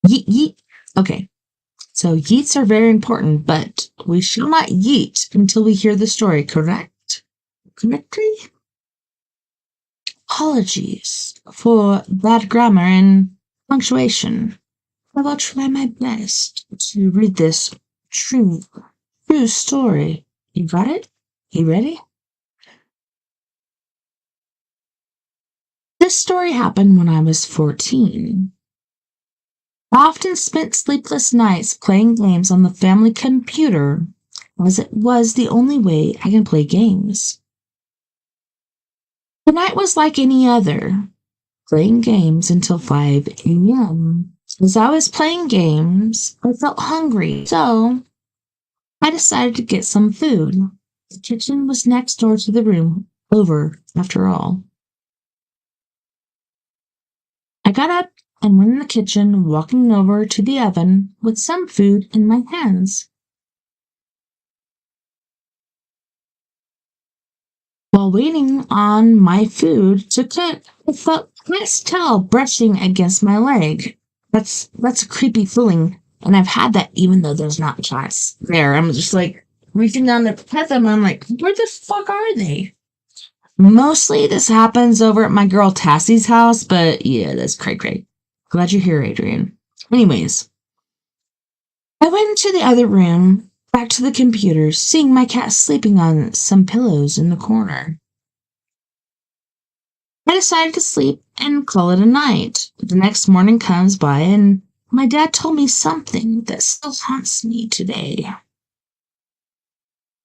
S1: Yeet. Okay. So yeets are very important, but we shall not yeet until we hear the story, correct? Correctly? Apologies for bad grammar and punctuation. I will try my best to read this true story. You got it? You ready? This story happened when I was 14. I often spent sleepless nights playing games on the family computer, as it was the only way I can play games. The night was like any other, playing games until 5 a.m. As I was playing games, I felt hungry, so I decided to get some food. The kitchen was next door to the room over, after all. I got up and went in the kitchen, walking over to the oven with some food in my hands. While waiting on my food to cook, I felt Cat's tail brushing against my leg. That's a creepy feeling, and I've had that even though there's not cats there. I'm just like reaching down to pet them. I'm like, where the fuck are they? Mostly this happens over at my girl Tassie's house, but yeah, that's cray-cray. Glad you're here, Adrian. Anyways, I went into the other room, back to the computer, seeing my cat sleeping on some pillows in the corner. I decided to sleep and call it a night. The next morning comes by and my dad told me something that still haunts me today.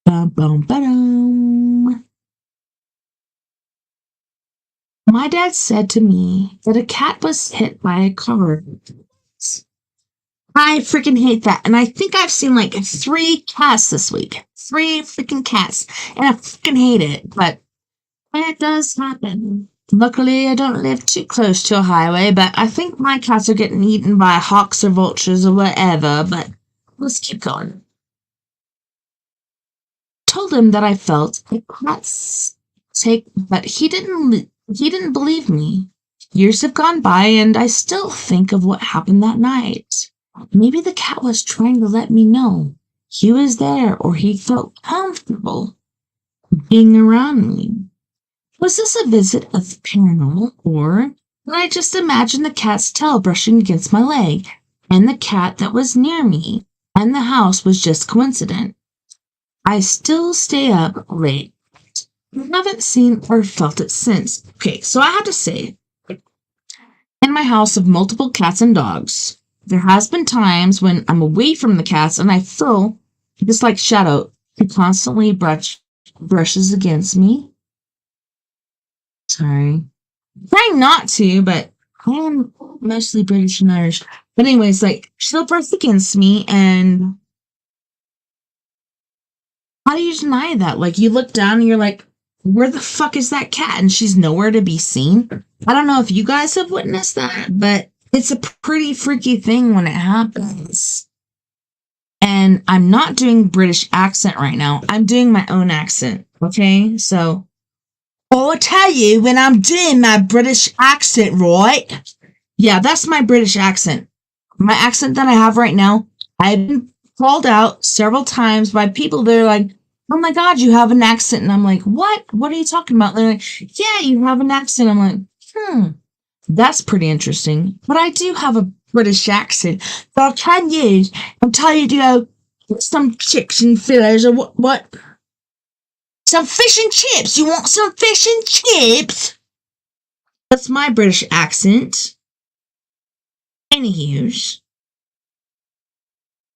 S1: Ba-dum. My dad said to me that a cat was hit by a car. I freaking hate that. And I think I've seen like 3 cats this week. 3 freaking cats. And I freaking hate it. But when it does happen, Luckily, I don't live too close to a highway, but I think my cats are getting eaten by hawks or vultures or whatever, but let's keep going. Told him that I felt a cat's take, but he didn't believe me. Years have gone by, and I still think of what happened that night. Maybe the cat was trying to let me know he was there, or he felt comfortable being around me. Was this a visit of the paranormal, or did I just imagine the cat's tail brushing against my leg, and the cat that was near me and the house was just coincident? I still stay up late. I haven't seen or felt it since. Okay, so I have to say, in my house of multiple cats and dogs, there has been times when I'm away from the cats and I feel just like Shadow, who constantly brushes against me. Sorry. Trying not to, but I am mostly British and Irish. But anyways, like, she'll brush against me, and how do you deny that? Like, you look down and you're like, where the fuck is that cat? And she's nowhere to be seen. I don't know if you guys have witnessed that, but it's a pretty freaky thing when it happens. And I'm not doing British accent right now. I'm doing my own accent, okay? So, I'll tell you when I'm doing my British accent, right? Yeah, that's my British accent. My accent that I have right now, I've been called out several times by people that are like, oh my God, you have an accent. And I'm like, what? What are you talking about? They're like, yeah, you have an accent. I'm like, that's pretty interesting. But I do have a British accent that I can use and tell you to go get some chicks and fillers or what? Some fish and chips. You want some fish and chips? That's my British accent. Anywho's.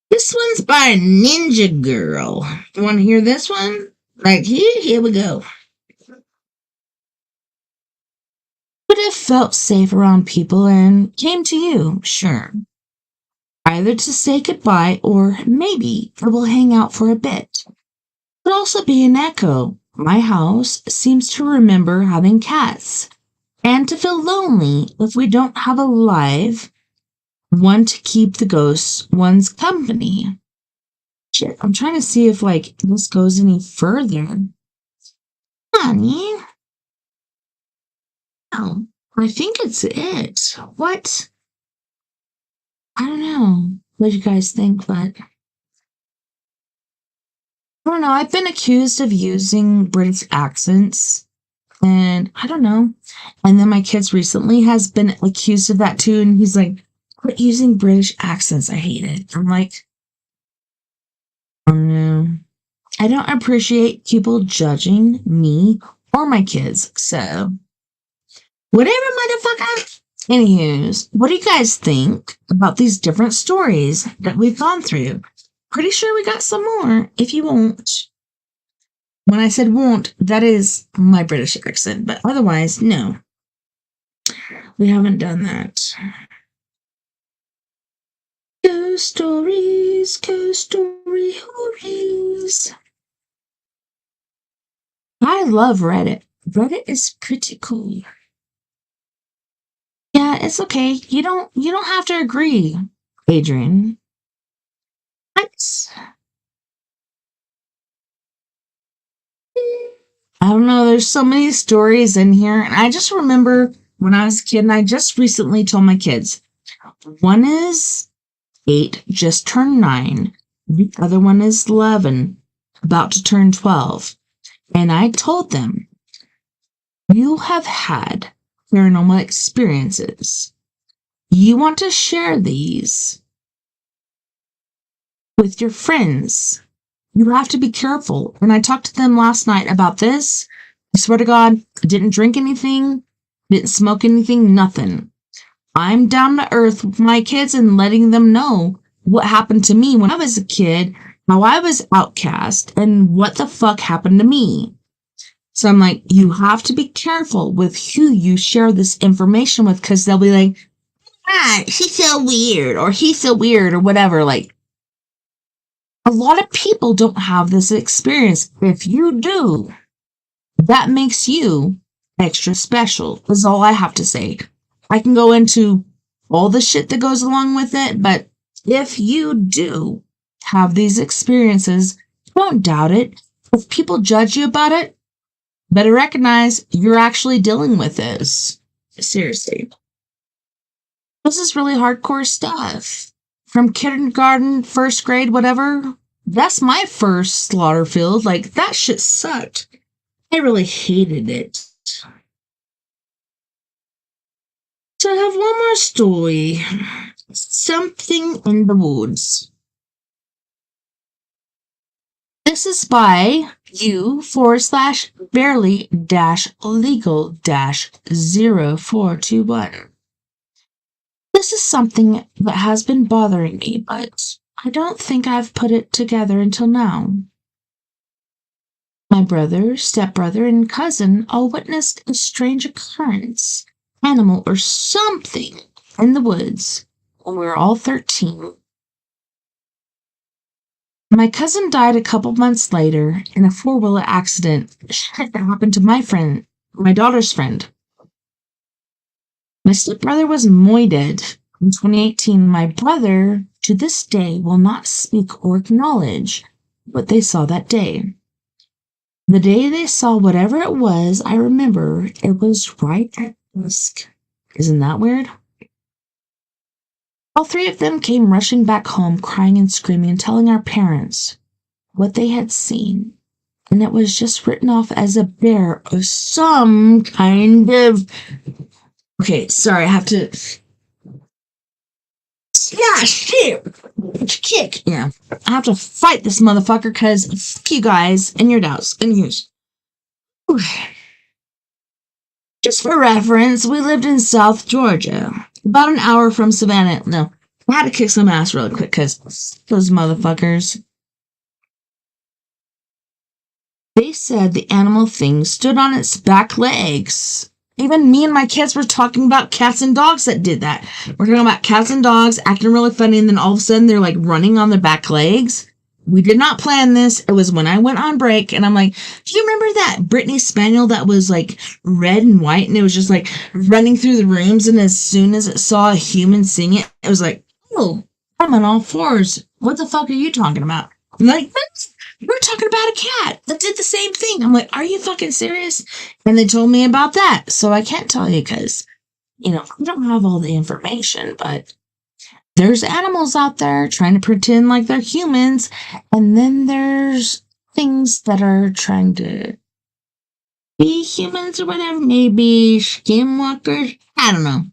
S1: This one's by Ninja Girl. You want to hear this one? Right here? Here we go. Would have felt safe around people and came to you, sure. Either to say goodbye or maybe it will hang out for a bit. Could also be an echo. My house seems to remember having cats and to feel lonely if we don't have a live one to keep the ghosts one's company. Shit, I'm trying to see if, like, this goes any further. Honey? Oh, I think it's it. What? I don't know what you guys think, but I don't know. I've been accused of using British accents, and I don't know. And then my kids recently has been accused of that too, and he's like, quit using British accents. I hate it. I'm like, oh no. I don't appreciate people judging me or my kids, so whatever, motherfucker. Anywho's, what do you guys think about these different stories that we've gone through? Pretty sure we got some more, if you won't. When I said won't, that is my British accent, but otherwise, no. We haven't done that. Ghost stories, stories. I love Reddit. Reddit is pretty cool. Yeah, it's okay. You don't have to agree, Adrian. I don't know, there's so many stories in here, and I just remember when I was a kid, and I just recently told my kids, one is 8, just turned 9, the other one is 11, about to turn 12, and I told them, you have had paranormal experiences. You want to share these with your friends. You have to be careful. And I talked to them last night about this. I swear to God, I didn't drink anything, didn't smoke anything, nothing. I'm down to earth with my kids and letting them know what happened to me when I was a kid, how I was outcast, and what the fuck happened to me. So I'm like, you have to be careful with who you share this information with, because they'll be like, she's so weird, or he's so weird, or whatever. Like, a lot of people don't have this experience. If you do, that makes you extra special, is all I have to say. I can go into all the shit that goes along with it, but if you do have these experiences, don't doubt it. If people judge you about it, better recognize you're actually dealing with this. Seriously. This is really hardcore stuff. From kindergarten, first grade, whatever. That's my first slaughter field. Like, that shit sucked. I really hated it. So I have one more story. Something in the Woods. This is by u/barely-legal-0421. This is something that has been bothering me, but I don't think I've put it together until now. My brother, stepbrother, and cousin all witnessed a strange occurrence, animal or something, in the woods when we were all 13. My cousin died a couple months later in a four-wheeler accident that happened to my daughter's friend. My stepbrother was dead. In 2018, my brother, to this day, will not speak or acknowledge what they saw that day. The day they saw whatever it was, I remember it was right at dusk. Isn't that weird? All three of them came rushing back home, crying and screaming and telling our parents what they had seen. And it was just written off as a bear of some kind of... Okay, sorry, I have to... Yeah, shit! Kick! Yeah. I have to fight this motherfucker because fuck you guys and your doubts and yours. Just for reference, we lived in South Georgia, about an hour from Savannah. No, I had to kick some ass really quick because those motherfuckers. They said the animal thing stood on its back legs. Even me and my kids were talking about cats and dogs that did that. We're talking about cats and dogs acting really funny, and then all of a sudden they're like running on their back legs. We did not plan this. It was when I went on break, and I'm like, do you remember that Brittany Spaniel that was like red and white, and it was just like running through the rooms, and as soon as it saw a human seeing it, it was like, oh, I'm on all fours. What the fuck are you talking about? I'm like, we're talking about a cat that did the same thing. I'm like, are you fucking serious? And they told me about that. So I can't tell you because, I don't have all the information, but there's animals out there trying to pretend like they're humans. And then there's things that are trying to be humans or whatever. Maybe skinwalkers. I don't know.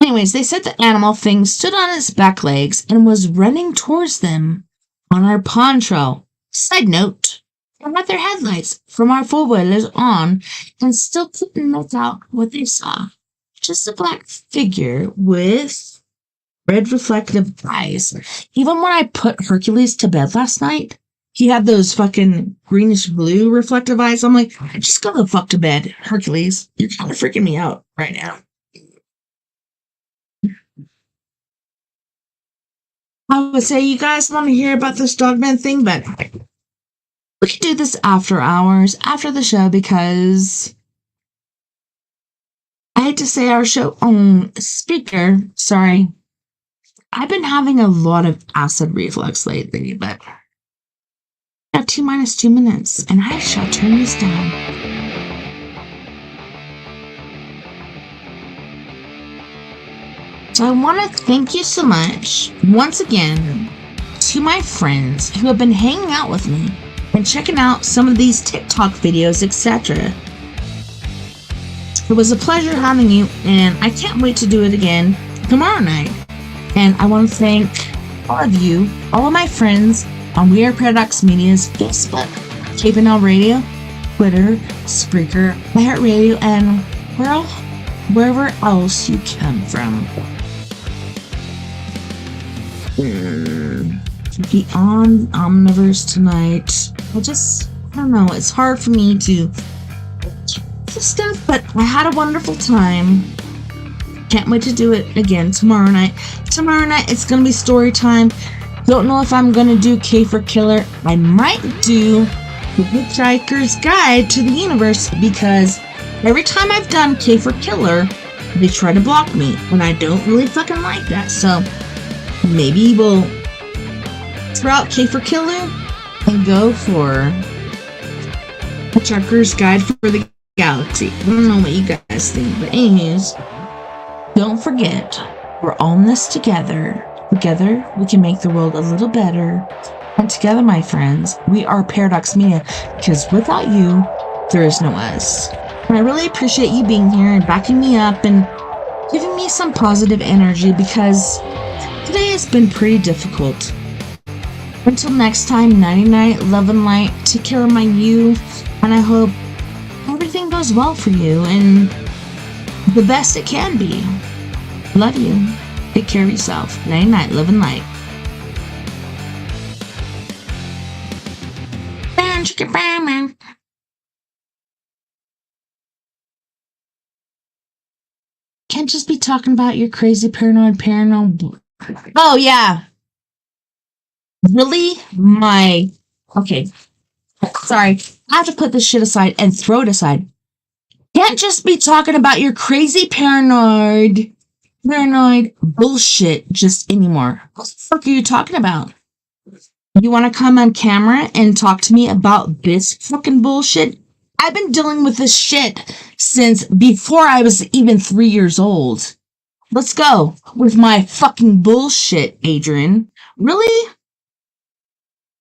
S1: Anyways, they said the animal thing stood on its back legs and was running towards them on our pond trail. Side note, they had their headlights from our four-wheelers on and still couldn't make out what they saw. Just a black figure with red reflective eyes. Even when I put Hercules to bed last night, he had those fucking greenish blue reflective eyes. I'm like, just go the fuck to bed, Hercules. You're kind of freaking me out right now. I would say you guys want to hear about this Dogman thing, but we could do this after hours, after the show, because I hate to say our show on speaker. Sorry. I've been having a lot of acid reflux lately, but I have T minus 2 minutes, and I shall turn this down. So I want to thank you so much, once again, to my friends who have been hanging out with me and checking out some of these TikTok videos, etc. It was a pleasure having you, and I can't wait to do it again tomorrow night. And I want to thank all of you, all of my friends on We Are Paradox Media's Facebook, KPNL Radio, Twitter, Spreaker, iHeartRadio, and wherever else you come from. Beyond Omniverse tonight. I don't know. It's hard for me to stuff, but I had a wonderful time. Can't wait to do it again tomorrow night. Tomorrow night it's gonna be story time. Don't know if I'm gonna do K for Killer. I might do The Hitchhiker's Guide to the Universe because every time I've done K for Killer, they try to block me, and I don't really fucking like that. So maybe we'll throw out K for Killer and go for Hitchhiker's Guide for the Galaxy. I don't know what you guys think, but anyways, don't forget, we're all in this together. Together, we can make the world a little better. And together, my friends, we are Paradox Media, because without you, there is no us. And I really appreciate you being here and backing me up and giving me some positive energy, because today has been pretty difficult. Until next time, nighty night, love and light, take care of my you, and I hope everything goes well for you and the best it can be. Love you. Take care of yourself. Nighty night, love and light. Can't just be talking about your crazy paranoid. Oh yeah. Really? Okay. Sorry. I have to put this shit aside and throw it aside. Can't just be talking about your crazy paranoid bullshit just anymore. What the fuck are you talking about? You want to come on camera and talk to me about this fucking bullshit? I've been dealing with this shit since before I was even 3 years old. Let's go with my fucking bullshit, Adrian. Really?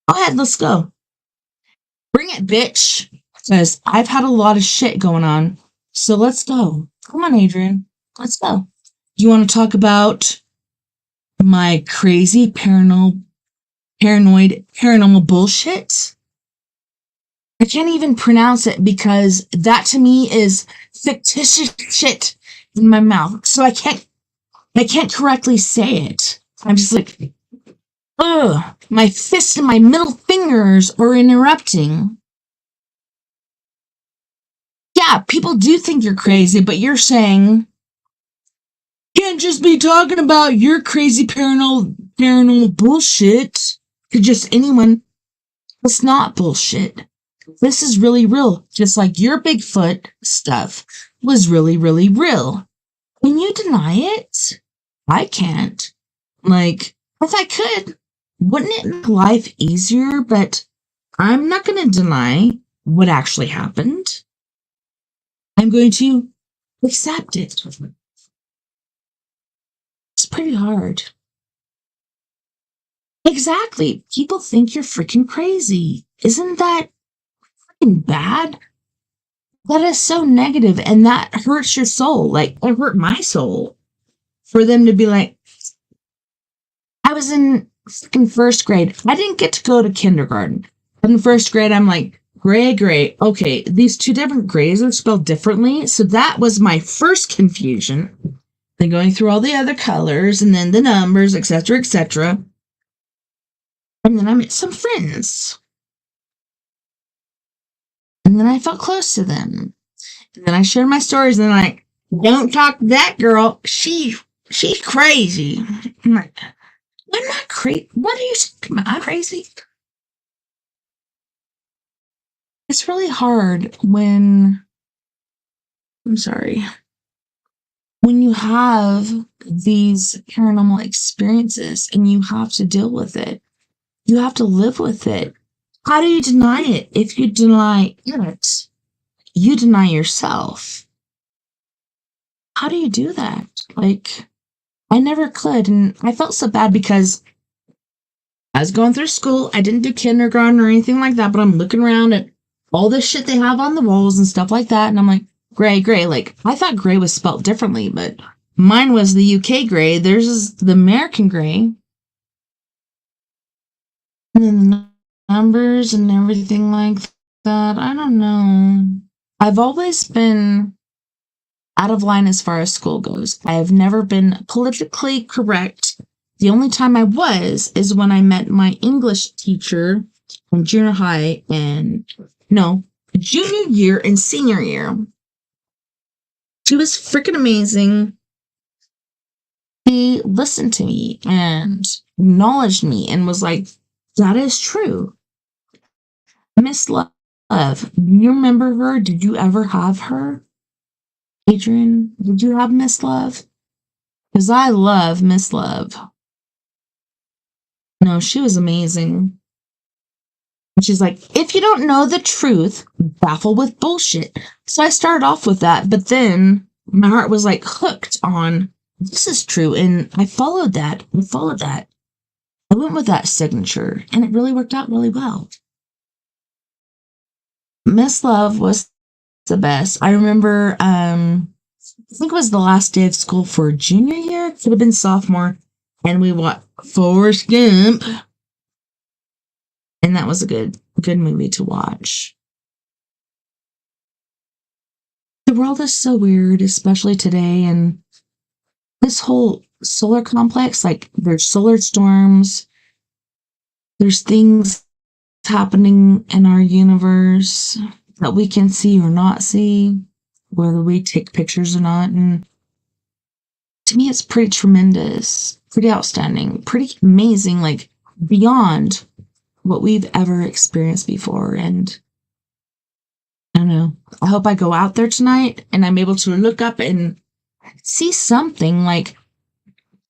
S1: Go ahead, let's go. Bring it, bitch. Because I've had a lot of shit going on. So let's go. Come on, Adrian. Let's go. You want to talk about my crazy paranormal bullshit? I can't even pronounce it because that to me is fictitious shit in my mouth. So I can't correctly say it. I'm just like, ugh, my fist and my middle fingers are interrupting. Yeah, people do think you're crazy, but you're saying, can't just be talking about your crazy paranormal bullshit to just anyone. It's not bullshit. This is really real. Just like your Bigfoot stuff was really, really real. Can you deny it? I can't. Like, if I could, wouldn't it make life easier? But I'm not going to deny what actually happened. I'm going to accept it. It's pretty hard. Exactly. People think you're freaking crazy. Isn't that freaking bad? That is so negative, and that hurts your soul. Like, it hurt my soul. For them to be like, I was in freaking first grade. I didn't get to go to kindergarten. In first grade, I'm like, gray. Okay, these two different grays are spelled differently. So that was my first confusion. Then going through all the other colors and then the numbers, etc., etc. And then I met some friends. And then I felt close to them. And then I shared my stories and they're like, don't talk to that girl. She's crazy. I'm like, I'm not crazy. What are you talking about? I'm crazy. It's really hard when you have these paranormal experiences and you have to deal with it. You have to live with it. How do you deny it? If you deny it, you deny yourself. How do you do that? Like, I never could. And I felt so bad because I was going through school. I didn't do kindergarten or anything like that, but I'm looking around at all the shit they have on the walls and stuff like that. And I'm like, gray. Like, I thought gray was spelled differently, but mine was the UK gray. Theirs is the American gray. And then the numbers and everything like that. I don't know. I've always been out of line as far as school goes. I have never been politically correct. The only time I was is when I met my English teacher in junior high and junior year and senior year. She was freaking amazing. She listened to me and acknowledged me and was like, that is true. Miss Love, you remember her? Did you ever have her? Adrian, did you have Miss Love? Because I love Miss Love. No, she was amazing. And she's like, if you don't know the truth, baffle with bullshit. So I started off with that, but then my heart was like hooked on this is true. And I followed that. I went with that signature, and it really worked out really well. Miss Love was the best. I remember, I think it was the last day of school for junior year. Could have been sophomore. And we watched Forrest Gump. And that was a good movie to watch. The world is so weird, especially today. And this whole solar complex, like there's solar storms. There's things happening in our universe that we can see or not see, whether we take pictures or not. And to me, it's pretty tremendous, pretty outstanding, pretty amazing, like beyond what we've ever experienced before. And I don't know, I hope I go out there tonight and I'm able to look up and see something. Like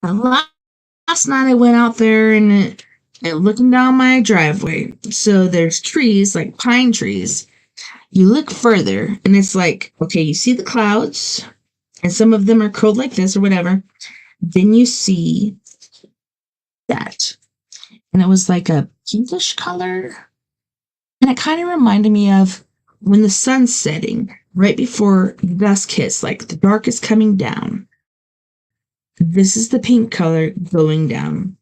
S1: last night I went out there and looking down my driveway. So there's trees, like pine trees. You look further and it's like, okay, you see the clouds and some of them are curled like this or whatever. Then you see that. And it was like a pinkish color. And it kind of reminded me of when the sun's setting, right before the dusk hits, like the dark is coming down. This is the pink color going down.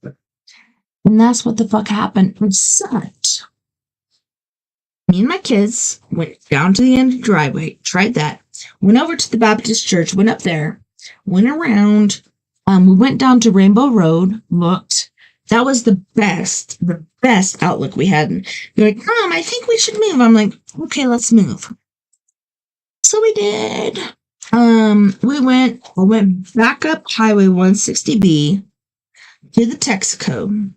S1: And that's what the fuck happened. It sucked. Me and my kids went down to the end of the driveway, tried that, went over to the Baptist church, went up there, went around. We went down to Rainbow Road, looked. That was the best outlook we had. They're like, Mom, I think we should move. I'm like, okay, let's move. So we did. I went back up Highway 160B to the Texaco.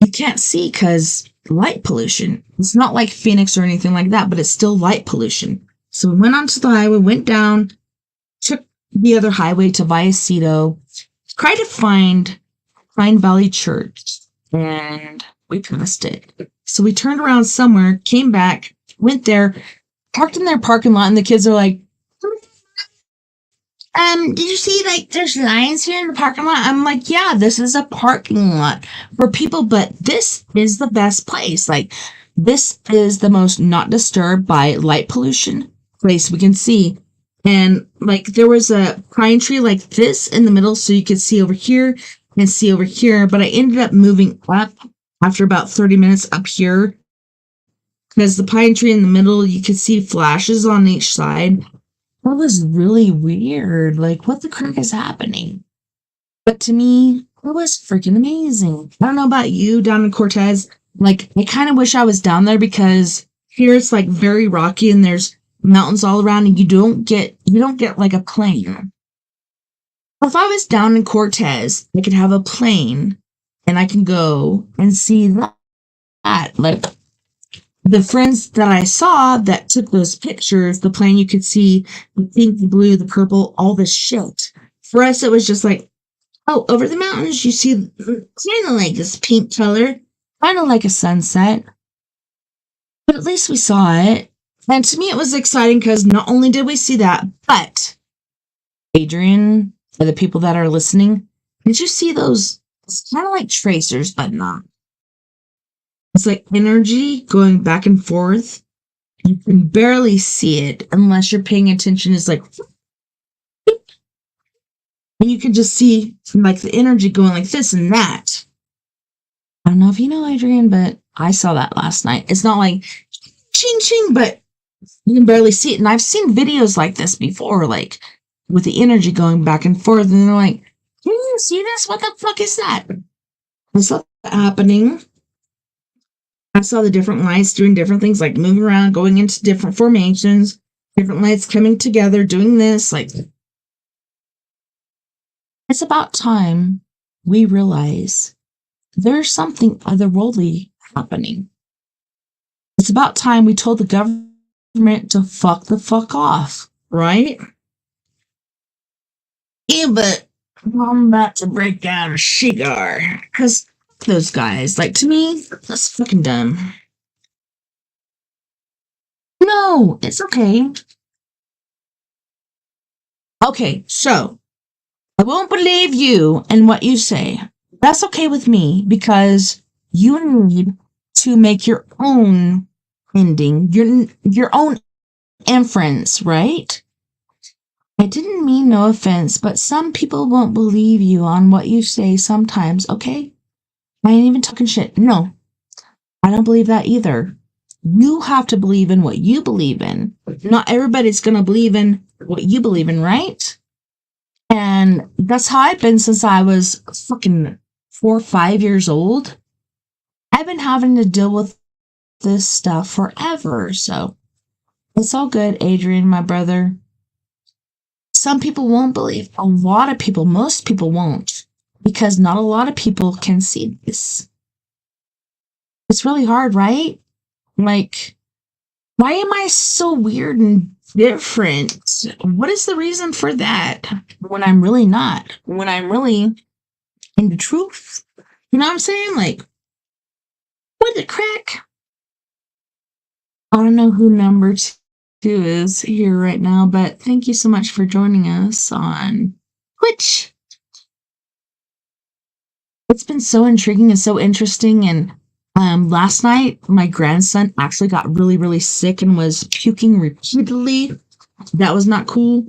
S1: You can't see because light pollution. It's not like Phoenix or anything like that, but it's still light pollution. So we went onto the highway, went down, took the other highway to Vallecito, tried to find Pine Valley Church, and we passed it. So we turned around somewhere, came back, went there, parked in their parking lot, and the kids are like, did you see, like, there's lions here in the parking lot? I'm like, yeah, this is a parking lot for people, but this is the best place. Like, this is the most not disturbed by light pollution place we can see. And, like, there was a pine tree like this in the middle, so you could see over here and see over here. But I ended up moving up after about 30 minutes up here because the pine tree in the middle, you could see flashes on each side. That was really weird. Like, what the crap is happening? But to me, it was freaking amazing. I don't know about you down in Cortez. Like, I kind of wish I was down there because here it's like very rocky and there's mountains all around and you don't get like a plane. If I was down in Cortez, I could have a plane and I can go and see that. Like, the friends that I saw that took those pictures, the plane, you could see the pink, the blue, the purple, all this shit. For us, it was just like, oh, over the mountains, you see kind of like this pink color, kind of like a sunset. But at least we saw it. And to me, it was exciting because not only did we see that, but Adrian, for the people that are listening, did you see those? It's kind of like tracers, but not. It's like energy going back and forth. You can barely see it unless you're paying attention. It's like, and you can just see like the energy going like this and that. I don't know if you know, Adrian, but I saw that last night. It's not like ching ching, but you can barely see it. And I've seen videos like this before, like with the energy going back and forth. And they're like, can you see this? What the fuck is that? I saw that happening. I saw the different lights doing different things, like moving around, going into different formations, different lights coming together, doing this. Like, it's about time we realize there's something otherworldly happening. It's about time we told the government meant to fuck the fuck off, right? Yeah, but I'm about to break down a cigar. Because those guys, like, to me, that's fucking dumb. No, it's okay. Okay, so I won't believe you and what you say. That's okay with me because you need to make your own ending, your own inference, right? I didn't mean no offense, but some people won't believe you on what you say sometimes, okay? I ain't even talking shit. No, I don't believe that either. You have to believe in what you believe in. Not everybody's gonna believe in what you believe in, right? And that's how I've been since I was fucking 4 or 5 years old. I've been having to deal with this stuff forever, so it's all good, Adrian, my brother. Some people won't believe. A lot of people, most people won't, because not a lot of people can see this. It's really hard, right? Like, why am I so weird and different? What is the reason for that? When I'm really not. When I'm really in the truth. You know what I'm saying? Like, what the crack? I don't know who number 2 is here right now, but thank you so much for joining us on Twitch. It's been so intriguing and so interesting, and last night, my grandson actually got really, really sick and was puking repeatedly. That was not cool.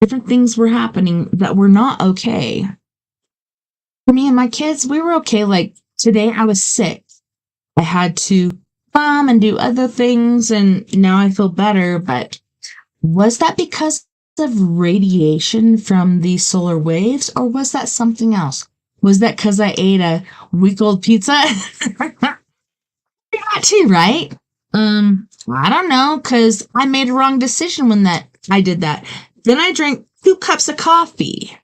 S1: Different things were happening that were not okay. For me and my kids, we were okay. Like, today I was sick. I had to and do other things, and now I feel better. But was that because of radiation from the solar waves, or was that something else? Was that because I ate a week-old pizza? That too, right? I don't know, because I made a wrong decision when I did that. Then I drank 2 cups of coffee.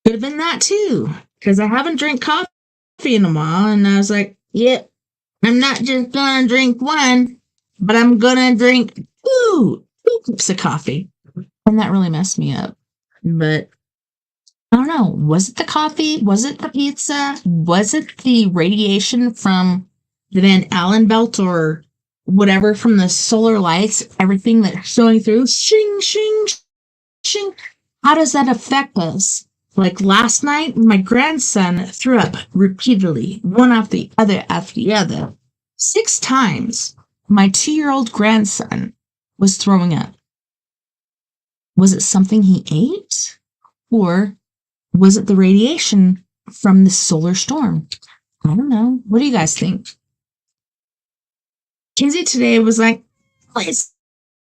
S1: Could have been that too, because I haven't drank coffee in a while, and I was like, yep, I'm not just gonna drink 1, but I'm gonna drink 2 cups of coffee. And that really messed me up. But I don't know. Was it the coffee? Was it the pizza? Was it the radiation from the Van Allen belt or whatever from the solar lights? Everything that's showing through? Shing, shing, shing. How does that affect us? Like last night, my grandson threw up repeatedly, one after the other. 6 times, my 2-year-old grandson was throwing up. Was it something he ate? Or was it the radiation from the solar storm? I don't know. What do you guys think? Kinsey today was like, oh, it's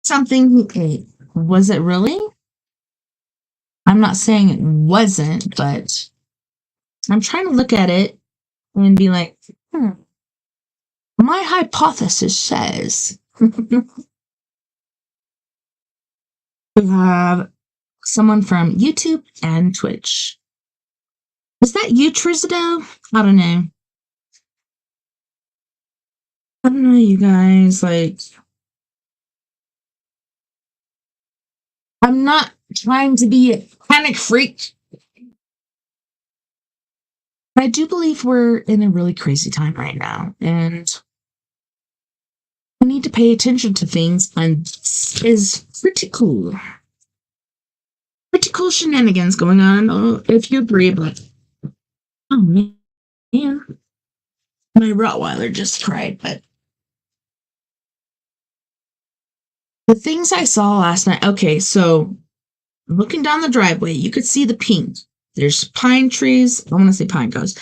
S1: something he ate. Was it really? I'm not saying it wasn't, but I'm trying to look at it and be like, my hypothesis says we have someone from YouTube and Twitch. Is that you, Trizado? I don't know. I don't know, you guys. Like, I'm not trying to be a panic freak. But I do believe we're in a really crazy time right now. And we need to pay attention to things. And this is pretty cool. Pretty cool shenanigans going on. Oh, if you agree, but oh man. My Rottweiler just cried, but the things I saw last night. Okay, so looking down the driveway, you could see the pink. There's pine trees. I want to say pine cones.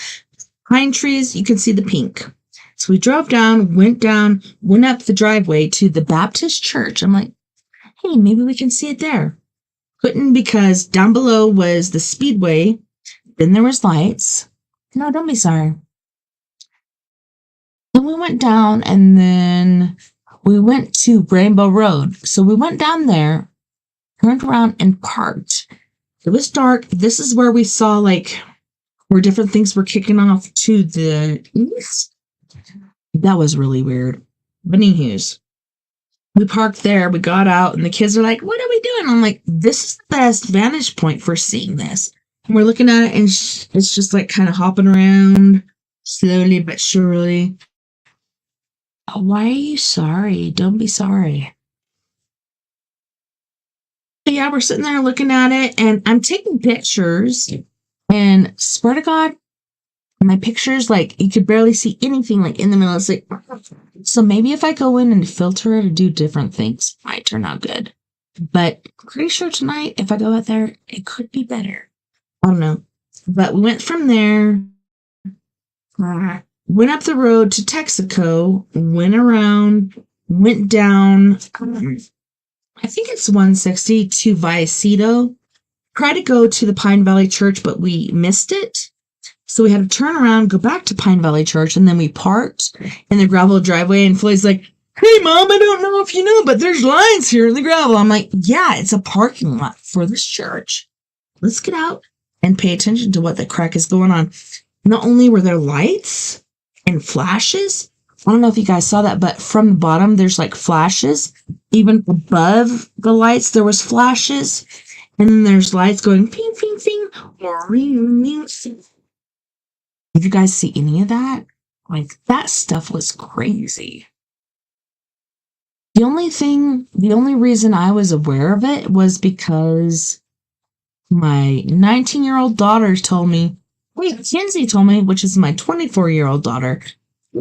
S1: Pine trees, you can see the pink. So we drove down, went up the driveway to the Baptist church. I'm like, hey, maybe we can see it there. Couldn't, because down below was the speedway. Then there was lights. No, don't be sorry. Then we went down, and then we went to Rainbow Road. So we went down there, turned around, and parked. It was dark. This is where we saw, like, where different things were kicking off to the east. That was really weird. But anyways, We parked there, we got out, and the kids are like, what are we doing? I'm like, this is the best vantage point for seeing this. And we're looking at it, and it's just like kind of hopping around slowly but surely. Oh, why are you sorry? Don't be sorry. But yeah, we're sitting there looking at it, and I'm taking pictures, and swear to God, my pictures, like, you could barely see anything, like, in the middle. It's like, so maybe if I go in and filter it or do different things, it might turn out good. But pretty sure tonight, if I go out there, it could be better. I don't know. But we went from there, went up the road to Texaco, went around, went down, I think it's 160 to Vallecito. Tried to go to the Pine Valley Church, but we missed it. So we had to turn around, go back to Pine Valley Church, and then we parked in the gravel driveway, and Floyd's like, hey, Mom, I don't know if you know, but there's lines here in the gravel. I'm like, yeah, it's a parking lot for this church. Let's get out and pay attention to what the crack is going on. Not only were there lights and flashes, I don't know if you guys saw that, but from the bottom, there's like flashes. Even above the lights, there was flashes. And then there's lights going ping, ping, ping, or ring, ring. Did you guys see any of that? Like, that stuff was crazy. The only reason I was aware of it was because my 19-year-old daughter told me, Kinsey told me, which is my 24-year-old daughter,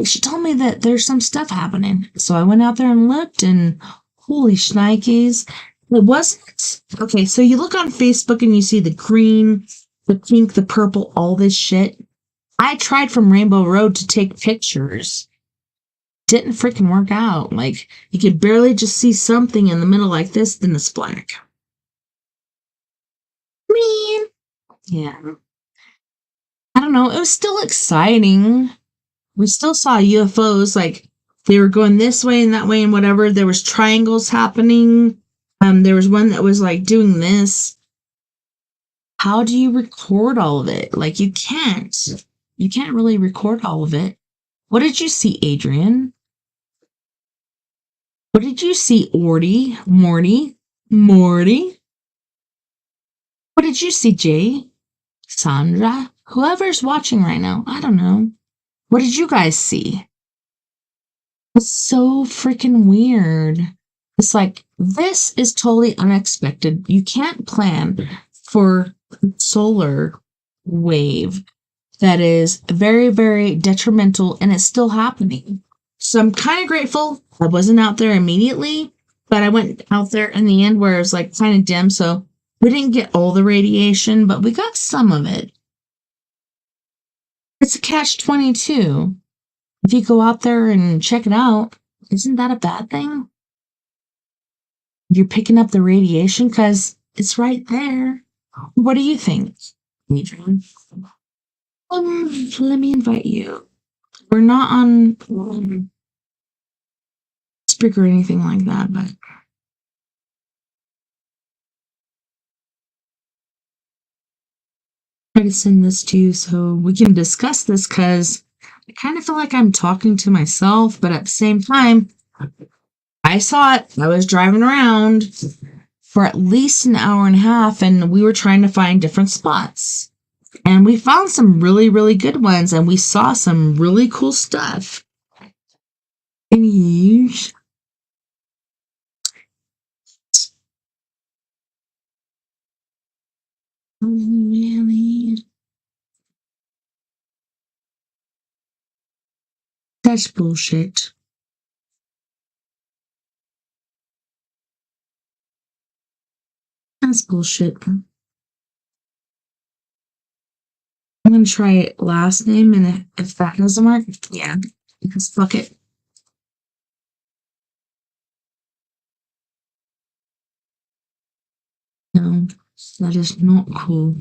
S1: she told me that there's some stuff happening. So I went out there and looked, and holy shnikes. It wasn't. Okay, so you look on Facebook and you see the green, the pink, the purple, all this shit. I tried from Rainbow Road to take pictures. Didn't freaking work out. Like, you could barely just see something in the middle like this, then it's black. Man. Yeah. I don't know. It was still exciting. We still saw UFOs. Like, they were going this way and that way and whatever. There was triangles happening. There was one that was like doing this. How do you record all of it? Like, you can't. You can't really record all of it. What did you see, Adrian? What did you see, Orty? Morty? What did you see, Jay? Sandra? Whoever's watching right now, I don't know. What did you guys see? It's so freaking weird. It's like, this is totally unexpected. You can't plan for solar wave that is very, very detrimental, and it's still happening. So I'm kind of grateful I wasn't out there immediately, but I went out there in the end where it was like kind of dim, so we didn't get all the radiation, but we got some of it. It's a catch-22. If you go out there and check it out, isn't that a bad thing? You're picking up the radiation because it's right there. What do you think, Adrian? Let me invite you. We're not on Spreaker or anything like that, but try to send this to you so we can discuss this, because I kind of feel like I'm talking to myself, but at the same time, I saw it. I was driving around for at least an hour and a half, and we were trying to find different spots. And we found some really, really good ones, and we saw some really cool stuff. And really, that's bullshit. That's bullshit. I'm going to try last name, and if that doesn't work, yeah, because fuck it. No, that is not cool.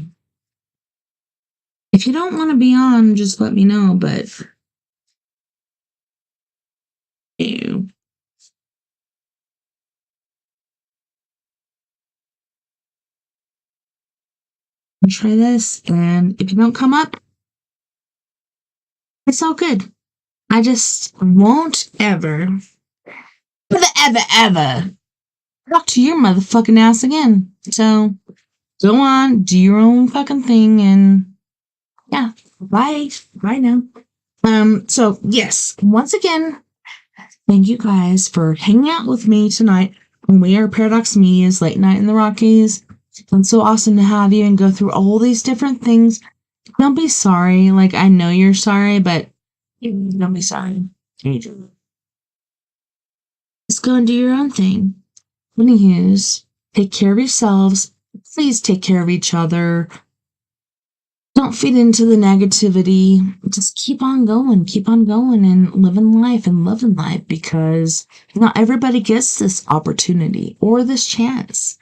S1: If you don't want to be on, just let me know, but ew. I'll try this, and if you don't come up, it's all good. I just won't ever ever talk to your motherfucking ass again. So go on, do your own fucking thing, and yeah, bye now. So yes, once again, thank you guys for hanging out with me tonight when we are Paradox Media's Late Night in the Rockies. It's so awesome to have you and go through all these different things. Don't be sorry. Like, I know you're sorry, but don't be sorry. Just go and do your own thing. Anywho's, take care of yourselves. Please take care of each other. Don't feed into the negativity. Just keep on going and living life and loving life, because not everybody gets this opportunity or this chance.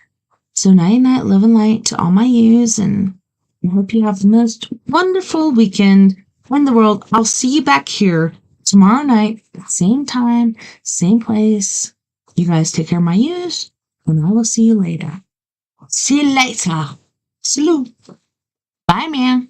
S1: So night, live and light to all my yous, and I hope you have the most wonderful weekend in the world. I'll see you back here tomorrow night, same time, same place. You guys take care of my yous, and I will see you later. See you later. Salute. Bye, man.